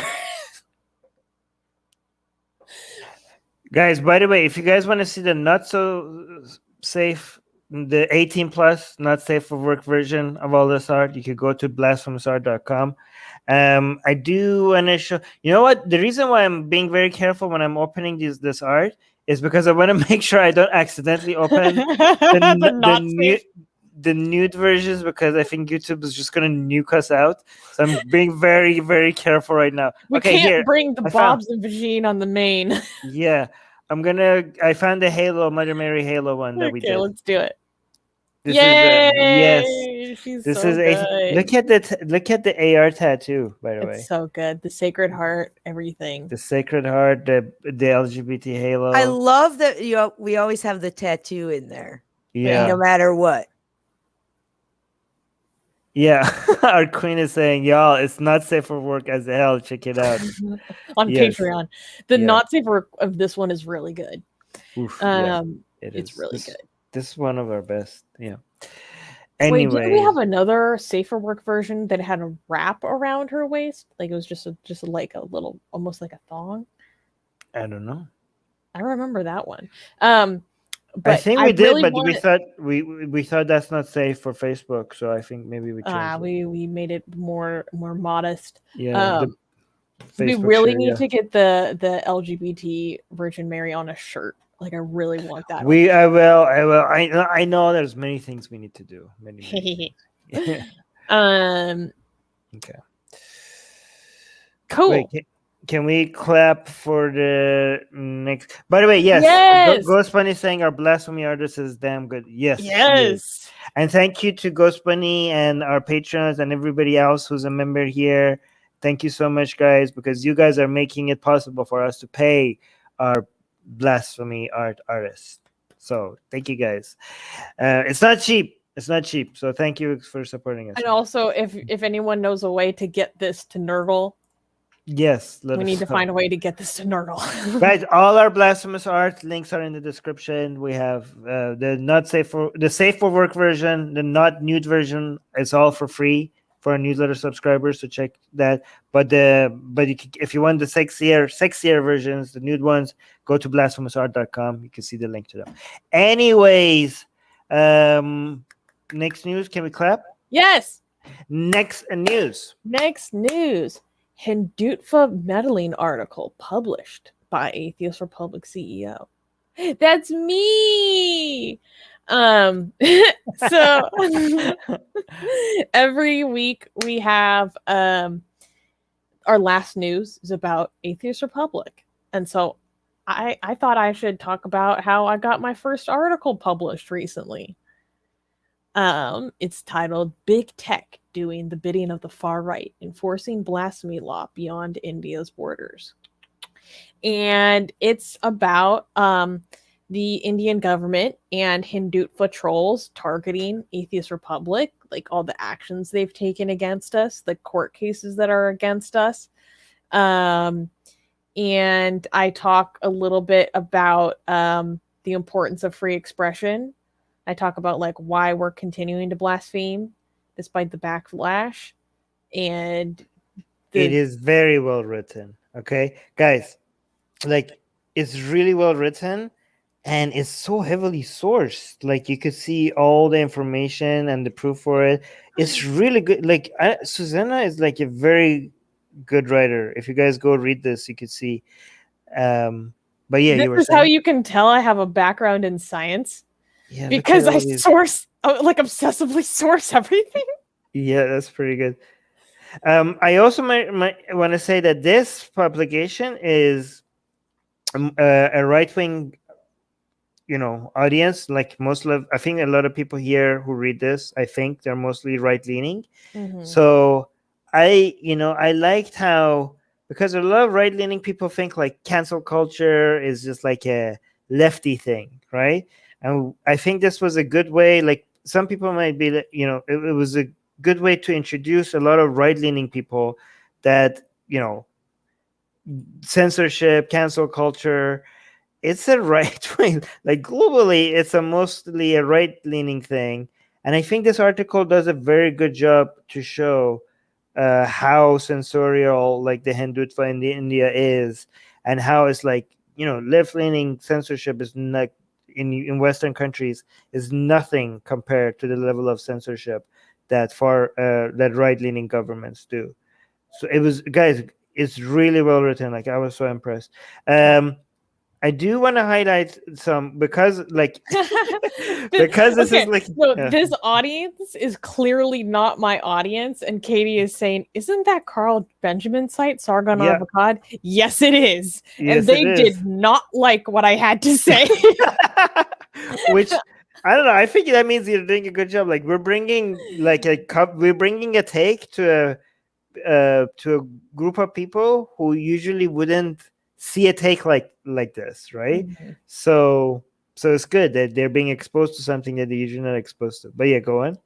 Guys, by the way, if you guys want to see the not so safe, the 18 plus not safe for work version of all this art, you could go to blasphemousart.com. I do want to show, you know what, the reason why I'm being very careful when I'm opening this art is because I want to make sure I don't accidentally open the nude versions, because I think YouTube is just gonna nuke us out. So I'm being very, very careful right now.
We
okay,
can't
here
bring the Bobs and Vagine on the main.
Yeah, I found the Halo, Mother Mary Halo one that we did.
Okay, let's do it.
This
Yay!
Yes.
She's
This
so
is
good.
look at the AR tattoo, by the way.
It's so good. The Sacred Heart, everything.
The Sacred Heart, the LGBT Halo.
I love that we always have the tattoo in there.
Yeah.
No matter what.
Yeah. Our queen is saying, y'all, it's not safe for work as hell. Check it out.
On
Yes.
Patreon. The
Yeah.
not safe work of this one is really good.
Oof, yeah,
It's really good.
This is one of our best. Yeah.
Wait,
Anyway,
didn't we have another safer work version that had a wrap around her waist? Like it was just like a little, almost like a thong.
I don't know.
I remember that one.
I
But
think we did,
really
but
wanted-
we thought that's not safe for Facebook, so I think maybe we changed it.
we made it more modest.
Yeah.
We
Facebook
really
share,
need
yeah.
to get the LGBT Virgin Mary on a shirt. Like I really want that.
I will. I know there's many things we need to do. Many things. Okay.
Cool.
Wait, can we clap for the next? By the way, yes.
Yes.
Ghost Bunny saying our blasphemy artist is damn good. Yes.
Yes.
And thank you to Ghost Bunny and our patrons and everybody else who's a member here. Thank you so much, guys, because you guys are making it possible for us to pay our blasphemy art artists. So thank you, guys. It's not cheap. It's not cheap. So thank you for supporting us.
And also, if anyone knows a way to get this to Nurgle,
yes,
we need to find a way to get this to Nurgle.
Guys, all our blasphemous art links are in the description. We have the safe for work version, the not nude version. It's all for free for our newsletter subscribers, so check that. But if you want the sexier versions, the nude ones, go to blasphemousart.com. You can see the link to them. Anyways, next news. Can we clap?
Yes.
Next news.
Hinduism meddling article published by Atheist Republic CEO. That's me. So every week we have our last news is about Atheist Republic. And so I thought I should talk about how I got my first article published recently. It's titled Big Tech Doing the Bidding of the Far Right, Enforcing Blasphemy Law Beyond India's Borders. And it's about the Indian government and Hinduism trolls targeting Atheist Republic, like all the actions they've taken against us, the court cases that are against us. And I talk a little bit about the importance of free expression. I talk about like why we're continuing to blaspheme despite the backlash. And
it is very well written. Okay, guys, like it's really well written. And it's so heavily sourced. Like you could see all the information and the proof for it. It's really good. Like Susanna is like a very good writer. If you guys go read this, you could see. But yeah,
this
you were
is
saying?
how you can tell I have a background in science.
Yeah,
because I source, like obsessively source everything.
Yeah, that's pretty good. I also might want to say that this publication is a right-wing audience, like I think a lot of people here who read this, I think they're mostly right leaning.
Mhm.
So I liked how, because a lot of right leaning people think like cancel culture is just like a lefty thing, right? And I think this was a good way. Like some people might be, it was a good way to introduce a lot of right leaning people that censorship, cancel culture, it's a right wing, like globally it's a mostly a right leaning thing. And I think this article does a very good job to show how censorial like the Hindutva in the India is, and how it's like left leaning censorship is not in Western countries is nothing compared to the level of censorship that right leaning governments do. So it was, guys, it's really well written. Like I was so impressed. I do want to highlight some, because because this is like,
so this audience is clearly not my audience, and Katie is saying, "Isn't that Carl Benjamin's site, Sargon
Yeah.
Avocad?" Yes, it is,
Yes,
and they
it is.
did not like what I had to say.
Which I don't know. I think that means you're doing a good job. Like we're bringing a take to a group of people who usually wouldn't see a take like this, right?
Mhm.
So it's good that they're being exposed to something that they're usually not exposed to. But yeah, go on.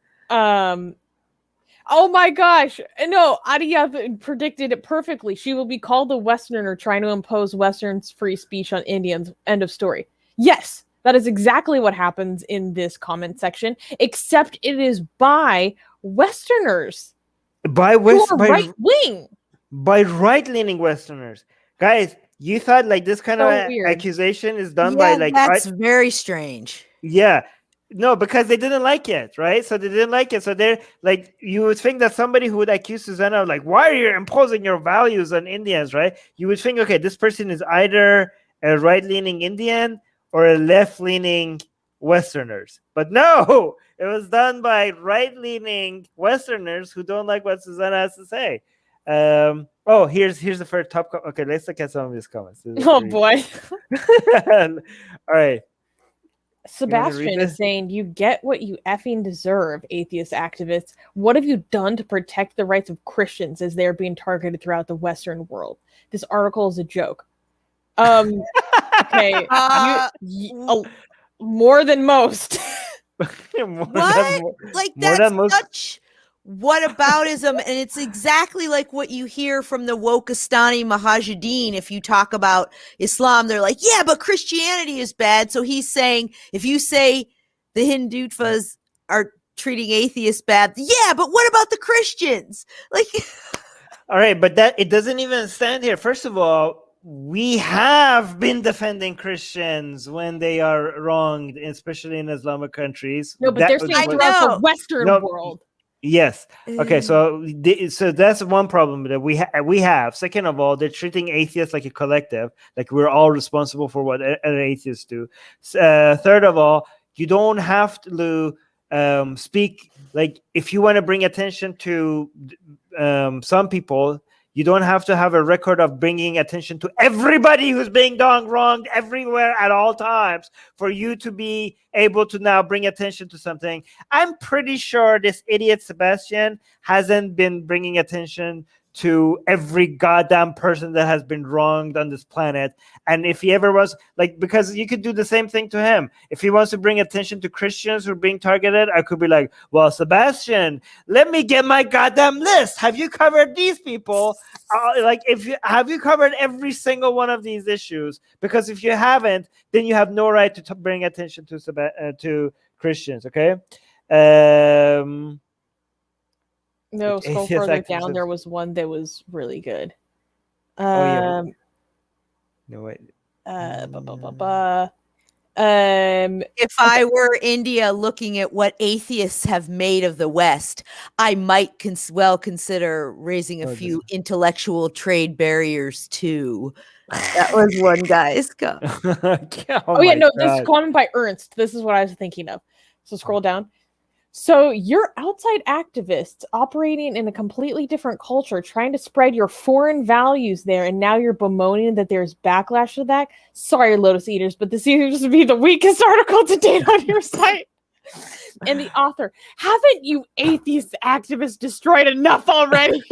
Oh my gosh. No, Adia predicted it perfectly. She will be called a Westerner trying to impose Western's free speech on Indians. End of story. Yes, that is exactly what happens in this comment section, except it is by Westerners
By
who are right wing.
by right leaning Westerners, guys. You thought like this kind
So
of
weird.
accusation is done by like
that's very strange.
yeah. No, because they didn't like it, right? So they didn't like it. So they're like, you would think that somebody who would accuse Susanna of like, why are you imposing your values on Indians, right? You would think, okay, this person is either a right-leaning Indian or a left-leaning Westerners. But no, it was done by right-leaning Westerners who don't like what Susanna has to say. Here's the first top. Okay, let's look at some of these comments.
Oh boy.
All right.
Sebastian is saying, "You get what you effing deserve, atheist activists. What have you done to protect the rights of Christians as they are being targeted throughout the Western world? This article is a joke." Okay, more than most.
Such whataboutism, and it's exactly like what you hear from the Wokistani Mujahideen. If you talk about Islam, they're like, yeah, but Christianity is bad. So he's saying, if you say the Hindutvas are treating atheists bad, yeah, but what about the Christians? Like,
all right, but that it doesn't even stand here. First of all, we have been defending Christians when they are wronged, especially in Islamic countries.
No, but they're saying throughout the Western world.
Yes. Okay. So that's one problem that we have. Second of all, they're treating atheists like a collective, like we're all responsible for what other atheists do. Third of all, you don't have to speak, like if you want to bring attention to some people, you don't have to have a record of bringing attention to everybody who's being wronged everywhere at all times for you to be able to now bring attention to something. I'm pretty sure this idiot Sebastian hasn't been bringing attention to every goddamn person that has been wronged on this planet. And if he ever was, like, because you could do the same thing to him. If he wants to bring attention to Christians who are being targeted, I could be like, well, Sebastian, let me get my goddamn list. Have you covered these people? Have you covered every single one of these issues? Because if you haven't, then you have no right to bring attention to Christians, okay?
No, scroll further down. There was one that was really good.
No, wait.
If I were India looking at what atheists have made of the West, I might consider raising a few intellectual trade barriers too. That was one guy's comment.
This is comment by Ernst. This is what I was thinking of. So scroll down. So you're outside activists operating in a completely different culture, trying to spread your foreign values there, and now you're bemoaning that there's backlash to that? Sorry, Lotus Eaters, but this seems to be the weakest article to date on your site. And the author, haven't you atheist activists destroyed enough already?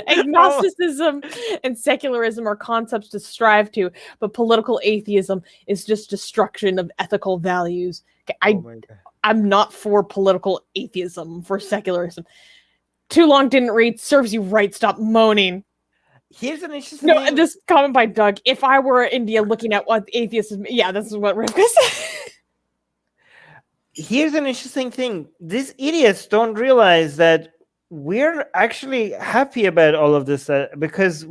Agnosticism and secularism are concepts to strive to, but political atheism is just destruction of ethical values. I'm not for political atheism, for secularism. Too long didn't read, serves you right, stop moaning.
Here's an interesting thing.
This comment by Doug, if I were in India looking at what atheism, yeah, this is what Rivka said.
Here's an interesting thing. These idiots don't realize that we're actually happy about all of this because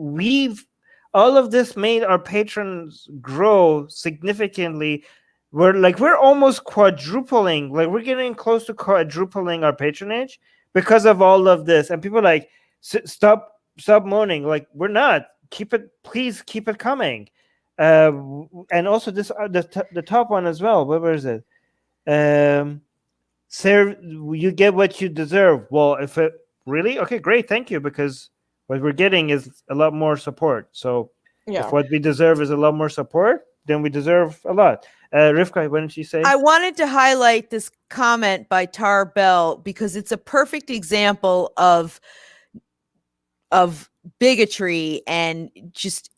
all of this made our patrons grow significantly. We're almost quadrupling, like we're getting close to quadrupling our patronage because of all of this. And people are like, stop moaning. Like, we're not. Please keep it coming. And also this the top one as well. Where is it? Sir, you get what you deserve. Well, if it really okay, great, thank you, because what we're getting is a lot more support. So if what we deserve is a lot more support, then we deserve a lot. Rivka, why don't you say?
I wanted to highlight this comment by Tar Bell because it's a perfect example of bigotry, and just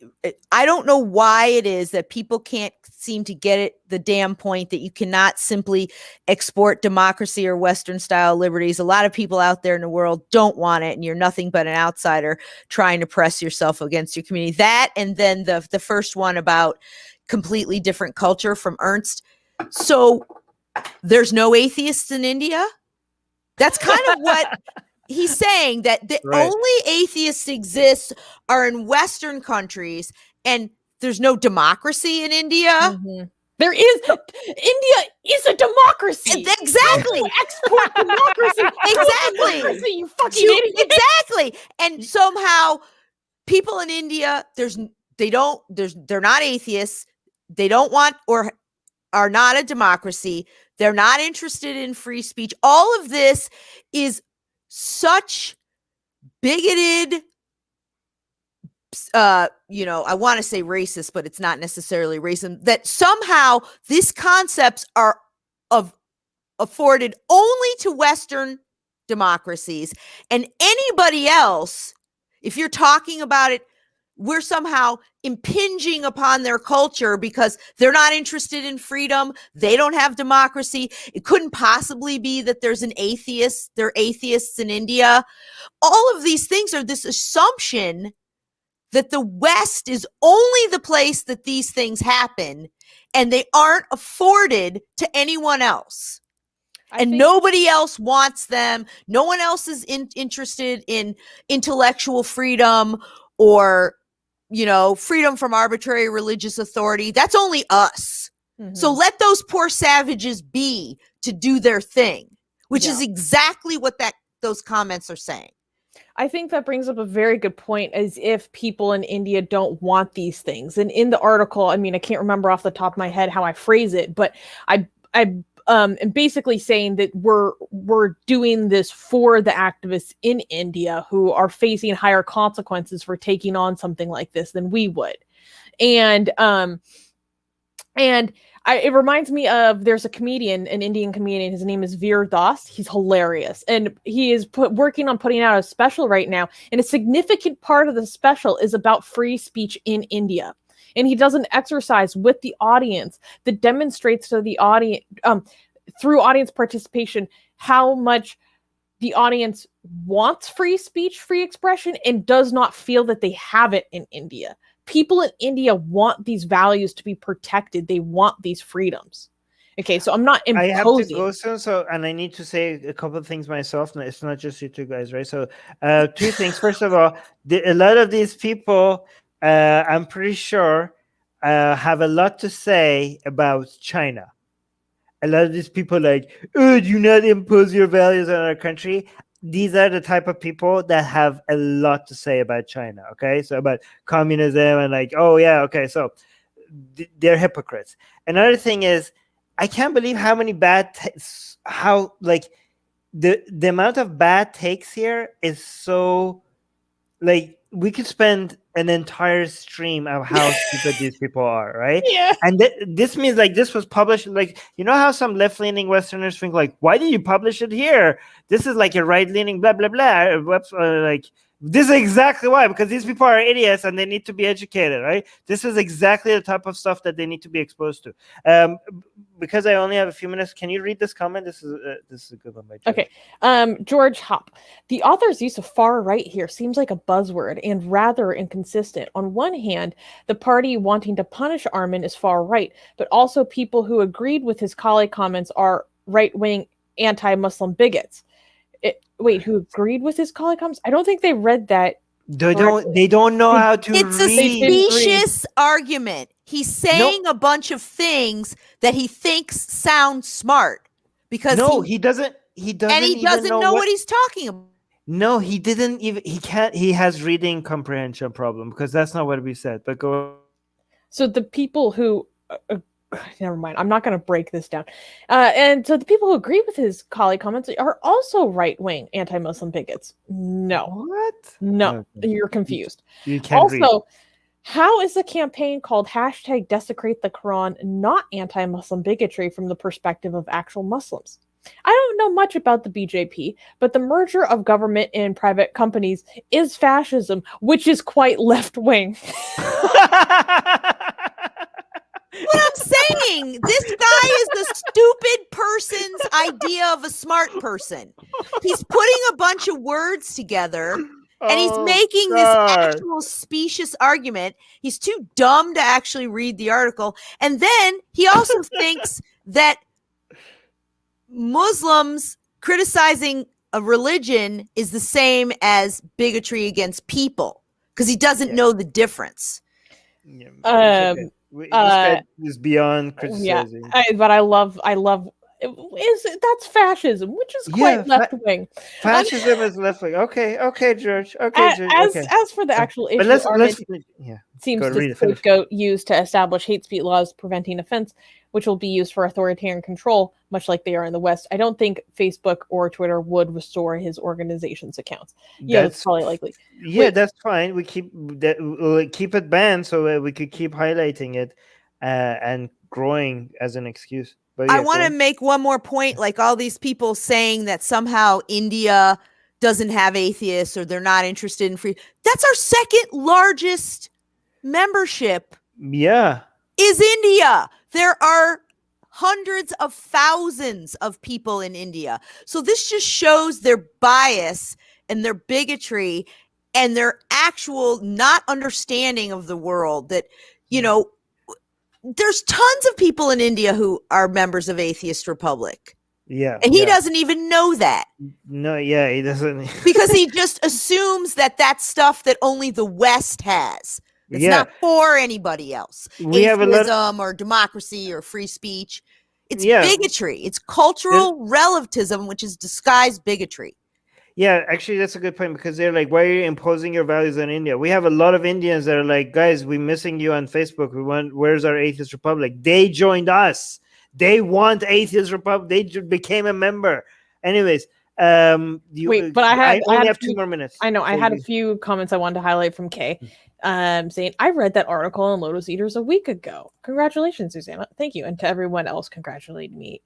I don't know why it is that people can't seem to get it, the damn point that you cannot simply export democracy or Western style liberties. A lot of people out there in the world don't want it, and you're nothing but an outsider trying to press yourself against your community. That, and then the first one about completely different culture from Ernst. So there's no atheists in India? That's kind of what he's saying, that the only atheists exist are in Western countries, and there's no democracy in India.
Mm-hmm. There is. India is a democracy.
Exactly.
Export democracy.
Exactly.
You fucking idiot.
Exactly. And somehow people in India, they're not atheists. They don't want or are not a democracy. They're not interested in free speech. All of this is such bigoted, I want to say racist, but it's not necessarily racism, that somehow these concepts are afforded only to Western democracies, and anybody else, if you're talking about it, we're somehow impinging upon their culture because they're not interested in freedom. They don't have democracy. It couldn't possibly be that there are atheists in India. All of these things are this assumption that the West is only the place that these things happen, and they aren't afforded to anyone else. And nobody else wants them. No one else is interested in intellectual freedom or freedom from arbitrary religious authority. That's only us. Mm-hmm. So let those poor savages be to do their thing, which is exactly what those comments are saying.
I think that brings up a very good point, as if people in India don't want these things. And in the article, I mean, I can't remember off the top of my head how I phrase it, but I am basically saying that we're doing this for the activists in India who are facing higher consequences for taking on something like this than we would. And it reminds me of, there's a comedian, an Indian comedian, his name is Veer Das. He's hilarious. And he is working on putting out a special right now. And a significant part of the special is about free speech in India. And he does an exercise with the audience that demonstrates to the audience, through audience participation, how much the audience wants free speech, free expression, and does not feel that they have it in India. People in India want these values to be protected. They want these freedoms. Okay, so I'm not imposing.
I have to go soon, and I need to say a couple of things myself. It's not just you two guys, right? So, two things. First of all, a lot of these people, I'm pretty sure, have a lot to say about China. A lot of these people do not impose your values on our country. These are the type of people that have a lot to say about China, okay? So about communism and so they're hypocrites. Another thing is, I can't believe how many bad how like the amount of bad takes here is so like we could spend an entire stream of how stupid these people are, right?
Yeah.
And this means like this was published, like, you know how some left-leaning Westerners think like, why did you publish it here? This is like a right-leaning blah blah blah. Like this is exactly why, because these people are idiots and they need to be educated, right? This is exactly the type of stuff that they need to be exposed to. Because I only have a few minutes, can you read this comment? This is a good one by George.
Okay. George Hop. The author's use of far right here seems like a buzzword and rather inconsistent. On one hand, the party wanting to punish Armin is far right, but also people who agreed with his colleague comments are right-wing anti-Muslim bigots. Wait, who agreed with his colleague comments? I don't think they read that.
They don't know how to
It's a
read.
specious argument. He's saying a bunch of things that he thinks sound smart because
he doesn't. He doesn't.
And he
even
doesn't know what he's talking about.
No, he didn't even. He can't. He has reading comprehension problem because that's not what we said. But go.
So the people who. Never mind. I'm not going to break this down. And so the people who agree with his colleague comments are also right-wing anti-Muslim bigots. No.
What?
No.
Okay.
You're confused.
You can't
also,
read.
How is the campaign called #Desecrate the Quran not anti-Muslim bigotry from the perspective of actual Muslims? I don't know much about the BJP, but the merger of government and private companies is fascism, which is quite left-wing.
What I'm saying, this guy is the stupid person's idea of a smart person. He's putting a bunch of words together and he's making this actual specious argument. He's too dumb to actually read the article. And then he also thinks that Muslims criticizing a religion is the same as bigotry against people because he doesn't know the difference.
Yeah, this guy is beyond criticizing.
Yeah, but I love that's fascism, which is quite left wing.
Fascism is left wing. Okay, George. Okay, George.
As for the actual issue,
let's
seems to scapegoat used to establish hate speech laws preventing offense, which will be used for authoritarian control, much like they are in the West. I don't think Facebook or Twitter would restore his organization's accounts. Yeah, that's probably likely.
Yeah, that's fine. We keep it banned so we could keep highlighting it and growing as an excuse. But yeah,
I want to make one more point. Like all these people saying that somehow India doesn't have atheists or they're not interested in free. That's our second largest membership.
Yeah.
Is India. There are hundreds of thousands of people in India. So this just shows their bias and their bigotry and their actual not understanding of the world that, you know, there's tons of people in India who are members of Atheist Republic.
Yeah.
And he doesn't even know that.
No, yeah, he doesn't.
Because he just assumes that that's stuff that only the West has. It's not for anybody else.
We have
atheism or democracy or free speech. It's bigotry. It's cultural relativism, which is disguised bigotry.
Yeah, actually, that's a good point because they're like, why are you imposing your values on India? We have a lot of Indians that are like, guys, we're missing you on Facebook. Where's our Atheist Republic? They joined us. They want Atheist Republic. They became a member. Anyways,
wait, but I
only have 2 more minutes.
I know. I had a few comments I wanted to highlight from Kay. Saying, I read that article on Lotus Eaters a week ago. Congratulations, Susanna. Thank you. And to everyone else congratulating me,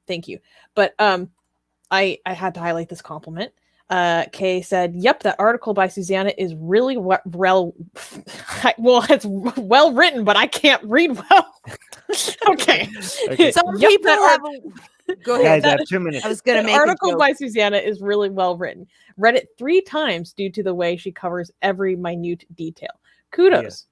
thank you. But I had to highlight this compliment. Kay said, yep, that article by Susanna is really well, it's well written, but I can't read well. Okay.
Some people have go ahead.
Guys, I have 2 minutes.
I was going to make
an article by Susanna is really well written. Read it 3 times due to the way she covers every minute detail. Kudos.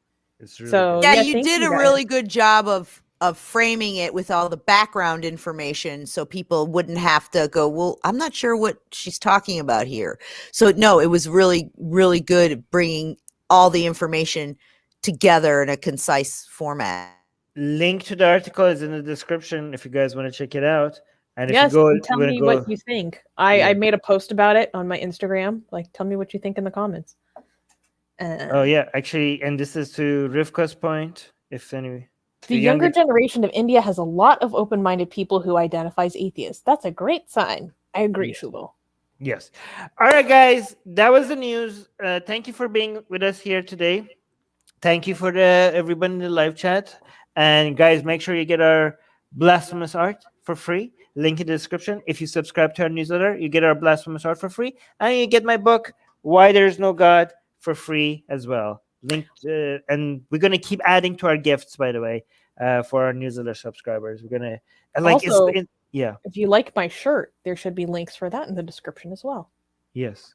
Yeah, you did a really good job of framing it with all the background information so people wouldn't have to go, well, I'm not sure what she's talking about here. So no, it was really, really good at bringing all the information together in a concise format.
Link to the article is in the description if you guys want to check it out. And if
yes,
you go,
tell me what you think. I made a post about it on my Instagram. Like, tell me what you think in the comments.
Oh yeah, actually, and this is to Rivka's point. If any,
The younger generation of India has a lot of open-minded people who identify as atheists. That's a great sign. I agree,
Yes.
Shubal.
Yes. All right, guys. That was the news. Thank you for being with us here today. Thank you for everyone in the live chat. And guys, make sure you get our blasphemous art for free. Link in the description. If you subscribe to our newsletter, you get our blasphemous art for free. And you get my book, Why There's No God, for free as well. Link, and we're going to keep adding to our gifts, by the way, for our newsletter subscribers. We're going to, like,
Also,
yeah.
if you like my shirt, there should be links for that in the description as well.
Yes.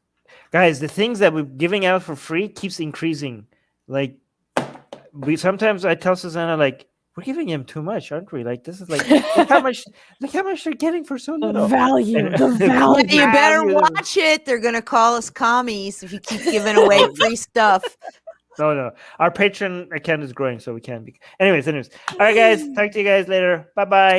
Guys, the things that we're giving out for free keeps increasing. Like, sometimes I tell Susanna, like, we're giving him too much, aren't we? Like, this is like, look how much they're getting for so
The
little.
value, the
Yeah,
value.
you better
Value.
watch it. They're gonna call us commies if you keep giving away free stuff.
No. Our Patreon account is growing, so we can't be. Anyways. All right, guys. Talk to you guys later. Bye-bye.